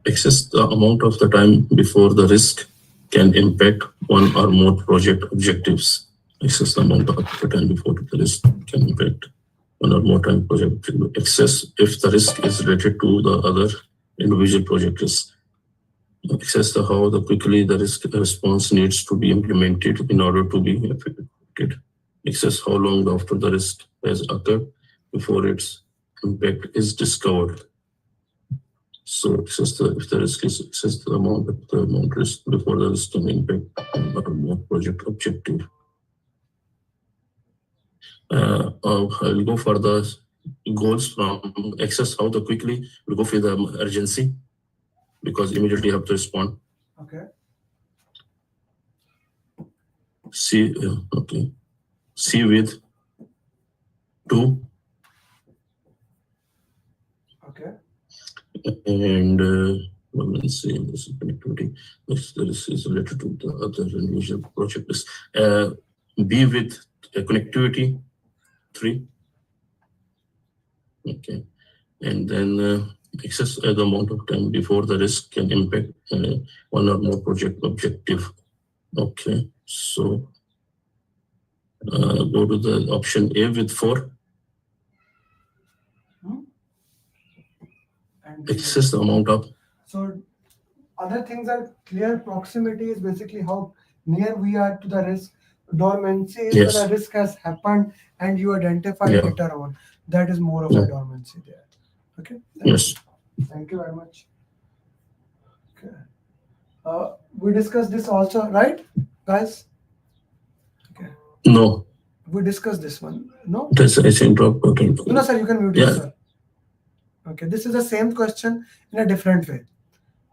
Excess the amount of the time before the risk can impact one or more project objectives. Excess the amount of the time before the risk can impact one or more time project objectives. Excess if the risk is related to the other individual project risk. Excess the how the quickly the risk response needs to be implemented in order to be effective. Excess how long after the risk has occurred before its impact is discovered. So excess the if the risk is excess the amount risk before the risk can impact more project objective. I'll go for the goals from excess how the quickly. We'll go for the urgency because immediately you have to respond. Okay. C okay. C with 2. Okay. And Redundancy and this connectivity. Next, this is related to the other unusual project list. B with connectivity 3. Okay, and then excess the amount of time before the risk can impact one or more project objective. Okay, so go to the option A with 4. Excess the amount of. So other things are clear. Proximity is basically how near we are to the risk. Dormancy is Yes. when a risk has happened and you identify Yeah. later on. That is more of Yeah. a dormancy there. Okay. Yes. Thank you very much. Okay. We discussed this also, right, guys? Okay. No. We discussed this one. No. That's I think drop button. No, sir. You can mute Yeah. yourself. Okay. This is the same question in a different way.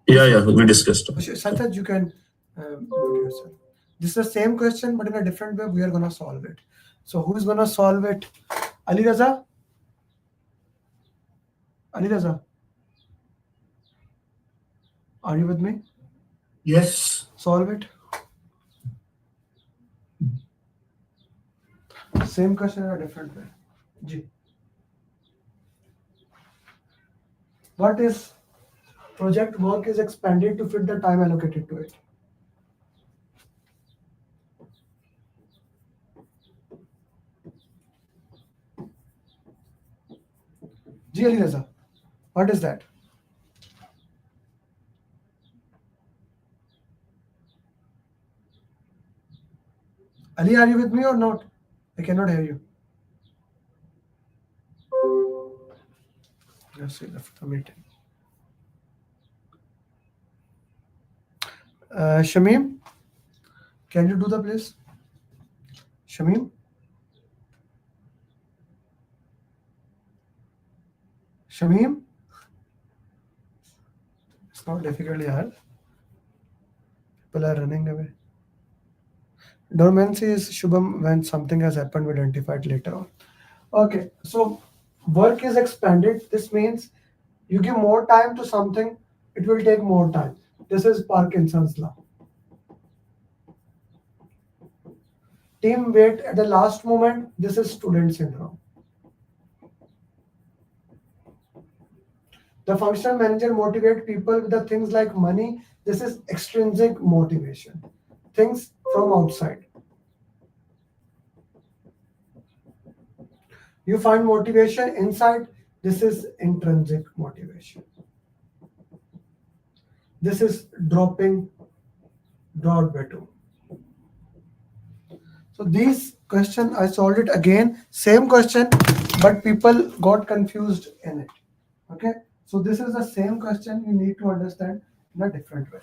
Yeah, we discussed. Satyaj, you can mute yourself. This is the same question, but in a different way. We are gonna solve it. So who is gonna solve it? Ali Raza? Ali Raza? Are you with me? Yes. Solve it. Same question in a different way. Ji. What is project work is expanded to fit the time allocated to it? Ji Ali Raza, what is that? Ali, are you with me or not? I cannot hear you. Yes, he left the meeting. Shamim, can you do the please? Shamim? Shamim? It's not difficult here. People are running away. Dormancy is Shubham when something has happened, we identify it later on. Okay, so work is expanded. This means you give more time to something, it will take more time. This is Parkinson's law. Team wait at the last moment. This is student syndrome. The functional manager motivate people with the things like money. This is extrinsic motivation. Things from outside. You find motivation inside. This is intrinsic motivation. This is dropping Broadway too. So these question I solved it again, same question, but people got confused in it. Okay, so this is the same question you need to understand in a different way.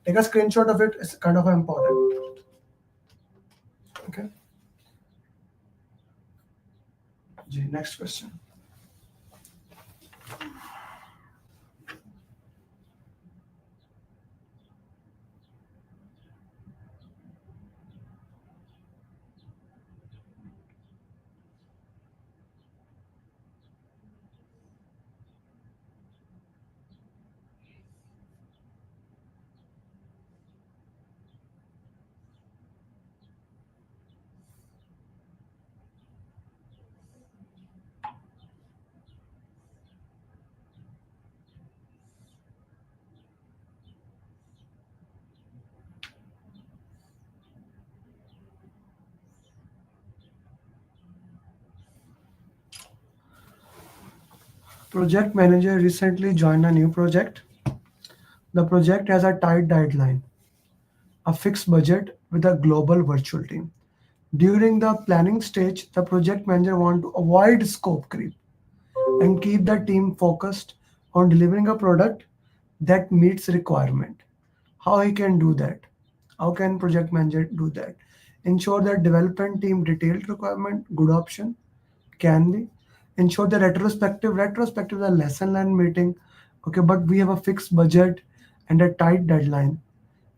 Take a screenshot of it, it's kind of important. Okay. Next question. Project manager recently joined a new project. The project has a tight deadline, a fixed budget with a global virtual team. During the planning stage, the project manager wants to avoid scope creep and keep the team focused on delivering a product that meets requirement. How he can do that? How can project manager do that? Ensure that development team detailed requirement, good option, can be. Ensure the retrospective is a lesson learned meeting. Okay, but we have a fixed budget and a tight deadline.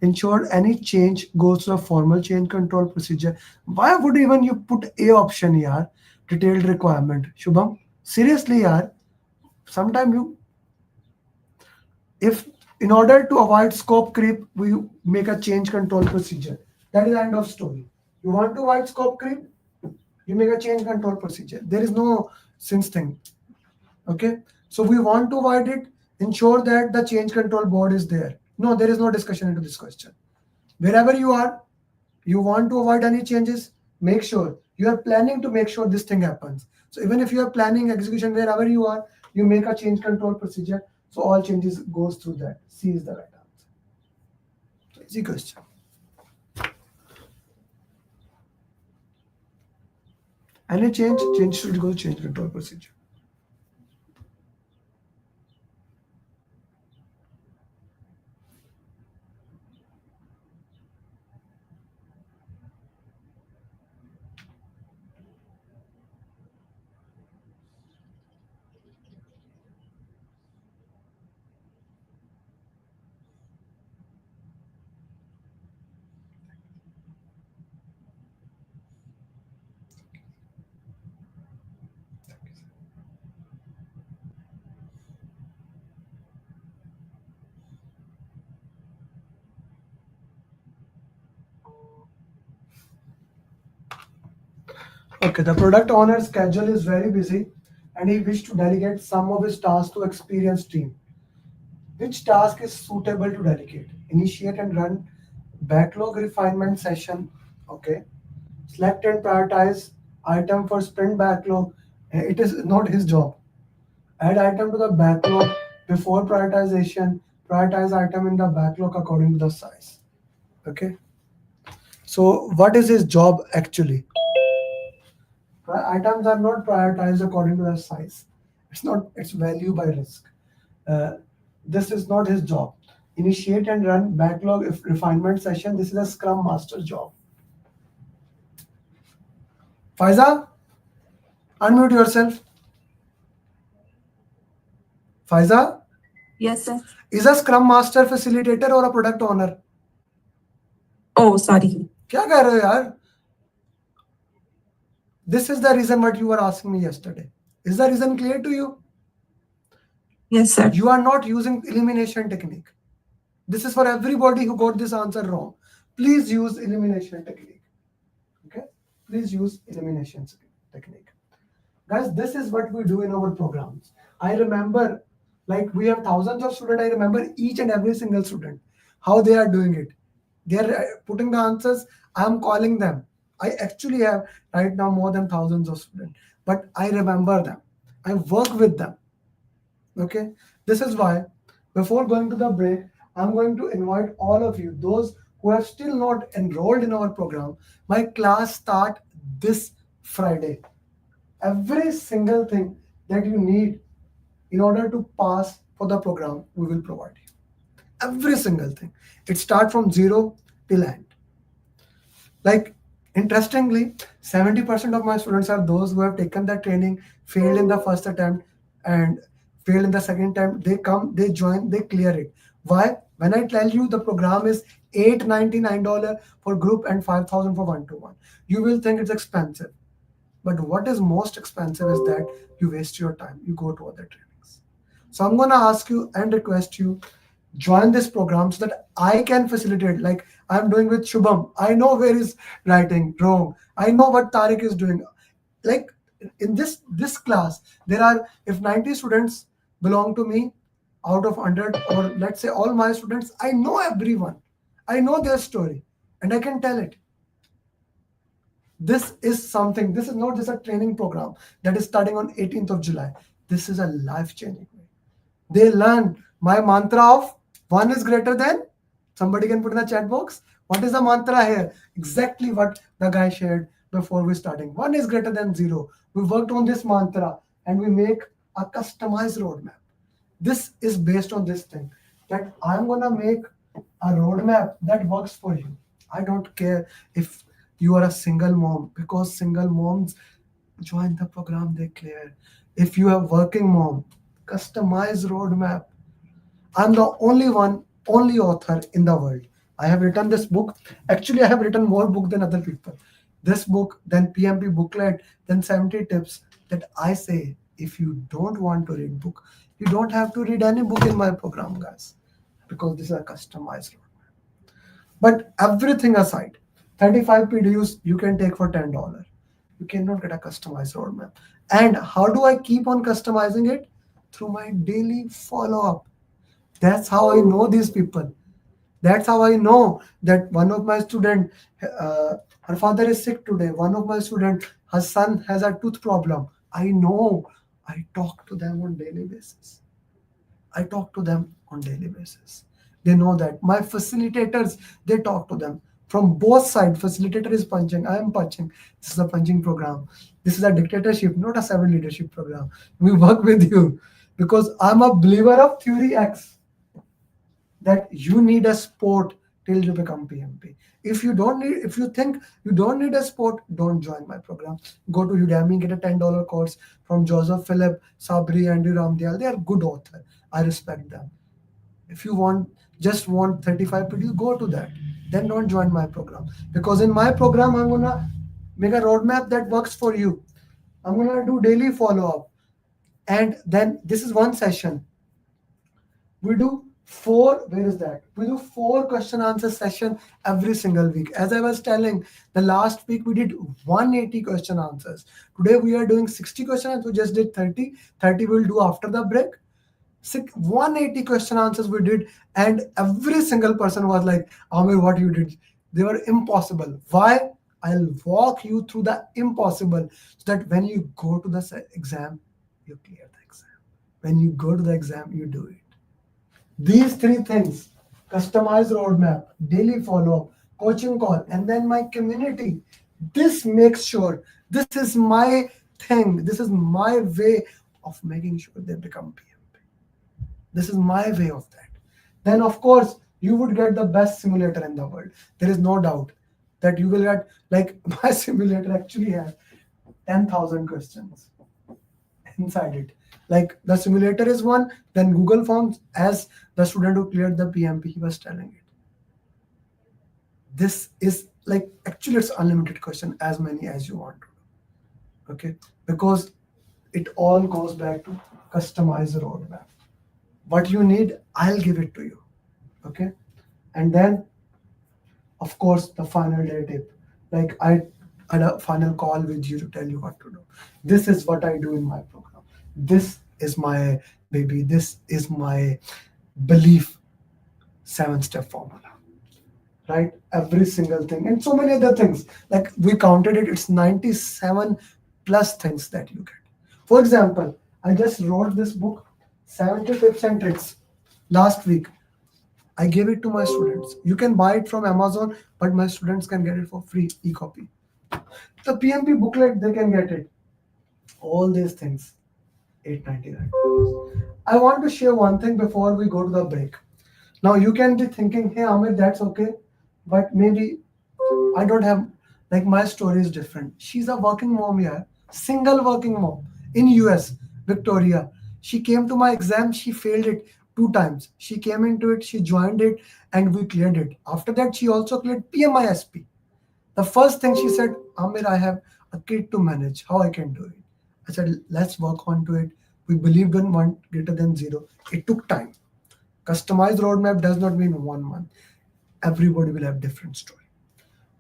Ensure any change goes to a formal change control procedure. Why would even you put A option here? Detailed requirement. Shubham, seriously, yaar. Sometime you, if In order to avoid scope creep, we make a change control procedure. That is the end of story. You want to avoid scope creep, you make a change control procedure. There is no since thing. Okay, so we want to avoid it, ensure that the change control board is there. No, there is no discussion into this question. Wherever you are, you want to avoid any changes, make sure you are planning to make sure this thing happens. So even if you are planning execution wherever you are, you make a change control procedure, so all changes goes through that. C is the right answer. So easy question. Any change should go change control procedure. Okay, the product owner's schedule is very busy and he wished to delegate some of his tasks to experienced team. Which task is suitable to delegate? Initiate and run backlog refinement session. Okay. Select and prioritize item for sprint backlog. It is not his job. Add item to the backlog before prioritization. Prioritize item in the backlog according to the size. Okay. So what is his job actually? Items are not prioritized according to their size. It's value by risk. This is not his job. Initiate and run backlog refinement session. This is a Scrum Master job. Faiza, unmute yourself. Faiza? Yes, sir. Is a Scrum Master facilitator or a product owner? Oh, sorry. क्या कह रहे हो यार? This is the reason what you were asking me yesterday. Is the reason clear to you? Yes, sir. You are not using elimination technique. This is for everybody who got this answer wrong. Please use elimination technique. Okay? Please use elimination technique. Guys, this is what we do in our programs. I remember, like we have thousands of students. I remember each and every single student, how they are doing it. They are putting the answers. I am calling them. I actually have right now more than thousands of students, but I remember them. I work with them. Okay, this is why before going to the break, I'm going to invite all of you, those who have still not enrolled in our program. My class start this Friday. Every single thing that you need in order to pass for the program, we will provide you. Every single thing. It starts from zero till end. Like, interestingly, 70% of my students are those who have taken the training, failed in the first attempt, and failed in the second attempt. They come, they join, they clear it. Why? When I tell you the program is $899 for group and $5,000 for one-to-one, you will think it's expensive. But what is most expensive is that you waste your time. You go to other trainings. So I'm going to ask you and request you, join this program so that I can facilitate, like I'm doing with Shubham. I know where he's writing wrong. I know what Tariq is doing. Like in this class, there are, if 90 students belong to me out of 100, or let's say all my students, I know everyone. I know their story and I can tell it. This is something, this is not just a training program that is starting on 18th of July. This is a life-changing way. They learn my mantra of 1 is greater than, somebody can put in the chat box, what is the mantra here? Exactly what the guy shared before we starting. 1 is greater than 0. We worked on this mantra and we make a customized roadmap. This is based on this thing, that I'm gonna make a roadmap that works for you. I don't care if you are a single mom, because single moms join the program, they clear. If you are working mom, customize roadmap. I'm the only author in the world. I have written this book. Actually, I have written more book than other people. This book, then PMP booklet, then 70 tips, that I say, if you don't want to read book, you don't have to read any book in my program, guys. because this is a customized roadmap. But everything aside, 35 PDUs you can take for $10. You cannot get a customized roadmap. And how do I keep on customizing it? Through my daily follow-up. That's how I know these people. That's how I know that one of my student, her father is sick today. One of my student, her son has a tooth problem. I know. I talk to them on daily basis. I talk to them on daily basis. They know that. My facilitators, they talk to them. From both sides, facilitator is punching, I am punching. This is a punching program. This is a dictatorship, not a servant leadership program. We work with you because I'm a believer of theory X, that you need a sport till you become PMP. If you think you don't need a sport, don't join my program. Go to Udemy, get a $10 course from Joseph Philip, Sabri, Andrew Ramdial. They are good author. I respect them. If you just want 35 PDU, go to that. Then don't join my program. Because in my program, I'm gonna make a roadmap that works for you. I'm gonna do daily follow-up. And then this is one session. We do we do 4 question answer session every single week. As I was telling, the last week we did 180 question answers. Today we are doing 60 question answers. We just did 30 we'll do after the break. 180 question answers we did, and every single person was like, Amer, what you did, they were impossible. Why? I'll walk you through the impossible so that when you go to the exam, you clear the exam. When you go to the exam, you do it. These 3 things: customized roadmap, daily follow-up, coaching call, and then my community. This makes sure, this is my thing, this is my way of making sure they become PMP. This is my way of that. Then of course, you would get the best simulator in the world. There is no doubt that you will get, like my simulator actually has 10,000 questions inside it. Like the simulator is one, then Google Forms, as the student who cleared the PMP, he was telling it. This is like, actually it's unlimited question, as many as you want to do. Okay, because it all goes back to customize roadmap. What you need, I'll give it to you. Okay, and then of course the final day tip. Like I had a final call with you to tell you what to do. This is what I do in my program. This is my baby. This is my belief 7-step formula. Right? Every single thing, and so many other things. Like we counted it, it's 97 plus things that you get. For example, I just wrote this book, 70 tips and tricks, last week. I gave it to my students. You can buy it from Amazon, but my students can get it for free, e-copy. The PMP booklet, they can get it. All these things, $8.99. I want to share one thing before we go to the break. Now you can be thinking, hey Amer, that's okay, but maybe I don't have, like my story is different. She's a working mom here, single working mom in US, Victoria. She came to my exam, she failed it 2 times. She came into it, she joined it, and we cleared it. After that, she also cleared PMISP. The first thing she said, Amer, I have a kid to manage, how I can do it. I said, let's work on to it. We believed in 1 greater than 0. It took time. Customized roadmap does not mean 1 month. Everybody will have different story.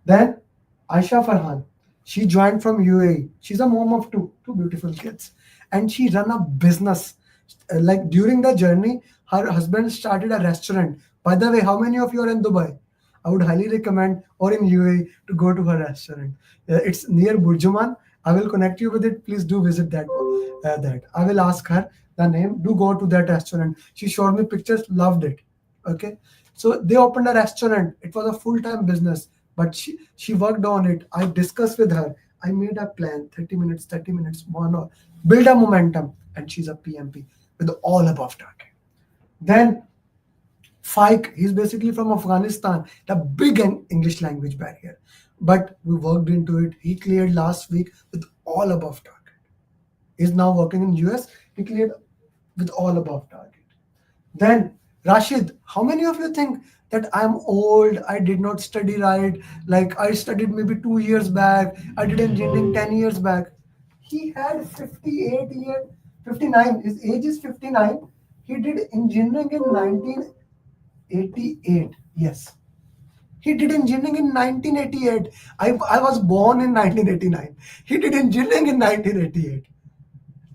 Then Aisha Farhan, she joined from UAE. She's a mom of 2 beautiful kids. And she ran a business. Like during the journey, her husband started a restaurant. By the way, how many of you are in Dubai? I would highly recommend, or in UAE, to go to her restaurant. It's near Burjuman. I will connect you with it. Please do visit that. I will ask her the name. Do go to that restaurant. She showed me pictures, loved it. Okay. So they opened a restaurant. It was a full-time business, but she worked on it. I discussed with her. I made a plan, 30 minutes, 1 hour, build a momentum, and she's a PMP with all above target. Then Faik, he's basically from Afghanistan, the big English language barrier. But we worked into it. He cleared last week with all above target. He's now working in US. He cleared with all above target. Then Rashid, how many of you think that I'm old, I did not study right, like I studied maybe 2 years back, I did engineering 10 years back? He had 58 years, 59, his age is 59. He did engineering in 88. Yes. He did engineering in 1988. I was born in 1989. He did engineering in 1988.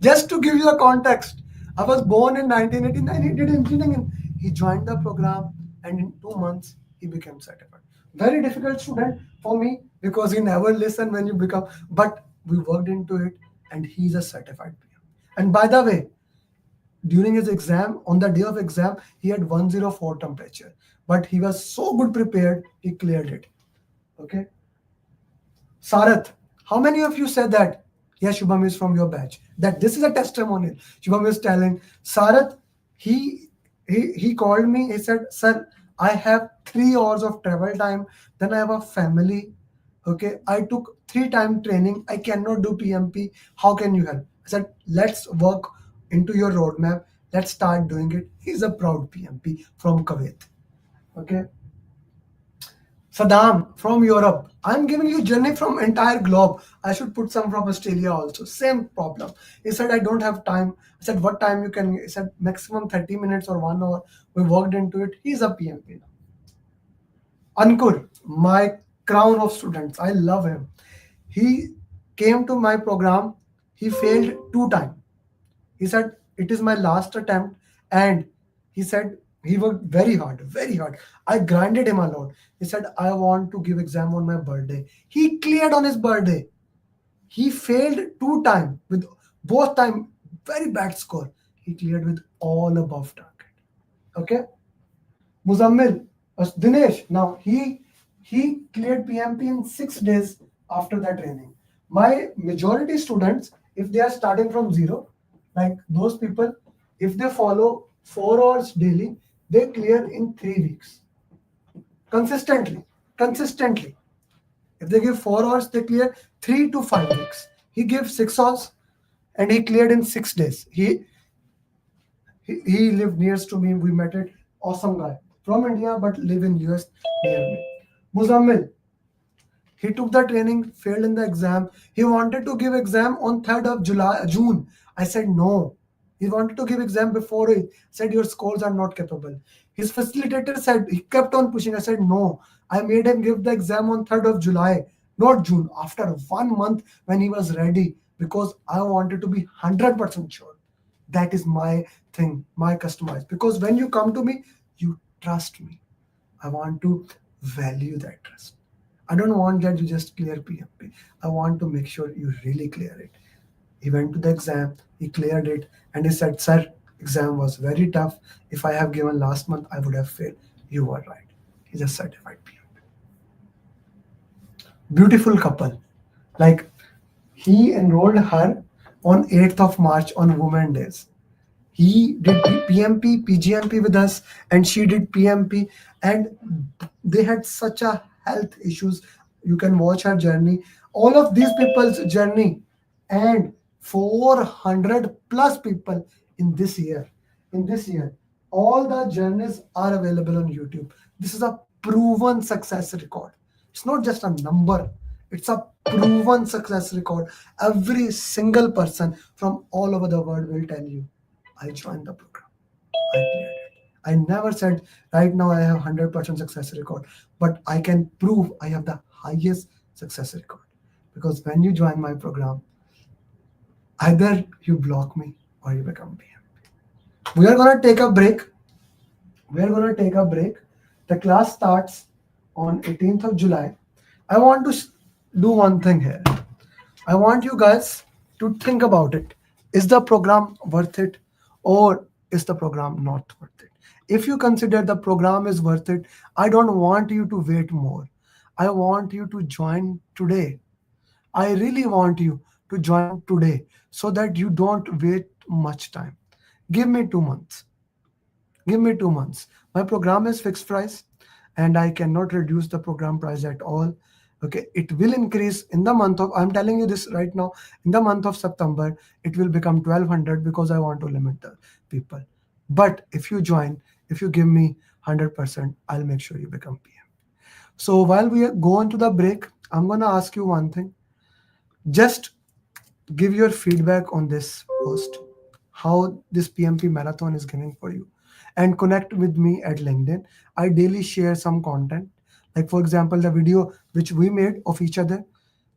Just to give you a context, I was born in 1989. He did engineering. He joined the program, and in 2 months he became certified. Very difficult student for me because he never listened when you become. But we worked into it, and he's a certified PM. And by the way, during his exam, on the day of exam, he had 104 temperature, but he was so good prepared, he cleared it. Okay. Sarath, how many of you said that? Yeah, Shubham is from your batch. That this is a testimonial. Shubham is telling Sarath, he called me. He said, "Sir, I have 3 hours of travel time. Then I have a family. Okay, I took 3 time training. I cannot do PMP. How can you help?" I said, "Let's work into your roadmap. Let's start doing it." He's a proud PMP from Kuwait. Okay. Saddam from Europe. I'm giving you journey from entire globe. I should put some from Australia also. Same problem. He said, "I don't have time." I said, "What time you can?" He said, "Maximum 30 minutes or 1 hour." We worked into it. He's a PMP now. Ankur, my crown of students. I love him. He came to my program. He failed 2 times. He said, "It is my last attempt." And he said, he worked very hard, very hard. I grinded him a lot. He said, "I want to give exam on my birthday." He cleared on his birthday. He failed 2 times with both time very bad score. He cleared with all above target. Okay. Muzammil, Dinesh, now he cleared PMP in 6 days after that training. My majority students, if they are starting from zero, like those people, if they follow 4 hours daily, they clear in 3 weeks. Consistently. If they give 4 hours, they clear 3 to 5 weeks. He gave 6 hours and he cleared in 6 days. He lived nearest to me. We met it. Awesome guy from India, but live in US near me. Muzammil, he took the training, failed in the exam. He wanted to give exam on 3rd of June. I said no. He wanted to give exam before it. Said your scores are not capable. His facilitator said, he kept on pushing. I said no. I made him give the exam on 3rd of July, not June. After 1 month when he was ready, because I wanted to be 100% sure. That is my thing, my customized. Because when you come to me, you trust me. I want to value that trust. I don't want that you just clear PMP. I want to make sure you really clear it. He went to the exam, he cleared it, and he said, "Sir, exam was very tough. If I have given last month, I would have failed." You were right. He's a certified PMP. Beautiful couple. Like, he enrolled her on 8th of March on Women Days. He did PMP, PGMP with us, and she did PMP, and they had such a health issues. You can watch her journey, all of these people's journey, and 400 plus people in this year. All the journeys are available on YouTube. This is a proven success record. It's not just a number. It's a proven success record. Every single person from all over the world will tell you, "I joined the program. I cleared it." I never said right now I have 100% success record, but I can prove I have the highest success record. Because when you join my program, either you block me or you become PM. We are going to take a break. The class starts on 18th of July. I want to do one thing here. I want you guys to think about it. Is the program worth it, or is the program not worth it? If you consider the program is worth it, I don't want you to wait more. I want you to join today. I really want you to join today so that you don't wait much time. Give me 2 months. My program is fixed price and I cannot reduce the program price at all. Okay, it will increase in the month of, I'm telling you this right now, in the month of September, it will become 1200 because I want to limit the people. But if you join, if you give me 100%, I'll make sure you become PM. So while we go on to the break, I'm going to ask you one thing. Just give your feedback on this post, how this PMP marathon is giving for you. and connect with me at LinkedIn. I daily share some content, like for example the video which we made of each other.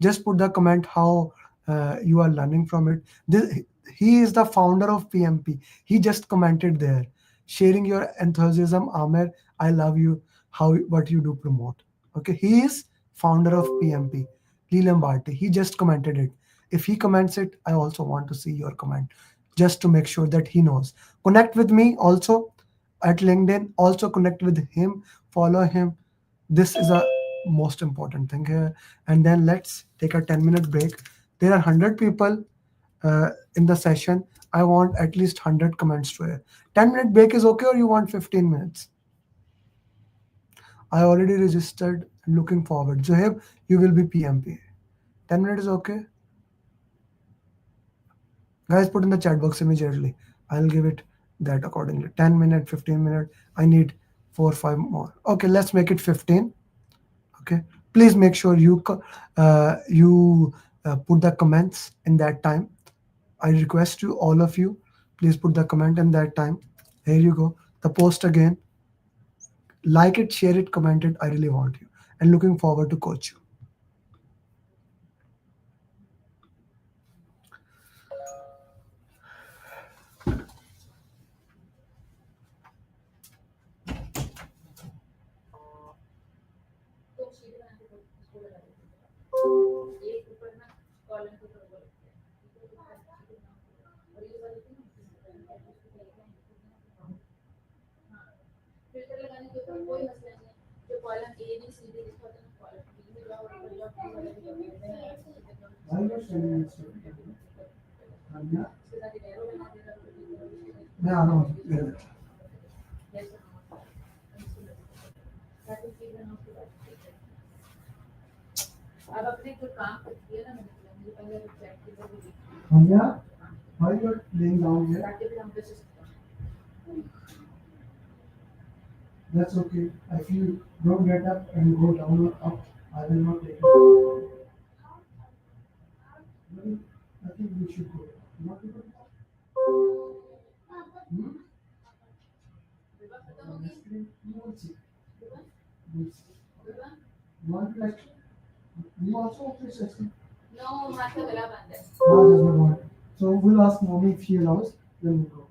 Just put the comment how you are learning from it. He is the founder of PMP. He just commented there, sharing your enthusiasm, Amer. I love you. How what you do promote. Okay, he is founder of PMP, Lee Lambarty. He just commented it. If he comments it, I also want to see your comment, just to make sure that he knows. Connect with me also at LinkedIn. Also connect with him. Follow him. This is a most important thing here. And then let's take a 10-minute break. There are 100 people in the session. I want at least 100 comments to it. 10-minute break is okay, or you want 15 minutes? I already registered. Looking forward. Zoheb, you will be PMP. 10 minutes is okay? Guys, put in the chat box immediately. I'll give it that accordingly. 10 minutes, 15 minutes. I need 4 or 5 more. Okay, let's make it 15. Okay, please make sure you put the comments in that time. I request you, all of you, please put the comment in that time. Here you go. The post again. Like it, share it, comment it. I really want you. And looking forward to coach you. Why you are laying down here? That's okay. If you don't get up and go down or up, I will not take it. I think we should go. Not to go. We'll see. You want to like? You also want to session? No, so we'll ask mommy if she allows, then we'll go.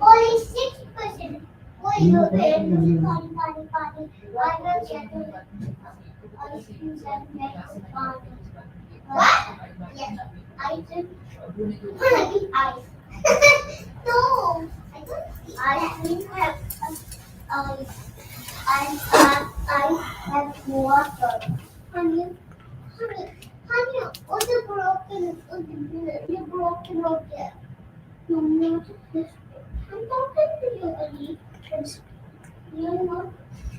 Only 6%. What? Yes, I did. Ice. No, I don't see ice. I have water. Honey, what's the you broken out there. No, not this. I'm talking to you, Ali.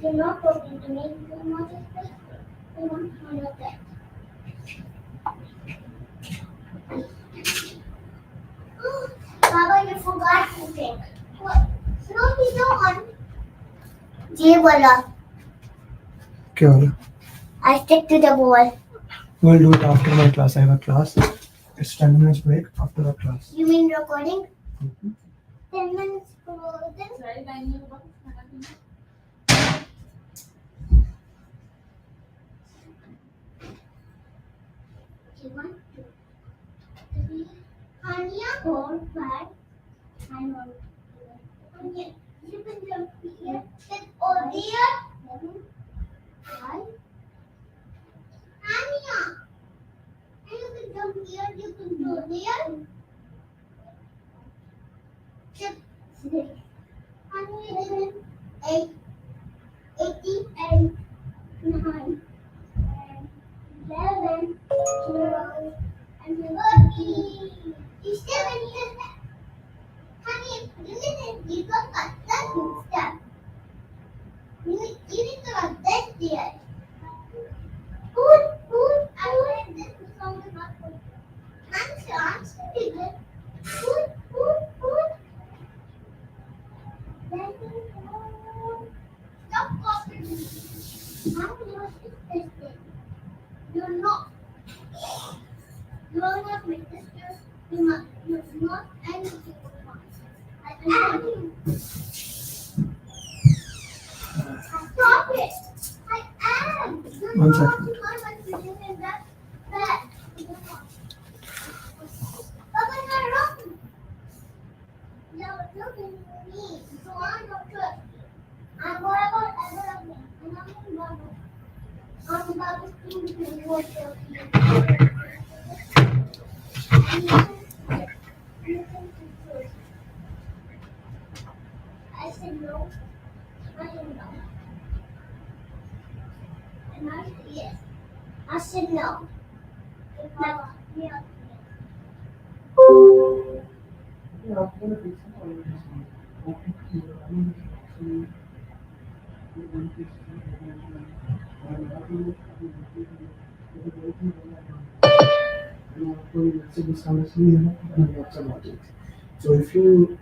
You're not talking to me. You're not this. You're not that. Baba, you forgot to take. What? No, we don't. Jay bola. क्या वाला? I stick to the ball. We'll do it after my class. I have a class. It's 10 minutes break after the class. You mean recording? 10 minutes for this? Okay, 1, 2, 3. Anya, 4, 5. And 1. Anya, you can jump here. Then over here. 7, 5. Anya, and you can jump here. You can go there. 6, 100, 8, 80, and 9, and 11, 12, and 13. One second. So if you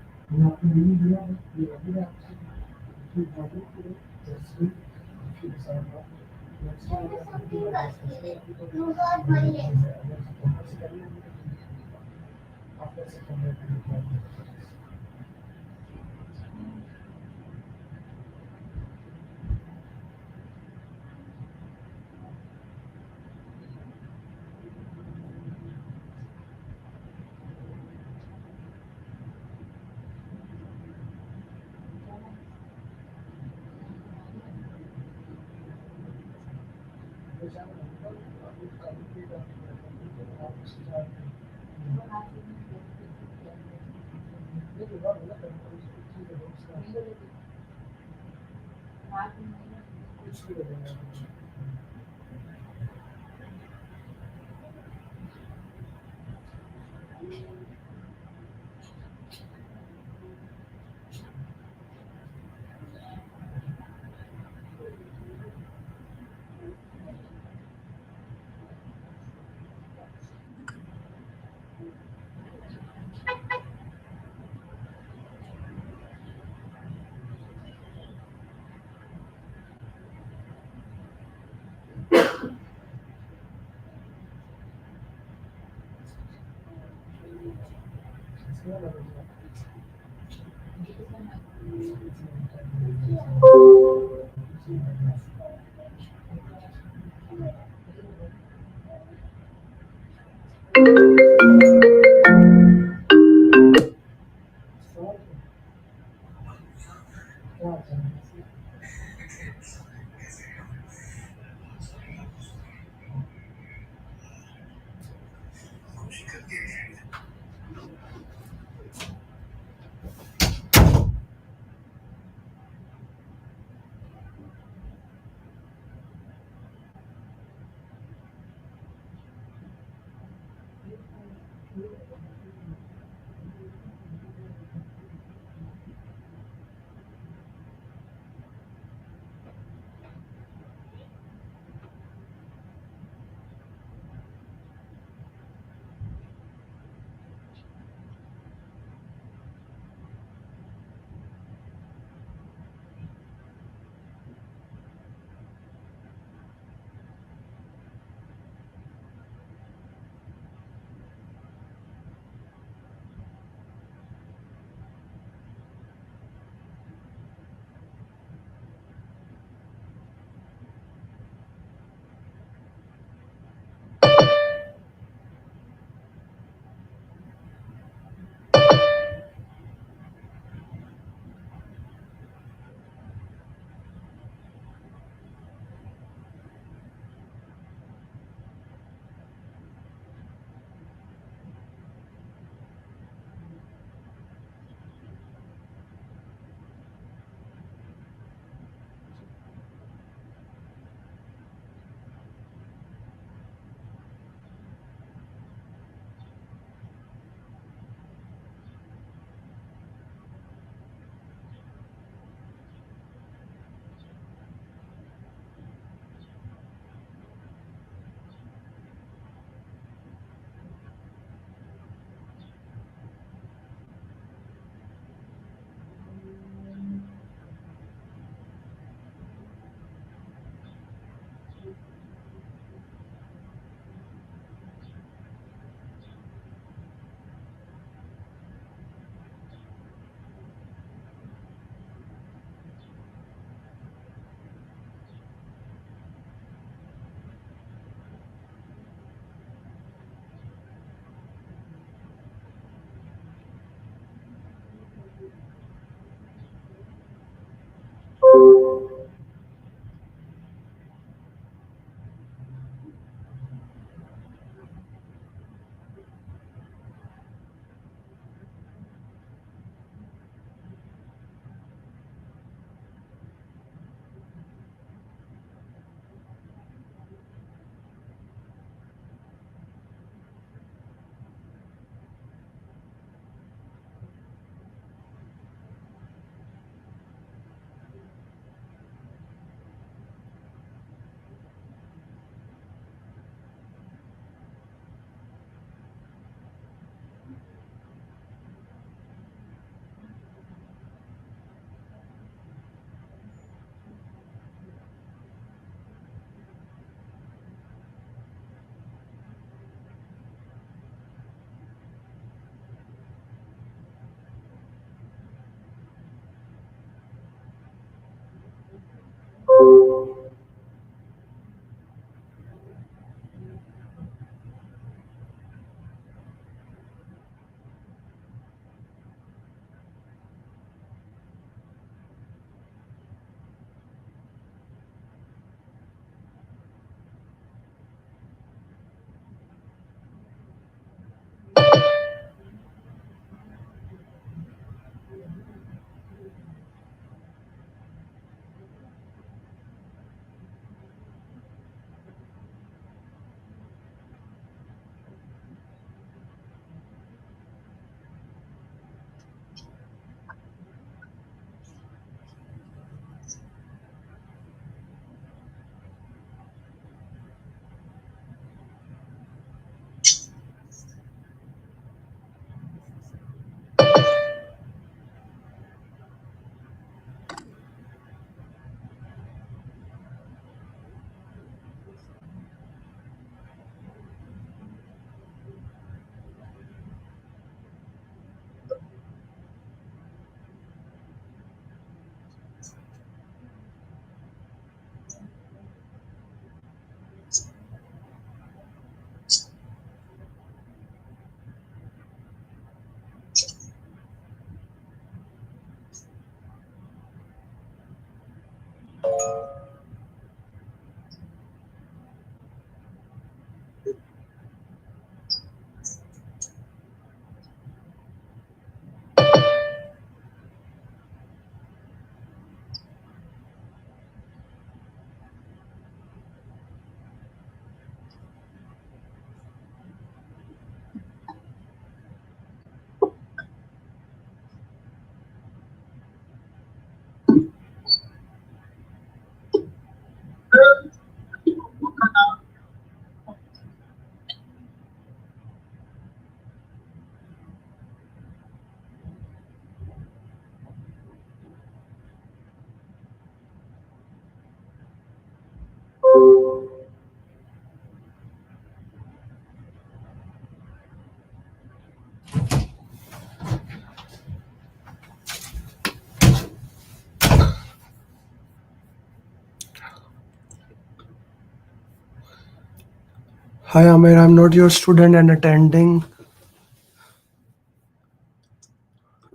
Hi Amer, I'm not your student and attending.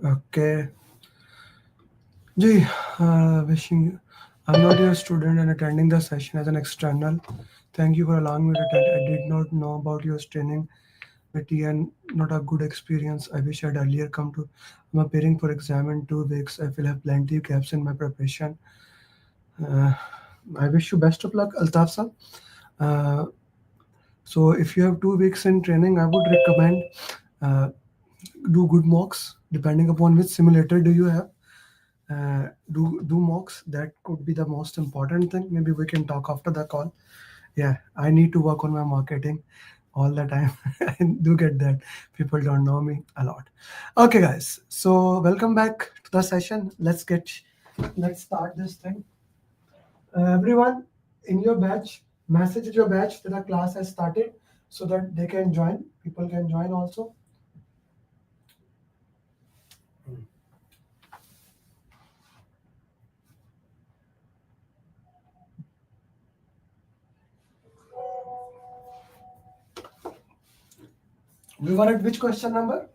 Okay. Ji, wishing you. I'm not your student and attending the session as an external. Thank you for allowing me to attend. I did not know about your training and not a good experience. I wish I'd earlier come to. I'm appearing for exam in 2 weeks. I will have plenty of gaps in my preparation. I wish you best of luck, Altaf sir. So if you have 2 weeks in training, I would recommend do good mocks depending upon which simulator do you have. Do mocks. That could be the most important thing. Maybe we can talk after the call. Yeah, I need to work on my marketing all the time. I do get that people don't know me a lot. Okay guys, so welcome back to the session. Let's start this thing. Everyone in your batch, message your batch that the class has started so that they can join. People can join also. We were at which question number?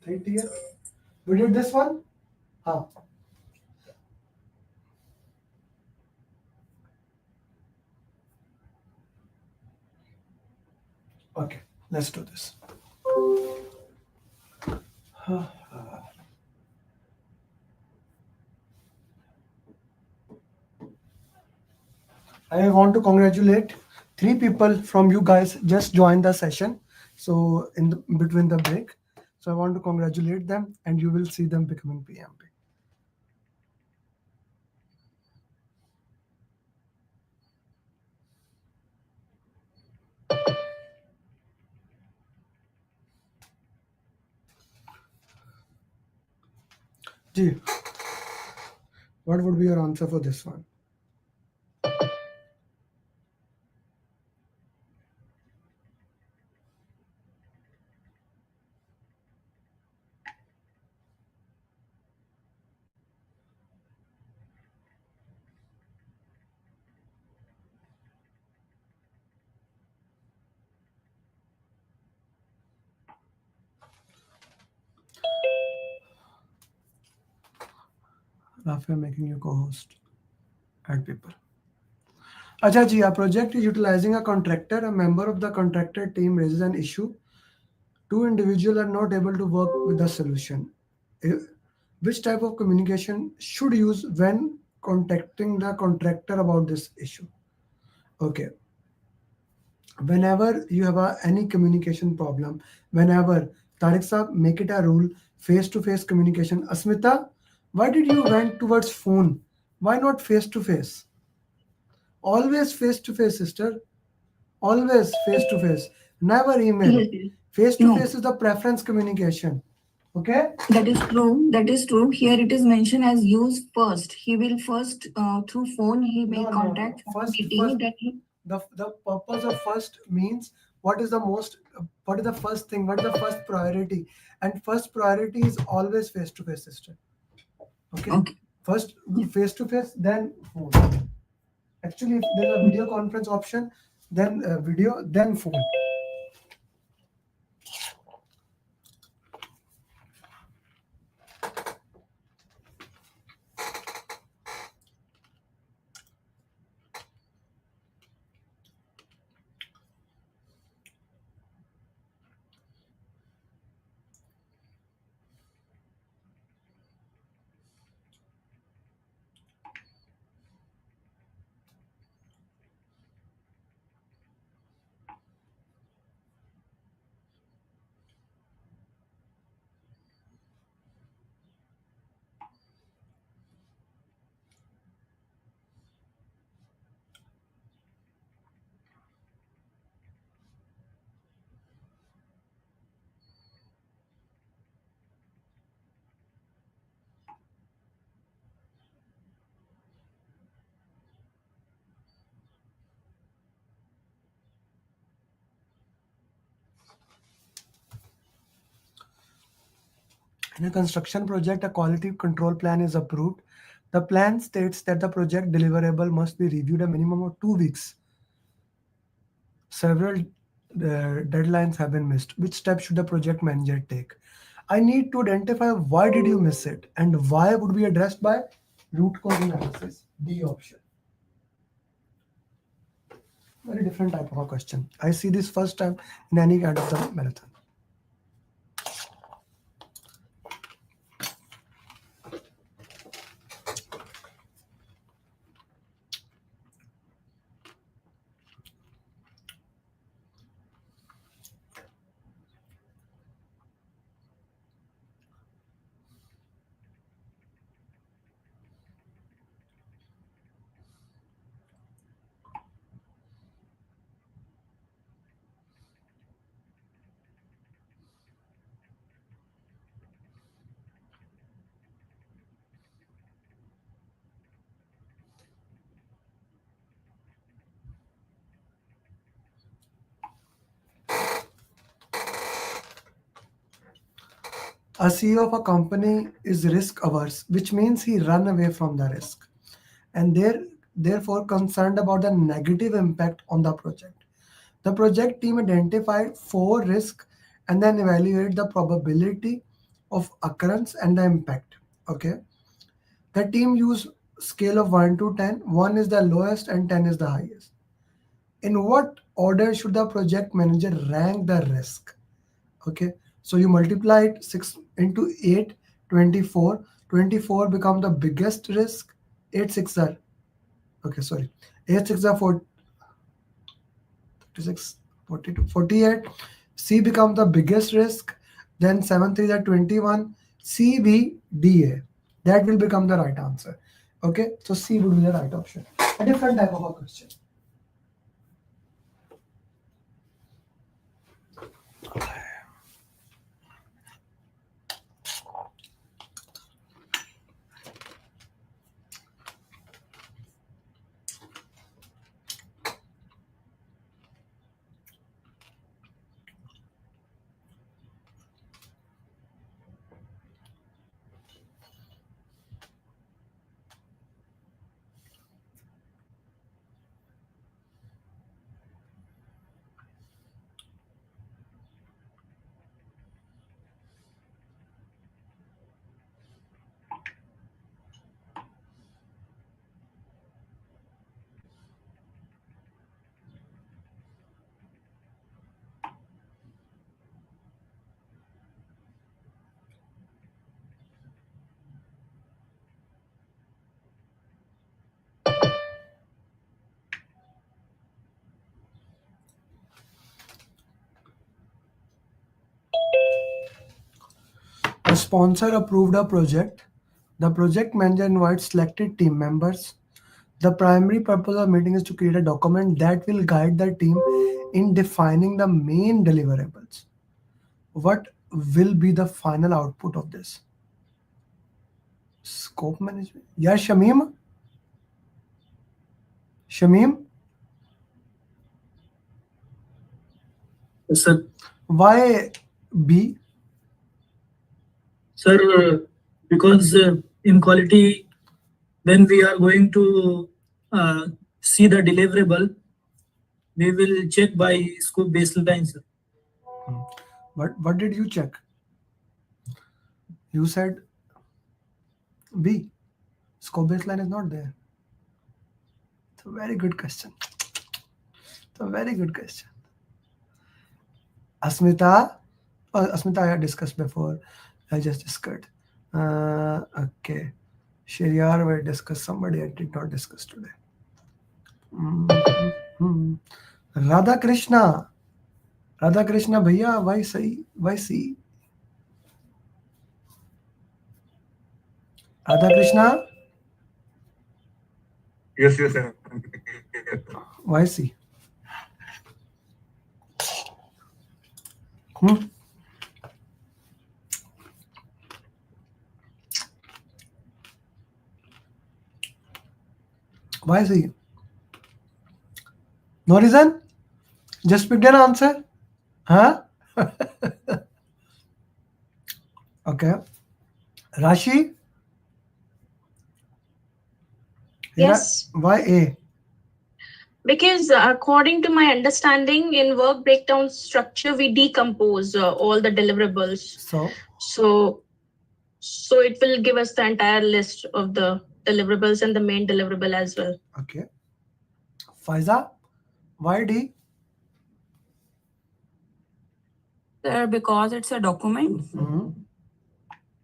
Here. We did this one? Huh. Okay, let's do this. I want to congratulate 3 people from you guys just joined the session. So between the break. So I want to congratulate them and you will see them becoming PMP. Ji, what would be your answer for this one? Rafa making you co-host. Add people. Acha ji, a project is utilizing a contractor. A member of the contractor team raises an issue. 2 individuals are not able to work with the solution. Which type of communication should use when contacting the contractor about this issue? Okay. Whenever you have any communication problem, whenever Tariq Saab, make it a rule, face-to-face communication. Asmita, why did you went towards phone? Why not face-to-face? Always face-to-face, sister. Always face-to-face. Never email. Face-to-face is the preference communication. Okay? That is true. That is true. Here it is mentioned as use first. He will first, through phone, he may contact meeting that he... The purpose of first means what is the first thing, what is the first priority? And first priority is always face-to-face, sister. Okay? First face-to-face, then phone. Actually, if there's a video conference option, then video, then phone. In a construction project, a quality control plan is approved. The plan states that the project deliverable must be reviewed a minimum of 2 weeks. Several deadlines have been missed. Which step should the project manager take? I need to identify why did you miss it and why would be addressed by root cause analysis. D option. Very different type of a question. I see this first time in any kind of the marathon. A CEO of a company is risk averse, which means he run away from the risk and therefore concerned about the negative impact on the project. The project team identified 4 risks and then evaluate the probability of occurrence and the impact. Okay. The team used scale of 1 to 10. 1 is the lowest and 10 is the highest. In what order should the project manager rank the risk? Okay. So you multiply it 6 into 8, 24. 24 become the biggest risk. 8 6 are, okay, sorry. 8 6 are 36, 42, 48. C becomes the biggest risk. Then 7 3 are 21. C, B, D, A. That will become the right answer. Okay. So C would be the right option. A different type of a question. A sponsor approved a project. The project manager invites selected team members. The primary purpose of meeting is to create a document that will guide the team in defining the main deliverables. What will be the final output of this? Scope management. Yeah, Shamim? Shamim? Yes, sir. Why B? Sir, because in quality, when we are going to see the deliverable, we will check by scope baseline, sir. But what did you check? You said B. Scope baseline is not there. It's a very good question. It's a very good question. Asmita? Oh, Asmita, I had discussed before. I just discussed. Okay. Shriyar will discuss somebody I did not discuss today. Radha Krishna. Radha Krishna, bhaiya, why say? Why see? Radha Krishna? Yes, yes, sir. Why see? Why see? No reason? Just pick an answer? Huh? Okay. Rashi? Yes. Why A? Because according to my understanding, in work breakdown structure, we decompose all the deliverables. So it will give us the entire list of the deliverables and the main deliverable as well. Okay. Faiza, why D? Sir, because it's a document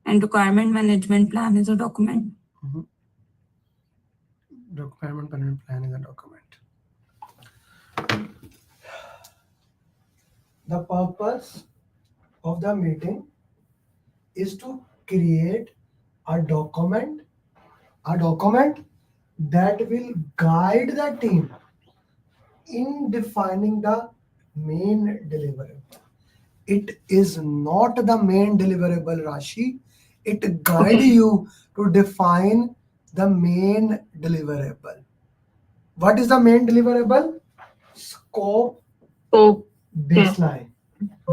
and requirement management plan is a document. Requirement management plan is a document. The purpose of the meeting is to create a document that will guide the team in defining the main deliverable. It is not the main deliverable, Rashi. It guides you to define the main deliverable. What is the main deliverable? Scope baseline.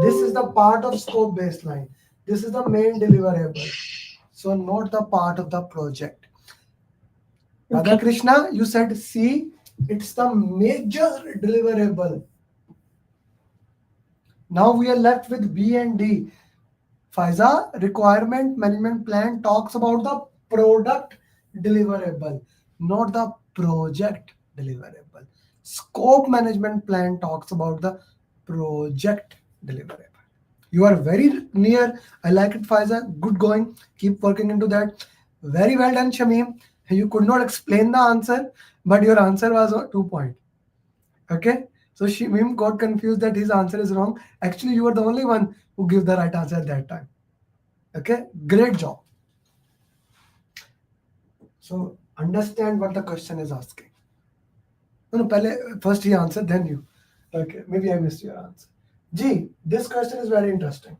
This is the part of scope baseline. This is the main deliverable. So not the part of the project. Radha Krishna, you said C, it's the major deliverable. Now we are left with B and D. Faiza, requirement management plan talks about the product deliverable, not the project deliverable. Scope management plan talks about the project deliverable. You are very near. I like it, Faiza. Good going. Keep working into that. Very well done, Shamim. You could not explain the answer, but your answer was 2 points. Okay? So Shamim got confused that his answer is wrong. Actually, you were the only one who gave the right answer at that time. Okay? Great job. So understand what the question is asking. No, first he answered, then you. Okay, maybe I missed your answer. G, this question is very interesting.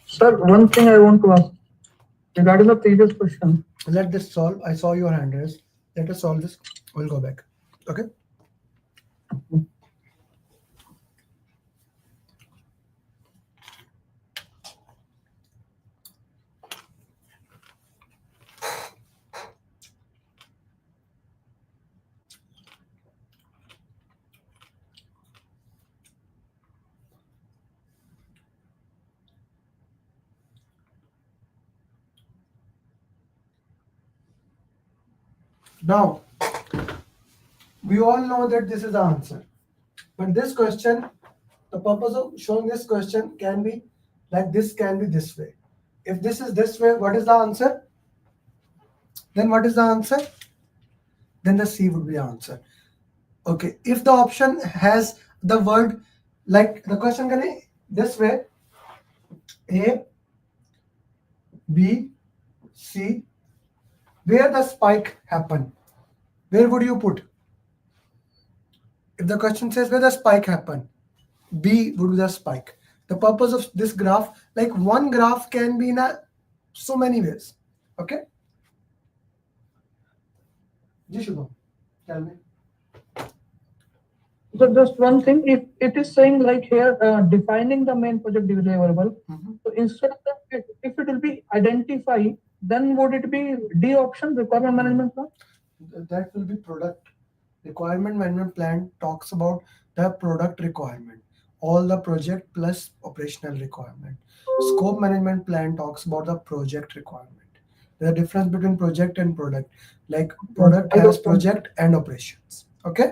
Sir, one thing I want to ask regarding the previous question. Let this solve. I saw your hand raised. Let us solve this. We'll go back. Okay. Now, we all know that this is the answer. But this question, the purpose of showing this question can be like this, can be this way. If this is this way, what is the answer? Then what is the answer? Then the C would be the answer. Okay, if the option has the word, like the question can be this way, A, B, C, where the spike happen, where would you put? If the question says where the spike happen, B would be the spike. The purpose of this graph, like one graph can be in so many ways. Okay? Jishubham, tell me. So just one thing, if it is saying like here, defining the main project deliverable, so instead of that, if it will be identify, then would it be D option, requirement management plan? That will be product. Requirement management plan talks about the product requirement, all the project plus operational requirement. Scope management plan talks about the project requirement. There's a difference between project and product. Like product has project and operations. Okay?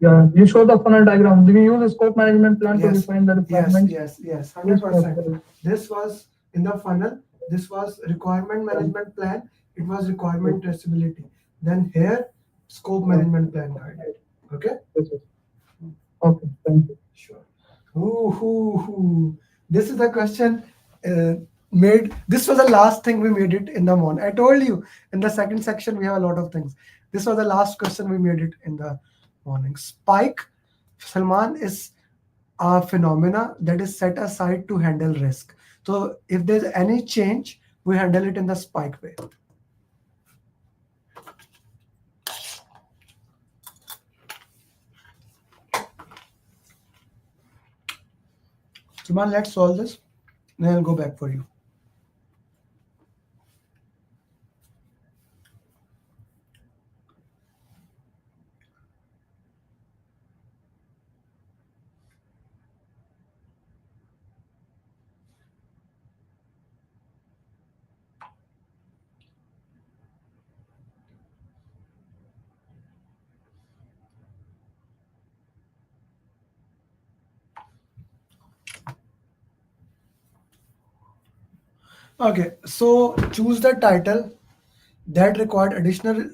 Yeah, you show the funnel diagram. Do we use a scope management plan to define the requirements? Yes, 100%. This was in the funnel. This was requirement management plan. It was requirement traceability. Then here, scope management plan guided. Okay? Okay, thank you. Sure. This is the question made. This was the last thing we made it in the morning. I told you in the second section we have a lot of things. This was the last question we made it in the morning. Spike, Salman, is a phenomena that is set aside to handle risk. So if there's any change, we handle it in the spike way. Numan, let's solve this. Then I'll go back for you. Okay, so choose the title that required additional,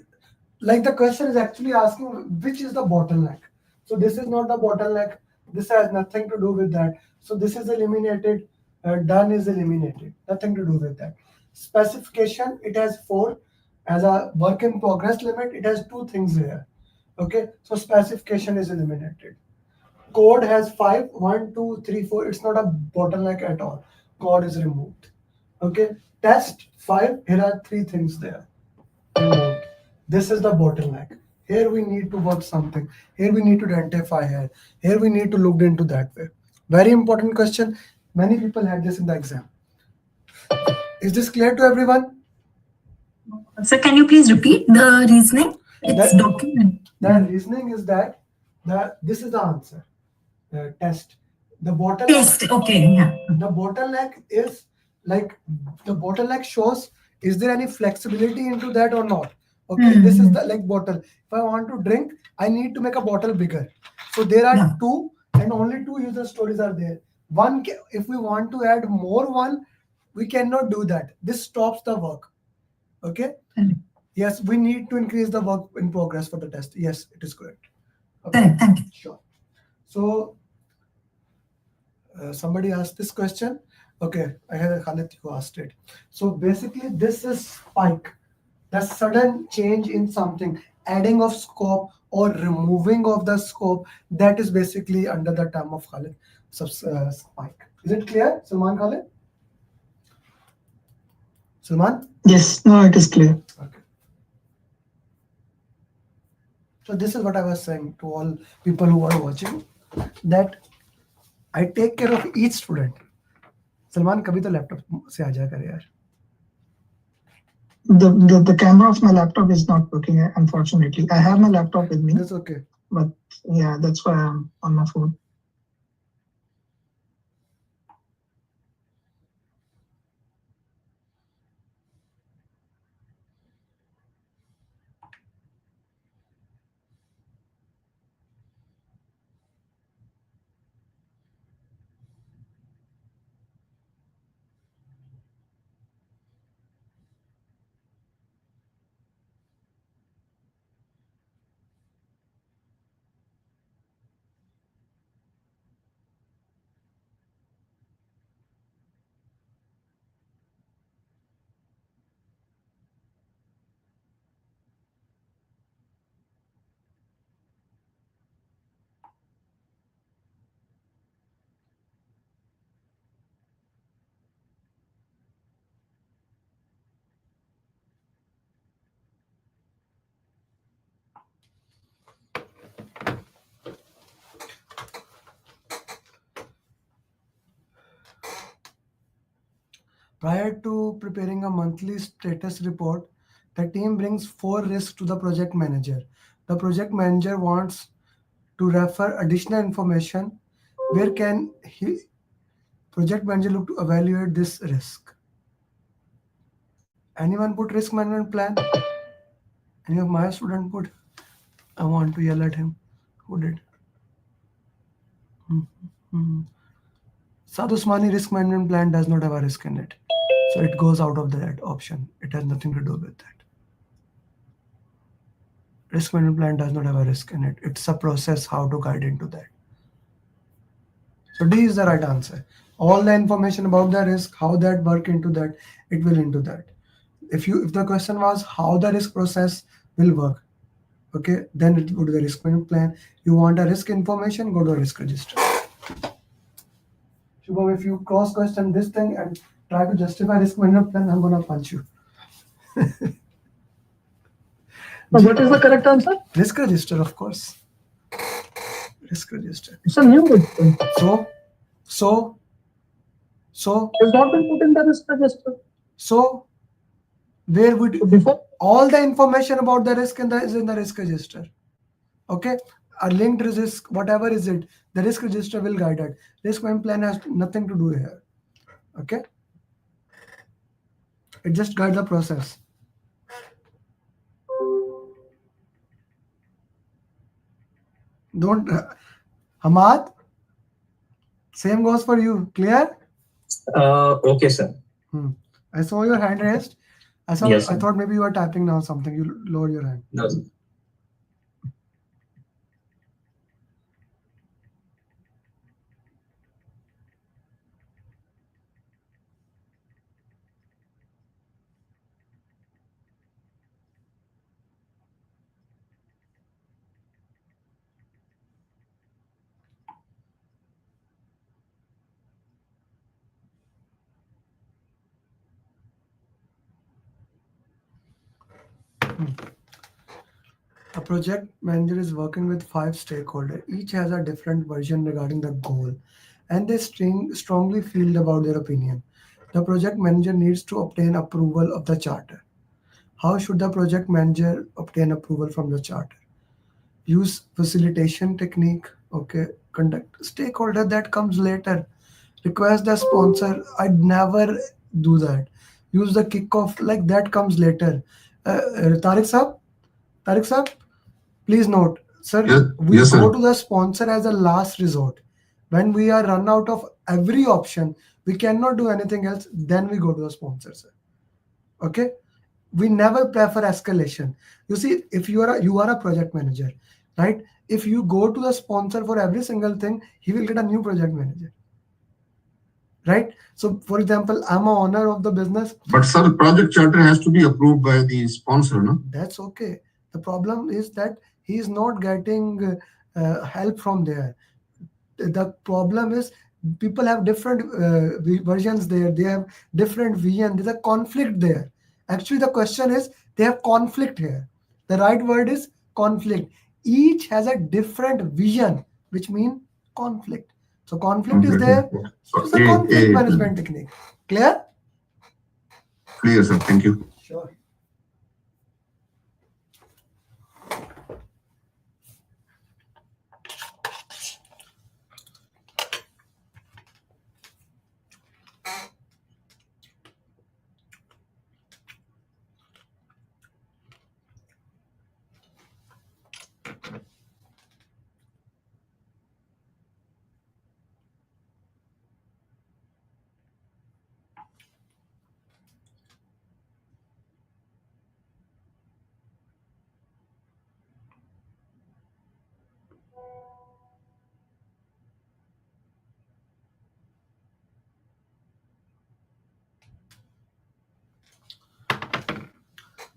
like the question is actually asking which is the bottleneck. So this is not the bottleneck. This has nothing to do with that. So this is eliminated. Done is eliminated. Nothing to do with that. Specification, it has 4. As a work in progress limit, it has 2 things here. Okay, so specification is eliminated. Code has 5, 1, 2, 3, 4. It's not a bottleneck at all. Code is removed. Okay, test 5. Here are 3 things there. Removed. This is the bottleneck. Here we need to work something. Here we need to identify here. Here we need to look into that way. Very important question. Many people had this in the exam. Is this clear to everyone? So can you please repeat the reasoning? It's document. The reasoning is that this is the answer. Test. The bottleneck. Test. Okay. Yeah. The bottleneck is like the bottleneck shows is there any flexibility into that or not. Okay, this is the like bottle. If I want to drink, I need to make a bottle bigger. So there are 2 and only 2 user stories are there. One, if we want to add more one, we cannot do that. This stops the work. Okay. Yes, we need to increase the work in progress for the test. Yes, it is correct. Okay. Thank you. Sure. So somebody asked this question. Okay, I had Khalid who asked it. So basically, this is spike. The sudden change in something, adding of scope or removing of the scope, that is basically under the term of Khalid spike. Is it clear, Salman Khalid? Salman? Yes, no, it is clear. Okay. So this is what I was saying to all people who are watching, that I take care of each student. Salman, कभी तो laptop से आ जा कर यार. The camera of my laptop is not working, unfortunately. I have my laptop with me. That's okay. But yeah, that's why I'm on my phone. Prior to preparing a monthly status report, the team brings 4 risks to the project manager. The project manager wants to refer additional information. Where can project manager look to evaluate this risk? Anyone put risk management plan? Any of my student put? I want to yell at him. Who did? Sadhu Usmani risk management plan does not have a risk in it. So it goes out of that option. It has nothing to do with that. Risk management plan does not have a risk in it. It's a process how to guide into that. So D is the right answer. All the information about the risk, how that work into that, it will into that. If the question was how the risk process will work, okay, then it would be the risk management plan. You want a risk information, go to a risk register. Shubham, if you cross question this thing and try to justify risk management plan, I'm gonna punch you. What is the correct answer? Risk register, of course. Risk register. It's a new word. So So it's not been put in the risk register. So where would before all the information about the risk is in the risk register? Okay, a linked risk, whatever is it, the risk register will guide it. Risk management plan has nothing to do here. Okay, it just guides the process. Don't Hamad, same goes for you. Clear? Okay, sir. I saw your hand raised. I thought maybe you were typing now something. You lower your hand. No. A project manager is working with 5 stakeholders. Each has a different version regarding the goal, and they strongly feel about their opinion. The project manager needs to obtain approval of the charter. How should the project manager obtain approval from the charter? Use facilitation technique. Okay, conduct stakeholder, that comes later. Request the sponsor. I'd never do that. Use the kickoff, like that comes later. Tariq Saab, please note, sir, Yes, we yes, go sir. to the sponsor as a last resort. When we are run out of every option, we cannot do anything else, then we go to the sponsor, sir. Okay? We never prefer escalation. You see, if you are a project manager, right? If you go to the sponsor for every single thing, he will get a new project manager. Right? So, for example, I'm an owner of the business. But sir, project charter has to be approved by the sponsor, no? That's okay. The problem is that he is not getting help from there. The problem is people have different versions there. They have different vision. There's a conflict there. Actually, the question is they have conflict here. The right word is conflict. Each has a different vision, which means conflict. So conflict is there. Use the conflict management technique. Clear? Clear, sir. Thank you. Sure.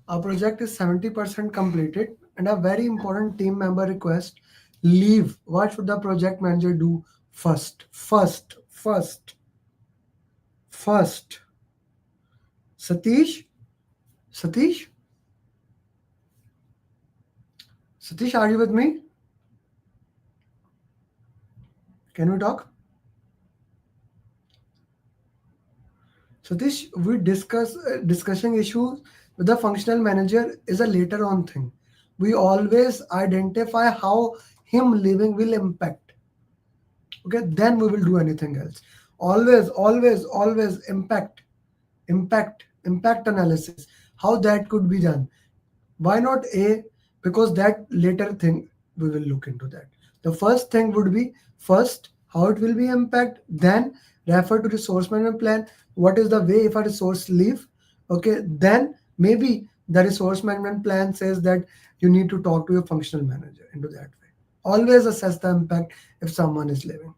Our project is 70% completed, and a very important team member request leave. What should the project manager do first? Satish, are you with me? Can we talk? Satish, we discussing issues with the functional manager is a later on thing. We always identify how him leaving will impact. Okay, then we will do anything else. Always impact analysis. How that could be done. Why not A? Because that later thing we will look into that. The first thing would be first how it will be impact, then refer to resource management plan. What is the way if a resource leave? Okay, then maybe the resource management plan says that you need to talk to your functional manager into that way. Always assess the impact if someone is leaving.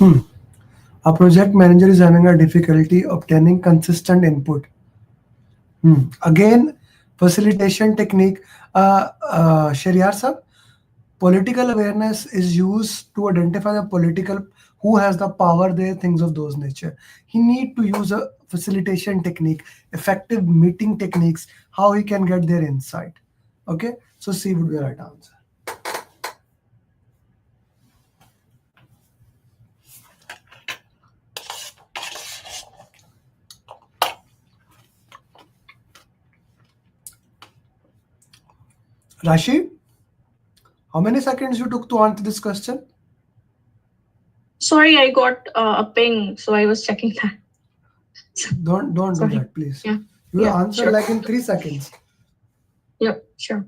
A project manager is having a difficulty obtaining consistent input. Again, facilitation technique. Shariar sir, political awareness is used to identify the political who has the power there, things of those nature. He need to use a facilitation technique, effective meeting techniques, how he can get their insight. Okay, so C would be the right answer. Rashi, how many seconds you took to answer this question? Sorry, I got a ping, so I was checking that. Don't do that, please. Yeah. You will Yeah, answer sure. like in 3 seconds. Yep, sure.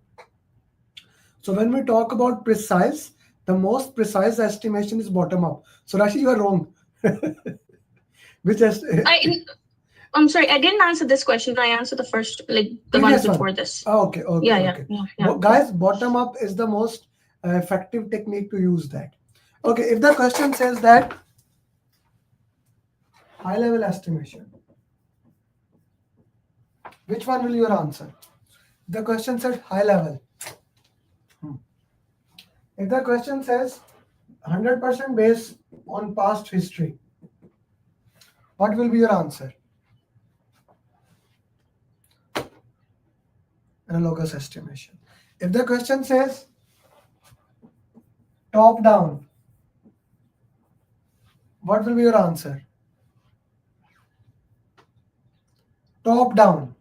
So when we talk about precise, the most precise estimation is bottom up. So Rashi, you are wrong. Which I'm sorry, I didn't answer this question. I answered the first, like the one previous before one. this. Okay. Yeah. Guys, bottom up is the most effective technique to use that. Okay, if the question says that high level estimation, which one will your answer? The question said high level. If the question says 100% based on past history, what will be your answer? Analogous estimation. If the question says top down, what will be your answer? Top down,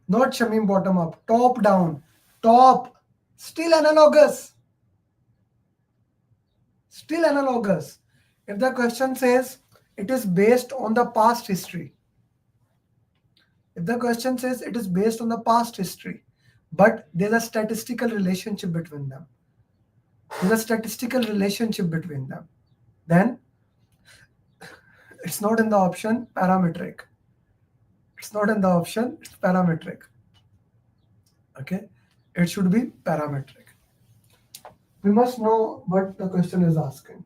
not Shamim bottom up. Top down, top, still analogous. Still analogous. If the question says it is based on the past history, if the question says it is based on the past history, but there's a statistical relationship between them, then it's not in the option parametric. It's parametric. Okay, it should be parametric. We must know what the question is asking.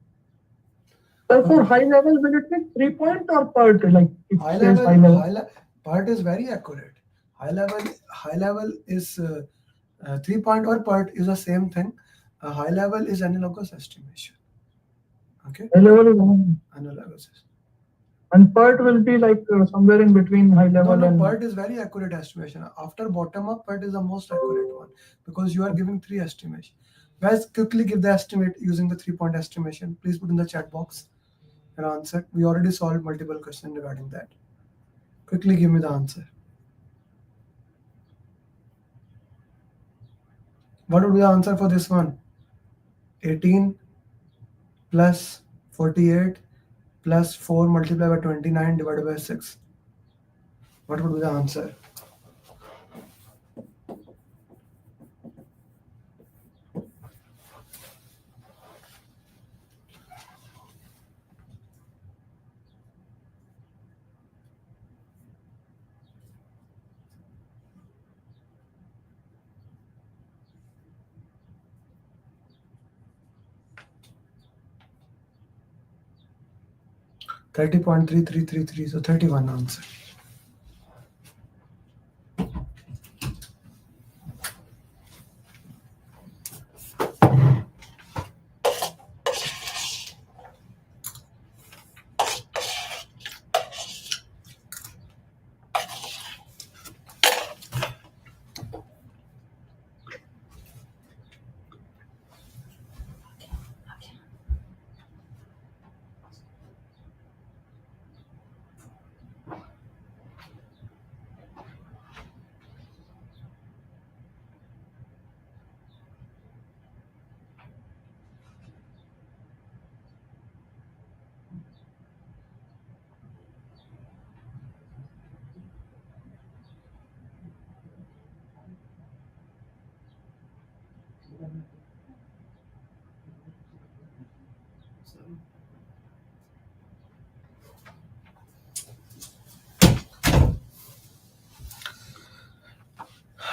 For high level, will it be 3 point or part? Like if High there's level, part is very accurate. High level is 3 point or part is the same thing. High level is analogous estimation. Okay. High level is analogous. And part will be like somewhere in between high level No, and part is very accurate estimation. After bottom up, part is the most accurate one because you are giving 3 estimation. Guys, quickly give the estimate using the 3-point estimation. Please put in the chat box your answer. We already solved multiple questions regarding that. Quickly give me the answer. What would be the answer for this one? 18 plus 48 plus 4 multiplied by 29 divided by 6. What would be the answer? $30.3333, so 31 answer.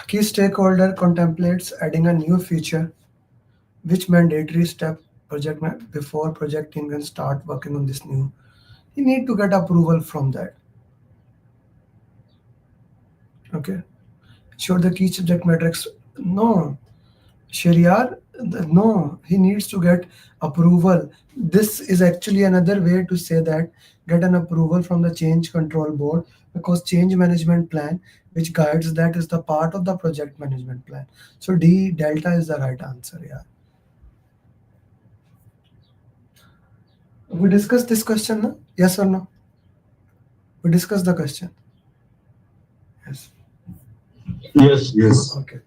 Key stakeholder contemplates adding a new feature. Which mandatory step before project team can start working on this new, you need to get approval from that. Okay, sure the key subject matrix. No, Shariar, no, he needs to get approval. This is actually another way to say that get an approval from the change control board, because change management plan which guides that is the part of the project management plan. So D delta is the right answer. Yeah. We discussed this question, no? Yes or no? We discussed the question. Yes. Yes. Yes. Okay.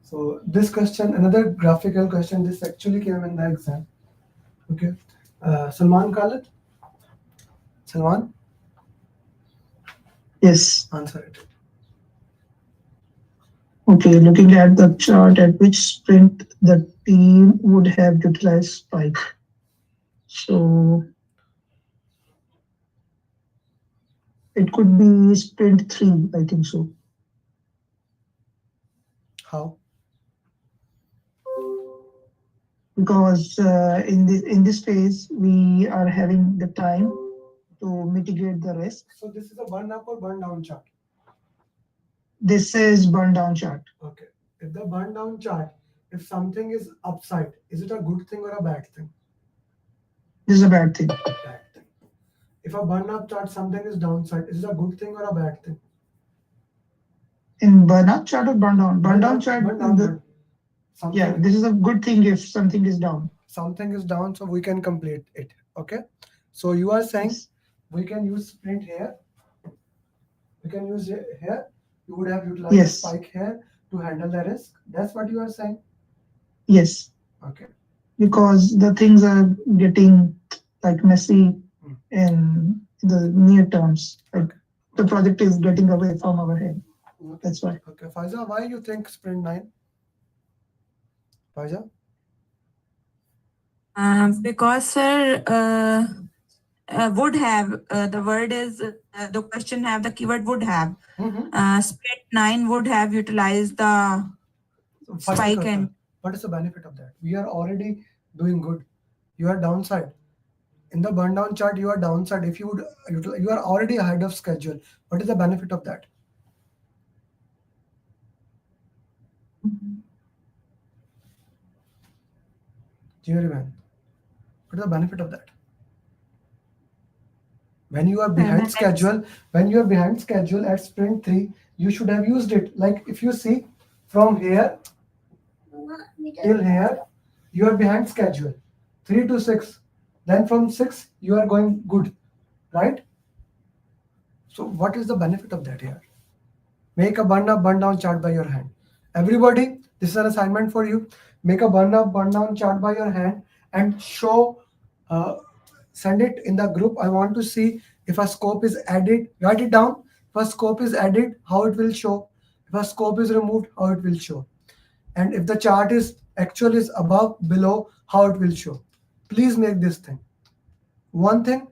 So this question, another graphical question, this actually came in the exam. Okay. Salman Khalid? Salman? Yes. Answer it. Okay, looking at the chart, at which sprint the team would have utilized spike. So it could be sprint 3, I think so. How? Because in this phase we are having the time to mitigate the risk. So this is a burn up or burn down chart? This is burn down chart. Okay. If the burn down chart, if something is upside, is it a good thing or a bad thing? This is a bad thing. Bad thing. If a burn up chart, something is downside, is it a good thing or a bad thing? In burn up chart or burn down? Burn down chart. Burn down. Yeah, this is a good thing if something is down. Something is down, so we can complete it. Okay. So you are saying we can use sprint here. We can use it here. You would have utilized spike here to handle the risk. That's what you are saying? Yes. Okay. Because the things are getting like messy in the near terms. Like the project is getting away from our head. That's why. Okay. Faiza, why you think sprint 9? Faiza? Because sir, would have, the word is, the question have the keyword would have. Sprint 9 would have utilized the spike. And what is the benefit of that? We are already doing good. You are downside. In the burn down chart, you are downside. If you would, you are already ahead of schedule. What is the benefit of that? Jerry man, what is the benefit of that? When you are behind schedule, at sprint 3, you should have used it. Like if you see from here till here, you are behind schedule. 3 to 6. Then from 6, you are going good, right? So what is the benefit of that here? Make a burn up, burn down chart by your hand. Everybody, this is an assignment for you. Make a burn up, burn down chart by your hand and show, send it in the group. I want to see if a scope is added. Write it down. If a scope is added, how it will show. If a scope is removed, how it will show. And if the chart is actual is above, below, how it will show. Please make this thing. One thing,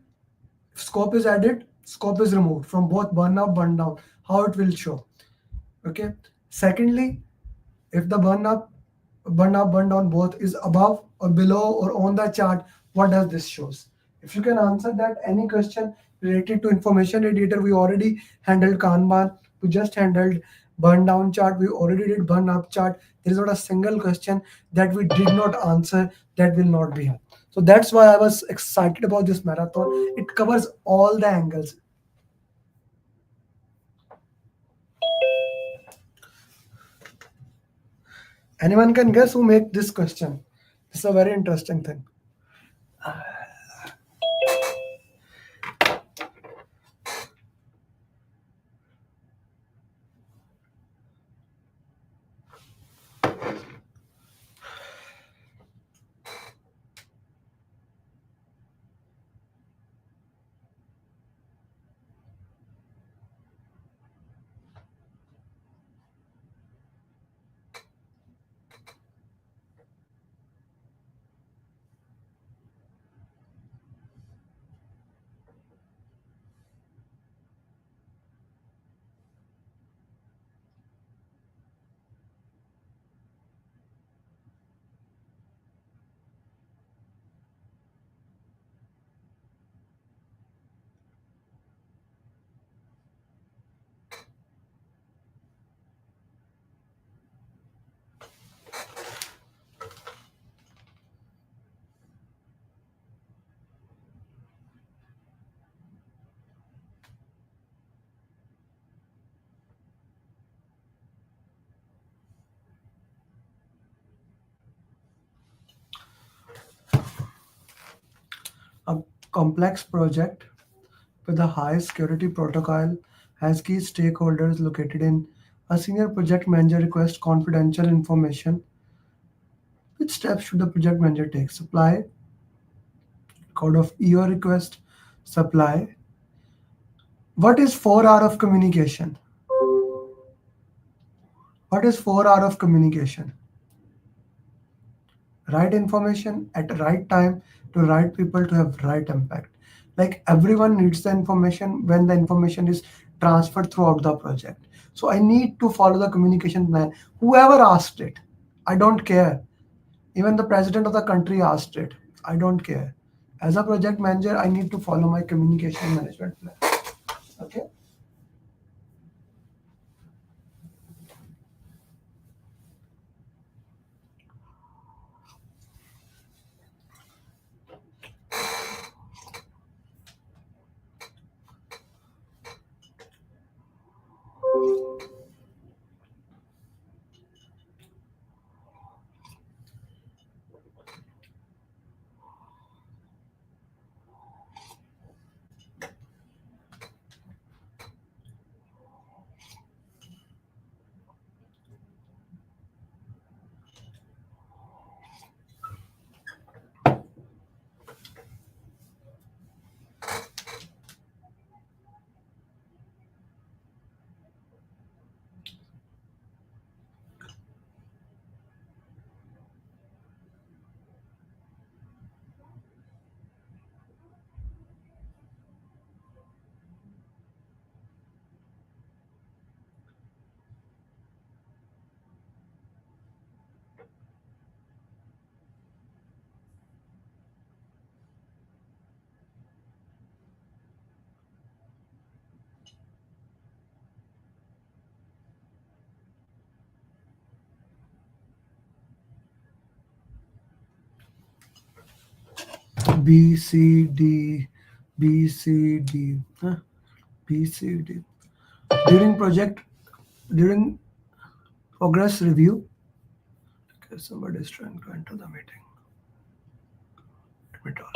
if scope is added, scope is removed from both burn up, burn down, how it will show. Okay. Secondly, if the burn up, burn down both is above or below or on the chart, what does this shows? If you can answer that, any question related to information radiator, we already handled Kanban, we just handled burn down chart, we already did burn up chart. There is not a single question that we did not answer that will not be here. So that's why I was excited about this marathon. It covers all the angles. Anyone can guess who made this question? This is a very interesting thing. complex project with a high security protocol has key stakeholders located in. A senior project manager requests confidential information. Which steps should the project manager take? Supply code of EO request, supply. What is 4 hour of communication? What is 4 hour of communication? Right information at the right time to right people to have right impact. Like everyone needs the information when the information is transferred throughout the project. So I need to follow the communication plan. Whoever asked it, I don't care. Even the president of the country asked it. I don't care. As a project manager, I need to follow my communication management plan. Okay. B, C, D, B, C, D, B, C, D. During progress review, okay, somebody is trying to enter the meeting. Admit all.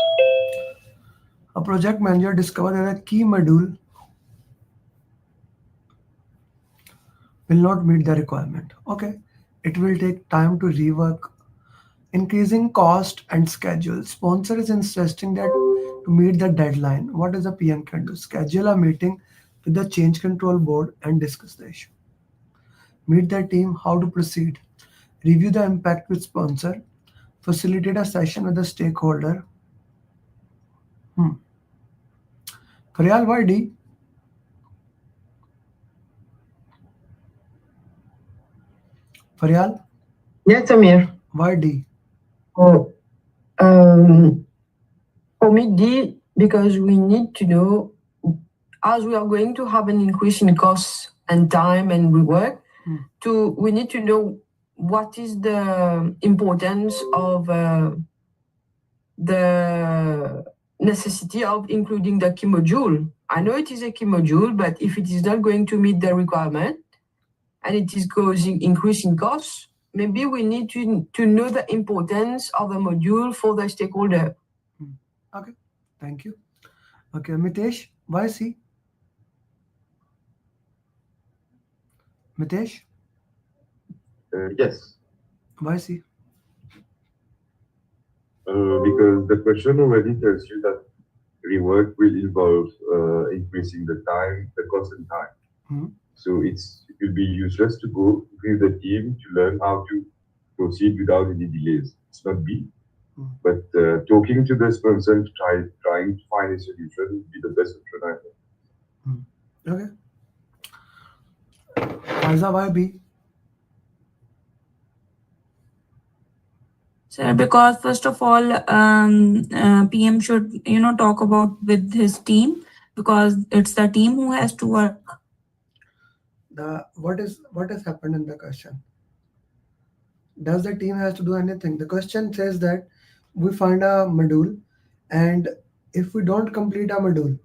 A project manager discovered that a key module will not meet the requirement. Okay, it will take time to rework, increasing cost and schedule. Sponsor is insisting that to meet the deadline, what does the PM can do? Schedule a meeting with the change control board and discuss the issue. Meet the team, how to proceed. Review the impact with sponsor. Facilitate a session with the stakeholder. Faryal, why D? Faryal? Yes, Amer. Why D? Oh, for me, D, because we need to know, as we are going to have an increase in costs and time and rework, we need to know what is the importance of the necessity of including the key module. I know it is a key module, but if it is not going to meet the requirement and it is causing increase in costs, maybe we need to know the importance of a module for the stakeholder. Okay, thank you. Okay, Mitesh, why C? Mitesh? Yes. Why C? Because the question already tells you that rework will involve increasing the time, the cost and time. So it will be useless to go with the team to learn how to proceed without any delays. It's not B. But talking to the sponsor and trying to find a solution would be the best option, I think. Okay. Faiza, why B? Sir, because first of all, PM should, talk about with his team, because it's the team who has to work. What has happened in the question? Does the team has to do anything? The question says that we find a module, and if we don't complete a module,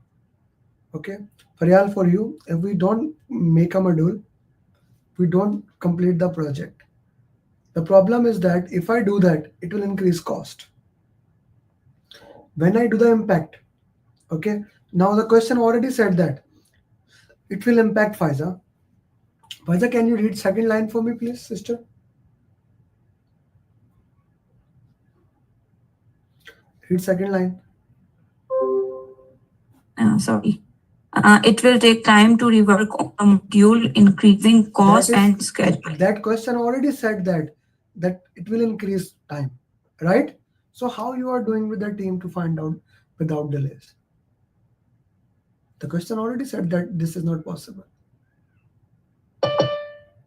okay, Faryal, for you, if we don't make a module, we don't complete the project. The problem is that if I do that, it will increase cost. When I do the impact, Okay. Now the question already said that it will impact Faiza. Faiza, can you read second line for me, please, sister? Read second line. Sorry. It will take time to rework on a module, increasing cost and schedule. That question already said that it will increase time, right? So how you are doing with the team to find out without delays? The question already said that this is not possible.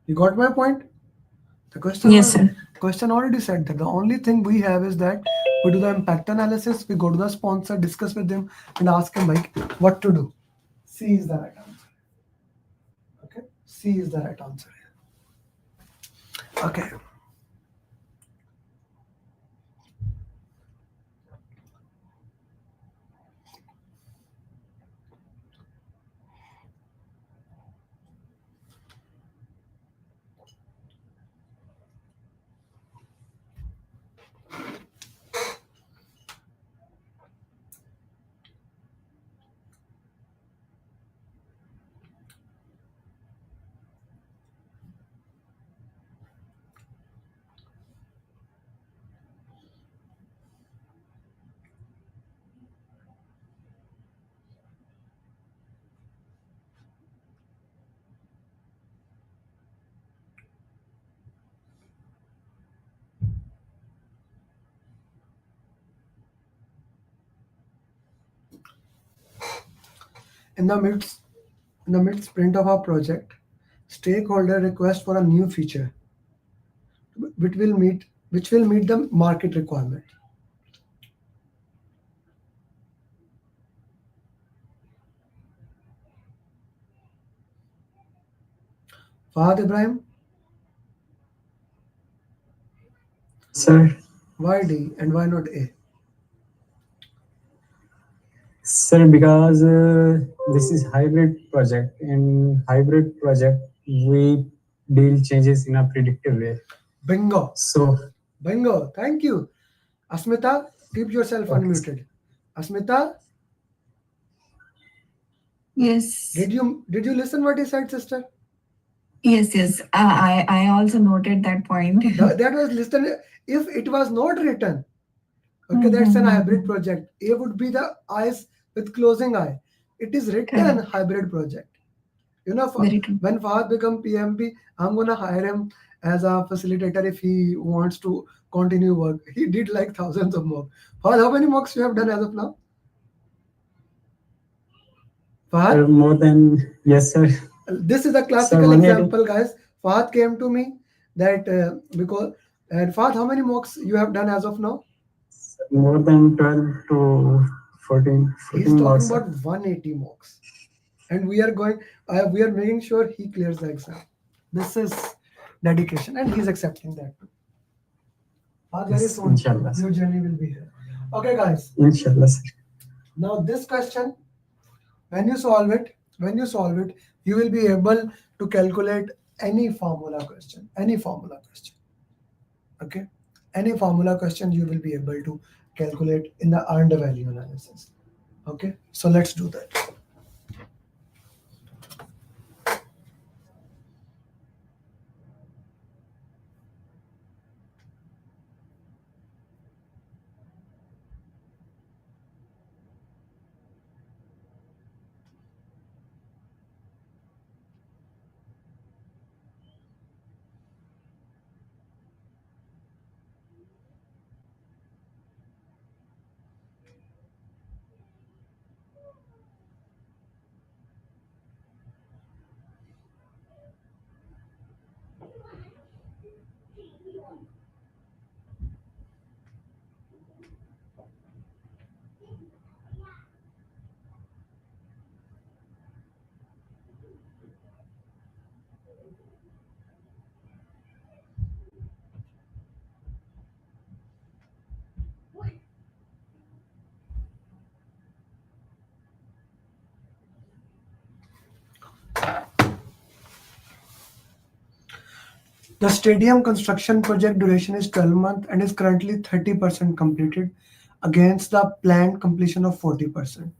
You got my point? The question, yes, sir. Question already said that the only thing we have is that we do the impact analysis, we go to the sponsor, discuss with them, and ask him like what to do. C is the right answer. Okay, C is the right answer. Okay. In the mid sprint of our project, stakeholder request for a new feature which will meet the market requirement. Fahad Ibrahim, Sir, why D and why not A? sir, because this is hybrid project. In hybrid project, we deal changes in a predictive way. Bingo. So, Bingo. Thank you. Asmita, keep yourself unmuted. Asmita, Yes. did you listen what he said, sister? Yes. I also noted that point. That was listen. If it was not written, okay, that's an hybrid project. A would be the eyes with closing eye. It is written hybrid project. You know, when Fahad become PMP, I'm gonna hire him as a facilitator if he wants to continue work. He did like thousands of mocks. Fahad, how many mocks you have done as of now? Fahad? more than, yes, sir. This is a classical example, guys. Fahad came to me that because, and Fahad, how many mocks you have done as of now? More than 12 to 14 He's talking mocks. about 180 mocks. And we are making sure he clears the exam. This is dedication, and he's accepting that. Very soon, your journey will be here. Okay, guys. Inshallah, sir. Now this question, when you solve it, you will be able to calculate any formula question. Okay, any formula question you will be able to calculate in the earned value analysis. Okay, so let's do that. The stadium construction project duration is 12 months and is currently 30% completed against the planned completion of 40%.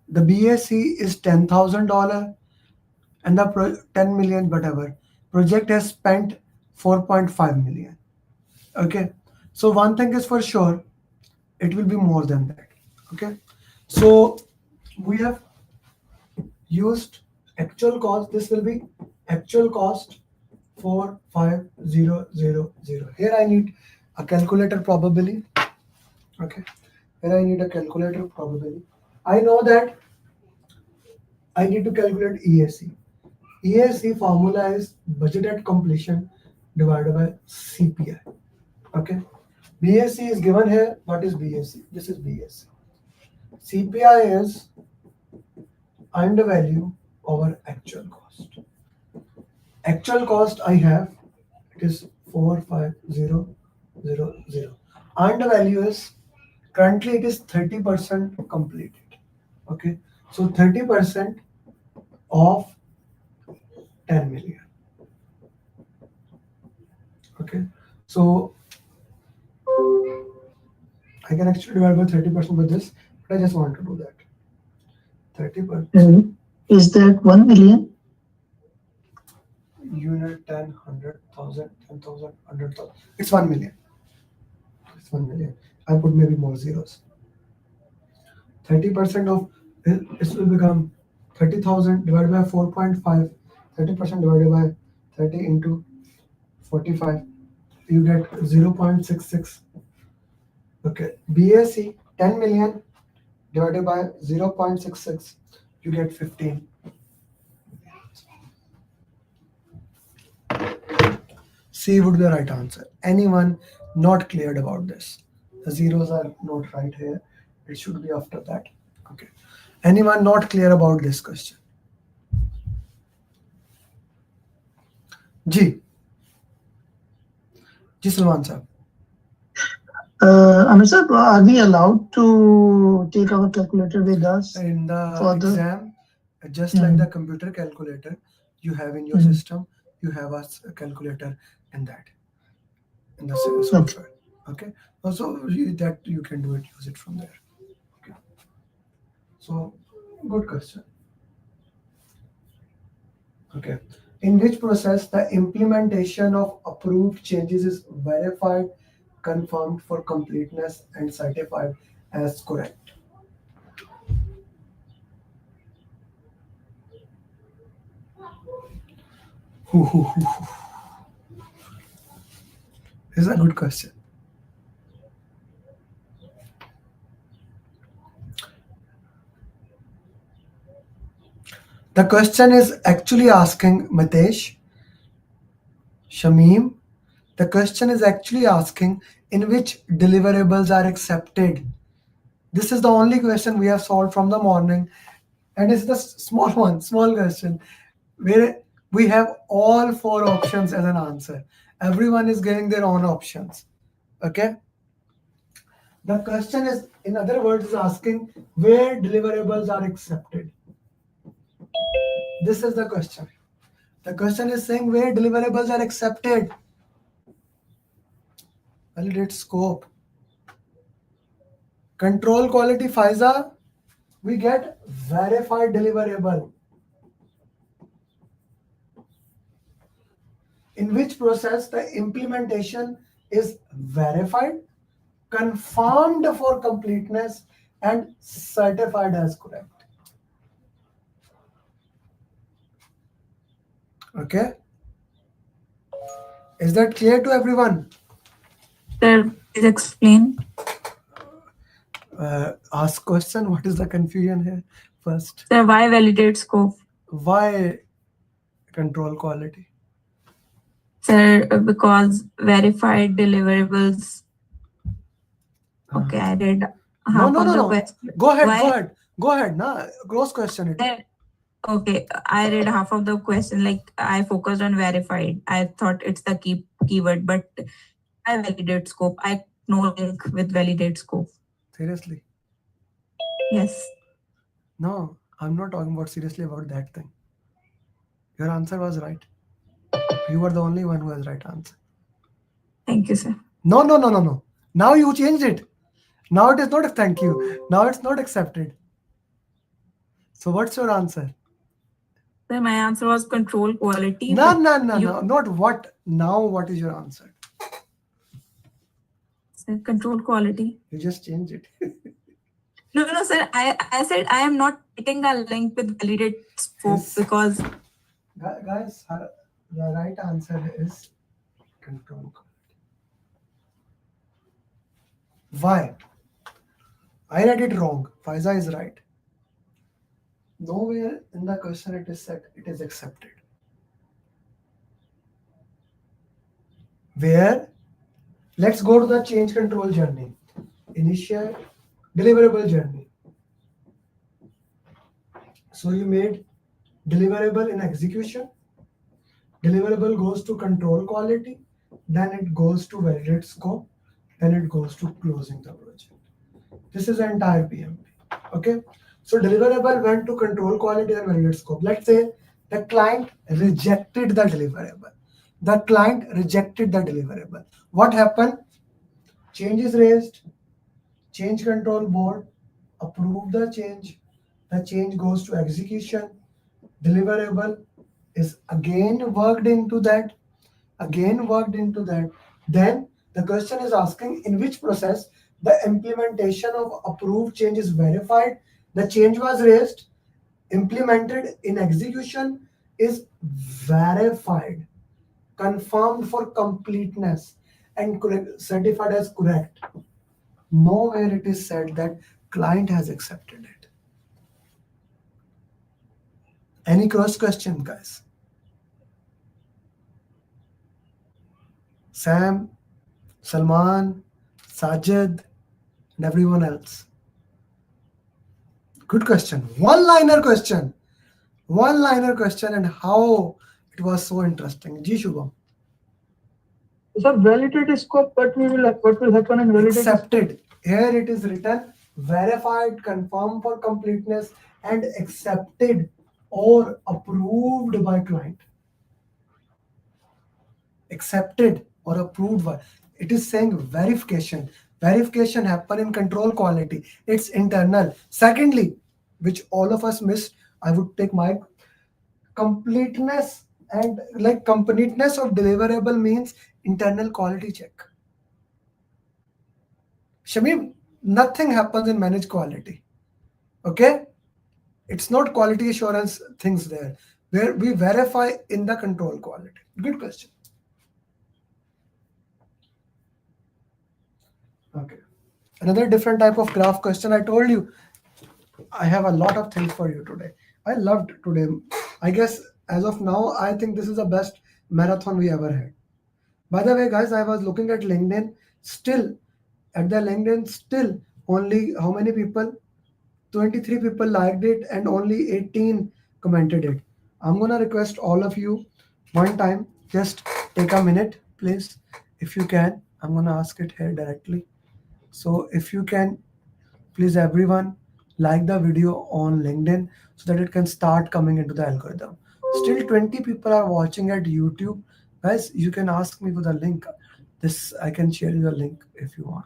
the BAC is $10,000 and the 10 million whatever project has spent 4.5 million. Okay, so one thing is for sure, it will be more than that. Okay, so we have used actual cost. This will be actual cost 45000. Here I need a calculator probably. Okay, here I need a calculator probably. I know that I need to calculate EAC. EAC formula is budget at completion divided by CPI. Okay, BAC is given here. What is BAC? This is BAC. CPI is earned value over actual cost. Actual cost I have, it is 45000. Earned value is, currently it is 30% completed. Okay, so 30% of 10 million. Okay, so I can actually divide by 30% with this, but I just want to do that. 30%. Is that 1 million? Unit 10, 100,000, 10,000, 100,000. It's 1 million. It's 1 million. I put maybe more zeros. 30% of this will become 30,000 divided by 4.5. 30% divided by 30 into 45. You get 0.66. Okay. BAC 10 million divided by 0.66. You get 15. C would be the right answer. Anyone not cleared about this? The zeros are not right here. It should be after that. Okay. Anyone not clear about this question? Ji Salman sir. Amer sir, are we allowed to take our calculator with us in the for exam? Just like the computer calculator you have in your system, you have a calculator in that, in the software. Okay. Also that you can do it, use it from there. Okay. So good question. Okay. In which process the implementation of approved changes is verified, confirmed for completeness and certified as correct? This is a good question. The question is actually asking, Mitesh, Shamim, the question is actually asking in which deliverables are accepted. This is the only question we have solved from the morning, and it's the small one, small question, where we have all 4 options as an answer. Everyone is giving their own options. Okay. The question is, in other words, is asking where deliverables are accepted. This is the question. The question is saying where deliverables are accepted. Validate scope. Control quality FISA, we get verified deliverable. In which process the implementation is verified, confirmed for completeness, and certified as correct. Okay. Is that clear to everyone? Sir, please explain. Ask question. What is the confusion here first? Sir, why validate scope? Why control quality? Sir, because verified deliverables. Okay, I read half of the question. Go ahead. Go ahead. Nah, close question. Okay, I read half of the question. Like I focused on verified. I thought it's the keyword, but I validate scope. I no link with validate scope. Seriously? Yes. No, I'm not talking about seriously about that thing. Your answer was right. You were the only one who has right answer. Thank you, sir. No. Now you changed it. Now it is not a thank you. Now it's not accepted. So what's your answer? Sir, my answer was control quality. No, but no, no, you- no, not what. Now what is your answer? Sir, control quality. You just change it. No, no, sir. I said I am not taking a link with validate scope Yes. because Guys, the right answer is control quality. Why? I read it wrong. Faiza is right. Nowhere in the question it is said it is accepted. Where? Let's go to the change control journey. Initial deliverable journey. So you made deliverable in execution. Deliverable goes to control quality. Then it goes to validate scope. Then it goes to closing the project. This is the entire PMP. Okay. So deliverable went to control quality and validate scope. Let's say the client rejected the deliverable. The client rejected the deliverable. What happened? Change is raised. Change control board approve the change. The change goes to execution. Deliverable is again worked into that. Then the question is asking in which process the implementation of approved change is verified. The change was raised, implemented in execution, is verified, confirmed for completeness, and certified as correct. Nowhere it is said that client has accepted it. Any cross question, guys? Sam, Salman, Sajid, and everyone else. Good question. One-liner question. One-liner question, and how it was so interesting. Ji Shubham. Sir, validate scope, what will happen in validate? Accepted. Here it is written verified, confirmed for completeness, and accepted or approved by client. Accepted or approved by. It is saying verification. Verification happen in control quality. It's internal. Secondly, which all of us missed, I would take my completeness, and like completeness of deliverable means internal quality check. Shamim, nothing happens in managed quality. Okay? It's not quality assurance things there, where we verify in the control quality. Good question. Okay. Another different type of graph question. I told you, I have a lot of things for you today. I loved today. I guess as of now, I think this is the best marathon we ever had. By the way, guys, I was looking at LinkedIn. Still, at the LinkedIn, still only how many people? 23 people liked it and only 18 commented it. I'm gonna request all of you one time, just take a minute, please, if you can. I'm gonna ask it here directly. So if you can, please everyone like the video on LinkedIn so that it can start coming into the algorithm. Still 20 people are watching at YouTube. Guys, you can ask me for the link. This I can share you the link if you want.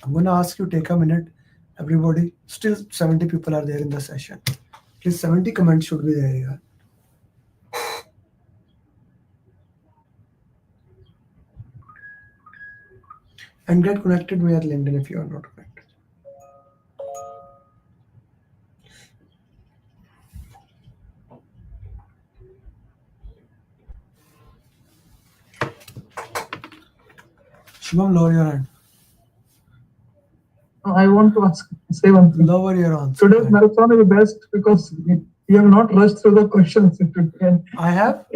I'm gonna ask you take a minute, everybody. Still 70 people are there in the session. Please 70 comments should be there here. And get connected with LinkedIn if you are not connected. Shubham, lower your hand. I want to say one thing. Lower your answer. Today's marathon is the best because we have not rushed through the questions today. I have?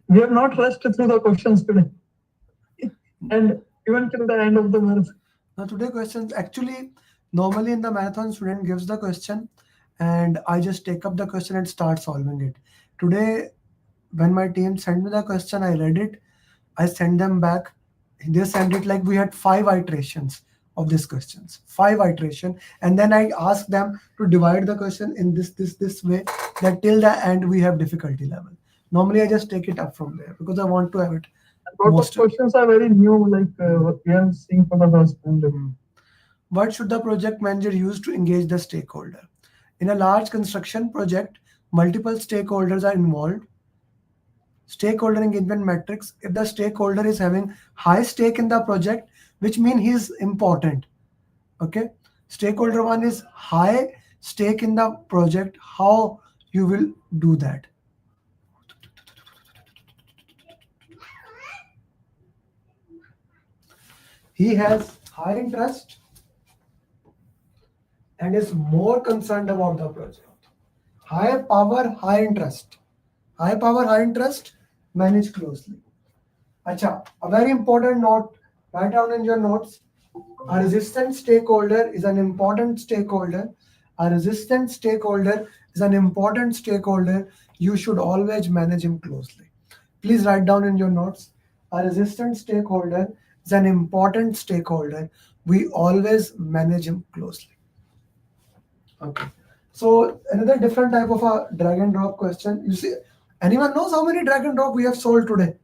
We have not rushed through the questions today. And even till the end of the marathon. Now today questions, actually, normally in the marathon, student gives the question and I just take up the question and start solving it. Today, when my team sent me the question, I read it, I sent them back. They sent it like we had 5 iterations of these questions, 5 iteration, and then I asked them to divide the question in this way, that till the end we have difficulty level. Normally I just take it up from there because I want to have it. A lot of questions are very new, like what we are seeing for the first time. what should the project manager use to engage the stakeholder? In a large construction project, multiple stakeholders are involved. Stakeholder engagement metrics. If the stakeholder is having high stake in the project, which means he is important. Okay. Stakeholder one is high stake in the project. How you will do that? He has high interest and is more concerned about the project. High power, high interest. High power, high interest, manage closely. Acha, a very important note, write down in your notes. A resistant stakeholder is an important stakeholder. A resistant stakeholder is an important stakeholder. You should always manage him closely. Please write down in your notes. A resistant stakeholder is an important stakeholder. We always manage him closely. Okay. So another different type of a drag and drop question. You see, anyone knows how many drag and drop we have solved today?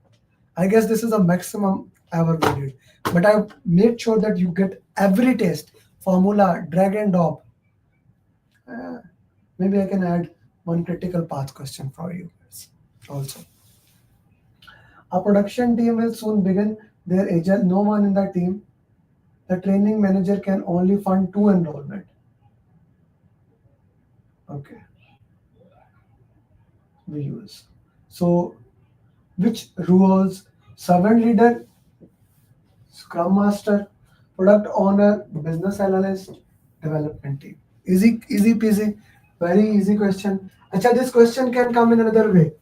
I guess this is a maximum ever we did. But I made sure that you get every test, formula, drag and drop. Maybe I can add one critical path question for you guys also. Our production team will soon begin their agile. No one in the team. The training manager can only fund 2 enrollment. Okay. We use. So which rules? Servant leader, scrum master, product owner, business analyst, development team. Easy peasy, very easy question. Achha, this question can come in another way.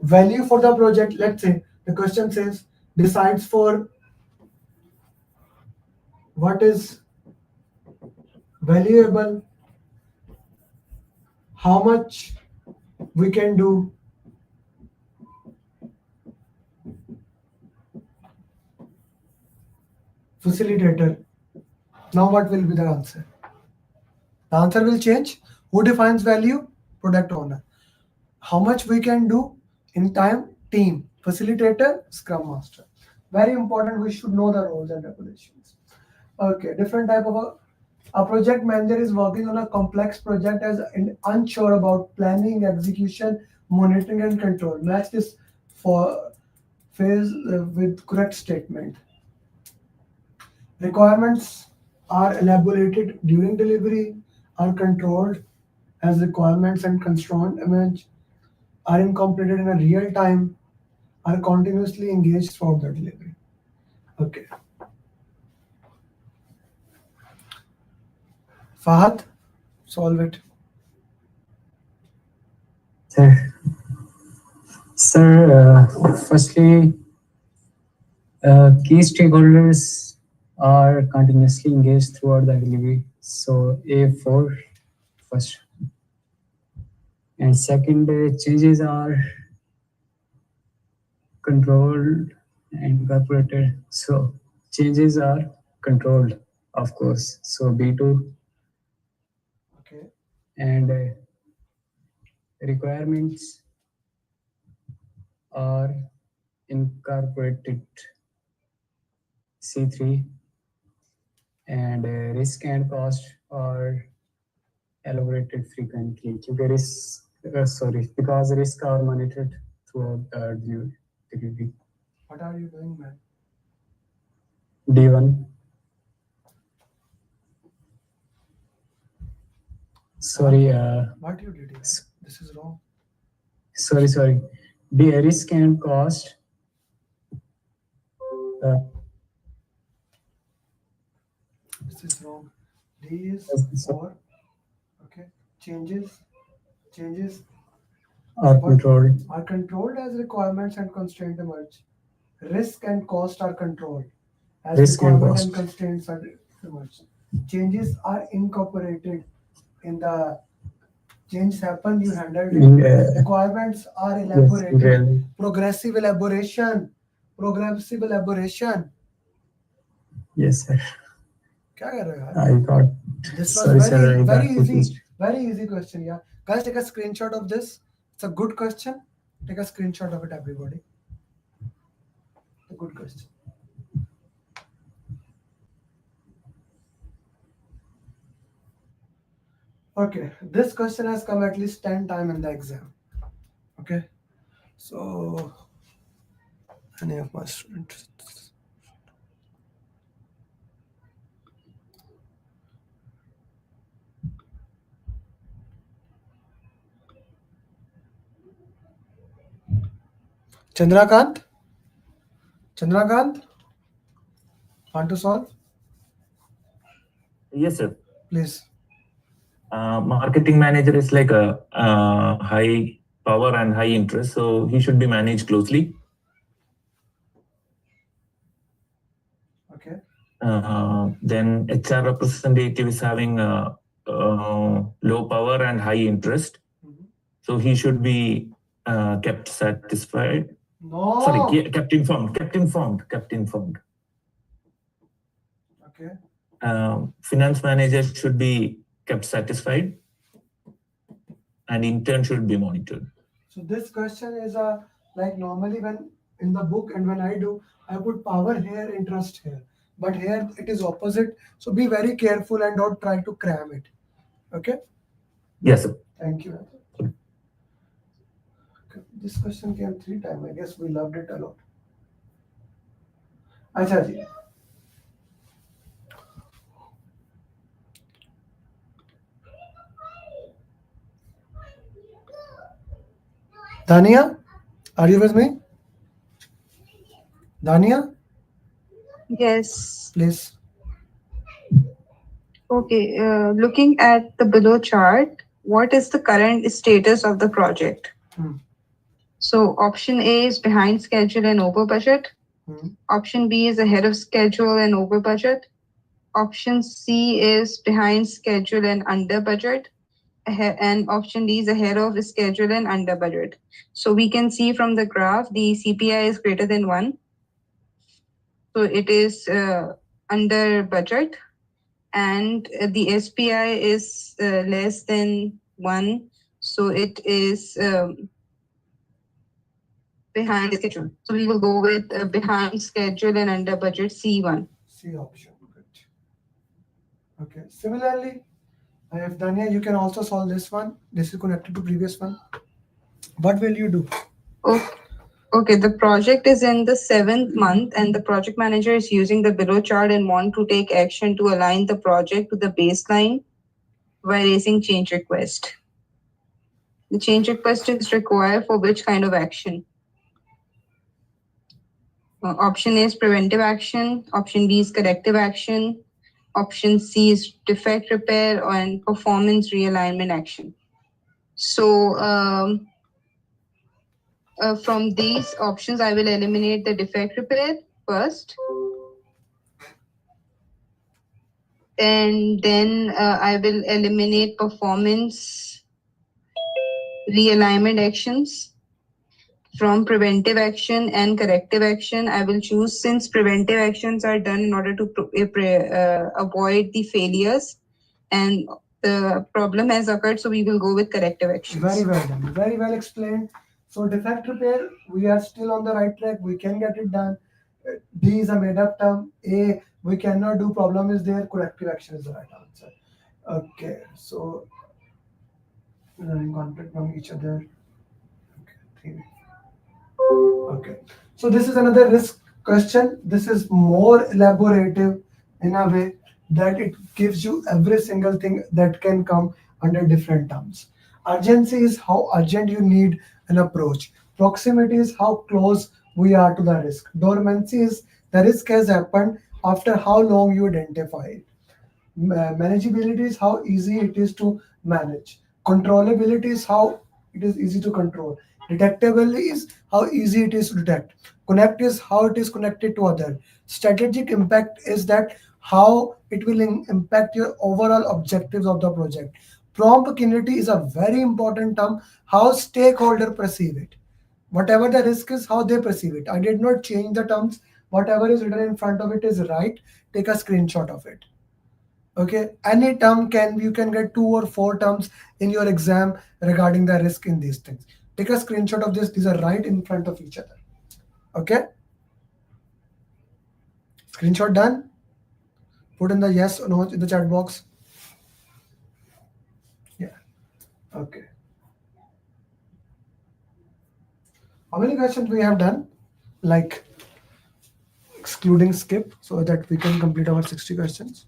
Value for the project, let's say the question says decides for what is valuable, how much we can do, facilitator. Now what will be the answer? The answer will change. Who defines value? Product owner. How much we can do in time? Team. Facilitator, scrum master. Very important, we should know the roles and regulations. Okay, different type of a project manager is working on a complex project as unsure about planning, execution, monitoring and control. Match this for phase with correct statement. Requirements are elaborated during delivery, are controlled as requirements and constrained image, are incorporated in a real time, are continuously engaged throughout the delivery. Okay. Fahad, solve it. Sir, firstly, key stakeholders are continuously engaged throughout the delivery. So A4 first. And second, changes are controlled and incorporated. So changes are controlled, of course. So B2. Okay. And requirements are incorporated, C3. And risk and cost are elaborated frequently. Because risk are monitored throughout the delivery. What are you doing, man? D1. Sorry. What you did here? This is wrong. Sorry. The risk and cost. This is wrong. D is for, okay. Changes are controlled. Are controlled as requirements and constraints emerge. Risk and cost are controlled as requirements and constraints are emerge. Changes are incorporated in the changes happen, you handle it. Requirements are elaborated. Yes, Progressive elaboration. Yes, sir. क्या कर रहे हो यार? I got. This was Sorry, sir, very easy. Very easy question, yeah. Guys, take a screenshot of this. It's a good question. Take a screenshot of it, everybody. A good question. Okay, this question has come at least 10 times in the exam. Okay, so any of my students. Chandrakant? Chandrakant? Want to solve? Yes, sir. Please. Marketing manager is like a high power and high interest, so he should be managed closely. Okay. Then HR representative is having low power and high interest, so he should be kept satisfied. No. Sorry, kept informed. Kept informed. Kept informed. Okay. Finance manager should be kept satisfied, and intern should be monitored. So this question is like normally when in the book and when I do, I put power here, interest here. But here it is opposite. So be very careful and don't try to cram it. Okay? Yes, sir. Thank you. Okay. This question came 3 times. I guess we loved it a lot. Acha ji. Dania, are you with me? Dania? Yes. Please. Okay. Looking at the below chart, what is the current status of the project? So option A is behind schedule and over budget. Option B is ahead of schedule and over budget. Option C is behind schedule and under budget. And option D is ahead of schedule and under budget. So we can see from the graph, the CPI is greater than 1. So it is under budget. And the SPI is less than 1. So it is behind schedule. So we will go with behind schedule and under budget C1. C option. Good. Okay. Similarly, if Dania, you can also solve this one. This is connected to previous one. What will you do? Okay, the project is in the 7th month and the project manager is using the below chart and want to take action to align the project to the baseline by raising change request. The change request is required for which kind of action? Option A is preventive action. Option B is corrective action. Option C is defect repair and performance realignment action. So from these options, I will eliminate the defect repair first. And then I will eliminate performance realignment actions. From preventive action and corrective action, I will choose, since preventive actions are done in order to avoid the failures and the problem has occurred, so we will go with corrective actions. Very well done. Very well explained. So defect repair, we are still on the right track. We can get it done. D is a made up term. A, we cannot do, problem is there. Corrective action is the right answer. Okay, so in conflict among each other. Okay, okay. So this is another risk question. This is more elaborative in a way that it gives you every single thing that can come under different terms. Urgency is how urgent you need an approach. Proximity is how close we are to the risk. Dormancy is the risk has happened after how long you identify it. Manageability is how easy it is to manage. Controllability is how it is easy to control. Detectability is how easy it is to detect. Connect is how it is connected to other. Strategic impact is that how it will impact your overall objectives of the project. Promptability is a very important term, how stakeholder perceive it. Whatever the risk is, how they perceive it. I did not change the terms. Whatever is written in front of it is right. Take a screenshot of it. Okay, any term you can get 2 or 4 terms in your exam regarding the risk in these things. Take a screenshot of this. These are right in front of each other. Okay, screenshot done. Put in the yes or no in the chat box. Okay. How many questions we have done? Like excluding skip, so that we can complete our 60 questions.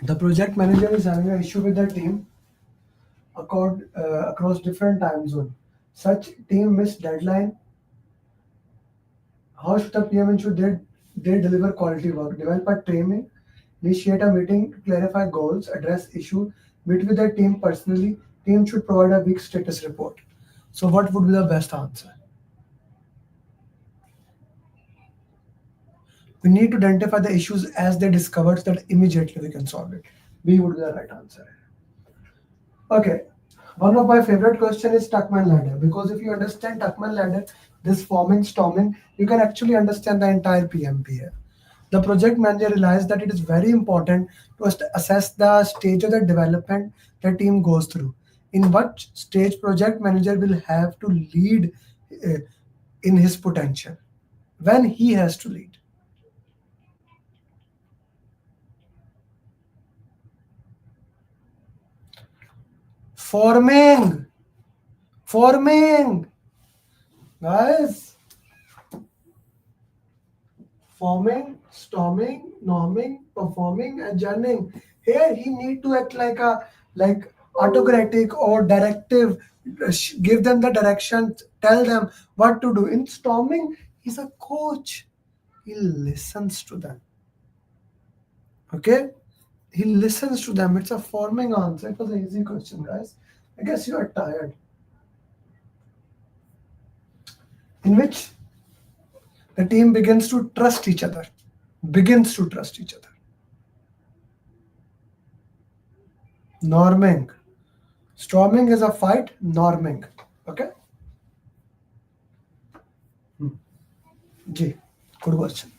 The project manager is having an issue with the team across different time zones. Such team miss deadline. How should the PM ensure they deliver quality work? Develop a training, initiate a meeting to clarify goals, address issue, meet with the team personally. Team should provide a week status report. So what would be the best answer? We need to identify the issues as they discovered so that immediately we can solve it. B would be the right answer. Okay. One of my favorite question is Tuckman ladder, because if you understand Tuckman ladder, this forming, storming, you can actually understand the entire PMP here. The project manager realized that it is very important to assess the stage of the development the team goes through. In what stage project manager will have to lead in his potential, when he has to lead. Forming, guys. Forming, storming, norming, performing, adjourning. Here he need to act like autocratic or directive, give them the direction, tell them what to do. In storming, he's a coach. He listens to them. Okay? He listens to them. It's a forming answer. It was an easy question, guys. I guess you are tired. In which the team begins to trust each other. Norming. Storming is a fight, norming. Okay? G. Good question.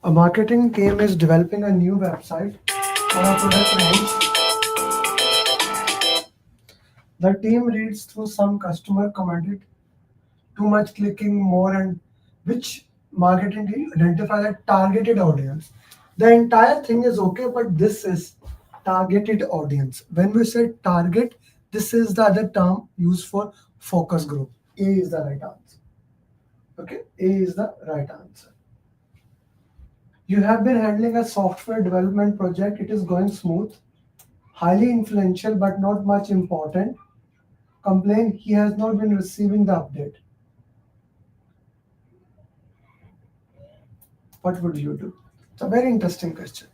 A marketing team is developing a new website for a product range. The team reads through some customer commented too much clicking more, and which marketing team identify a targeted audience. The entire thing is okay, but this is targeted audience. When we say target, this is the other term used for focus group. A is the right answer. Okay, A is the right answer. You have been handling a software development project. It is going smooth, highly influential, but not much important. Complain he has not been receiving the update. What would you do? It's a very interesting question.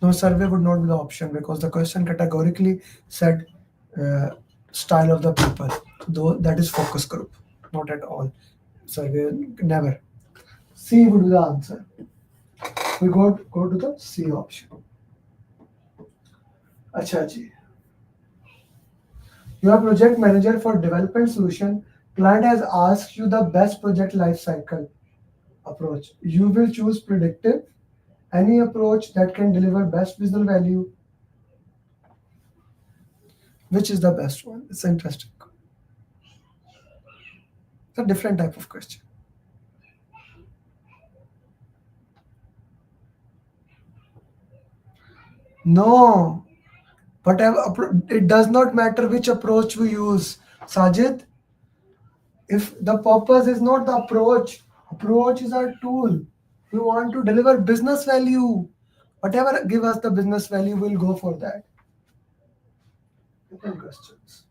No, survey would not be the option because the question categorically said style of the people. Though that is focus group, not at all. Survey never. C would be the answer. We go to the C option. Acha ji. You are project manager for development solution. Client has asked you the best project life cycle approach. You will choose predictive, any approach that can deliver best business value. Which is the best one? It's interesting. It's a different type of question. No, whatever, it does not matter which approach we use, Sajid. If the purpose is not the approach is our tool. We want to deliver business value. Whatever give us the business value, we'll go for that. Different questions.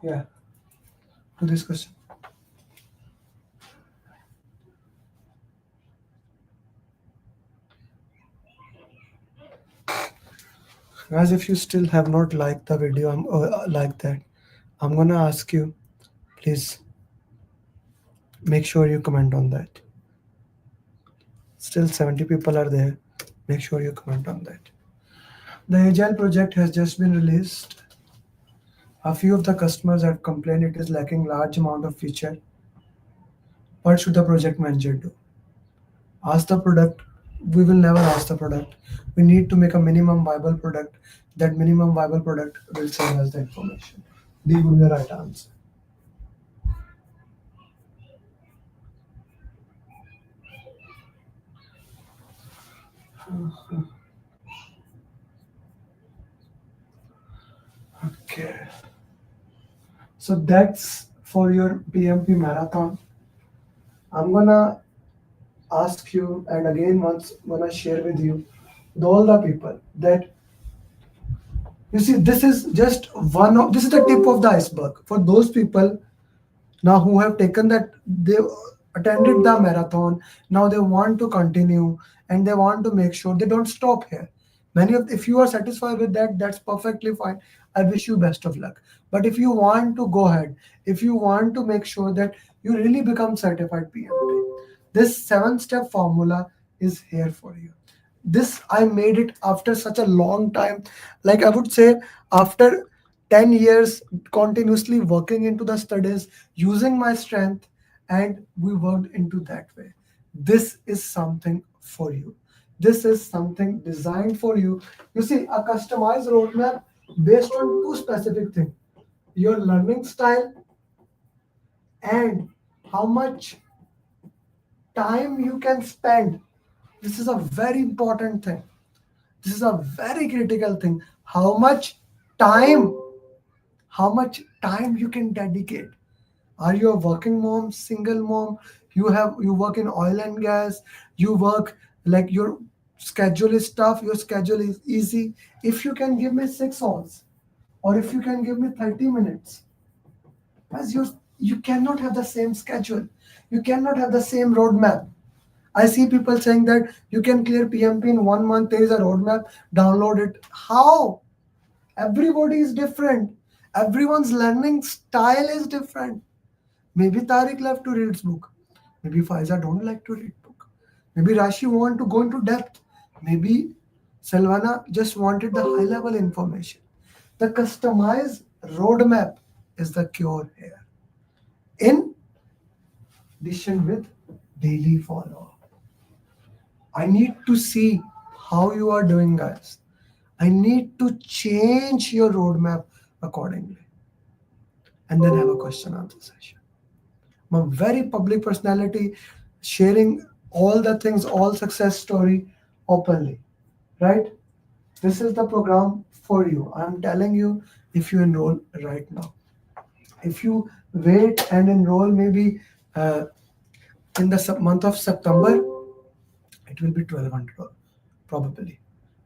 Yeah. To this question. Guys, if you still have not liked the video, like that, I'm gonna ask you, please make sure you comment on that. Still 70 people are there. Make sure you comment on that. The Agile project has just been released. A few of the customers have complained it is lacking large amount of feature. What should the project manager do? Ask the product. We will never ask the product. We need to make a minimum viable product. That minimum viable product will send us the information. D would be the right answer. Okay. So that's for your PMP marathon. I'm gonna ask you, and again once gonna share with you, with all the people that you see, this is just this is the tip of the iceberg. For those people now who have taken that, they attended the marathon, now they want to continue and they want to make sure they don't stop here. If you are satisfied with that, that's perfectly fine. I wish you best of luck. But if you want to go ahead, if you want to make sure that you really become certified PMP, this 7-step formula is here for you. This I made it after such a long time, like I would say after 10 years continuously working into the studies, using my strength, and we worked into that way. This is something for you. This is something designed for you. You see, a customized roadmap based on 2 specific things: your learning style and how much time you can spend. This is a very important thing. This is a very critical thing. How much time you can dedicate. Are you a working mom, single mom? You work in oil and gas, you work like your schedule is tough, your schedule is easy. If you can give me 6 hours, or if you can give me 30 minutes, as you cannot have the same schedule, you cannot have the same roadmap. I see people saying that you can clear PMP in 1 month. There is a roadmap. Download it. How? Everybody is different. Everyone's learning style is different. Maybe Tariq love to read book. Maybe Faiza don't like to read book. Maybe Rashi want to go into depth. Maybe Selvana just wanted the high level information. The customized roadmap is the cure here. In addition with daily follow-up. I need to see how you are doing, guys. I need to change your roadmap accordingly. And then have a question answer session. I'm a very public personality, sharing all the things, all success story openly, right? This is the program for you. I'm telling you, if you enroll right now. If you wait and enroll maybe in the month of September, it will be $1,200 probably.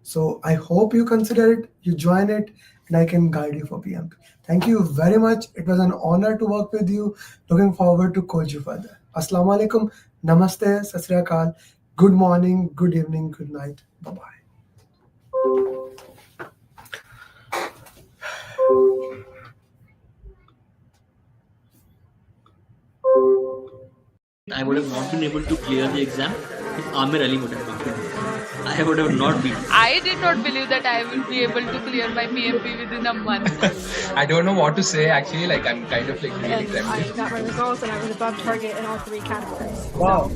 So I hope you consider it, you join it, and I can guide you for PMP. Thank you very much. It was an honor to work with you. Looking forward to coach you further. Assalamu alaikum, namaste, sat sri akal, good morning, good evening, good night. Bye-bye. I would have not been able to clear the exam if Amer Ali would have come. I would have not been. I did not believe that I will be able to clear my PMP within a month. I don't know what to say actually, like I'm kind of like really I got my results and I was above target in all 3 categories. Wow. So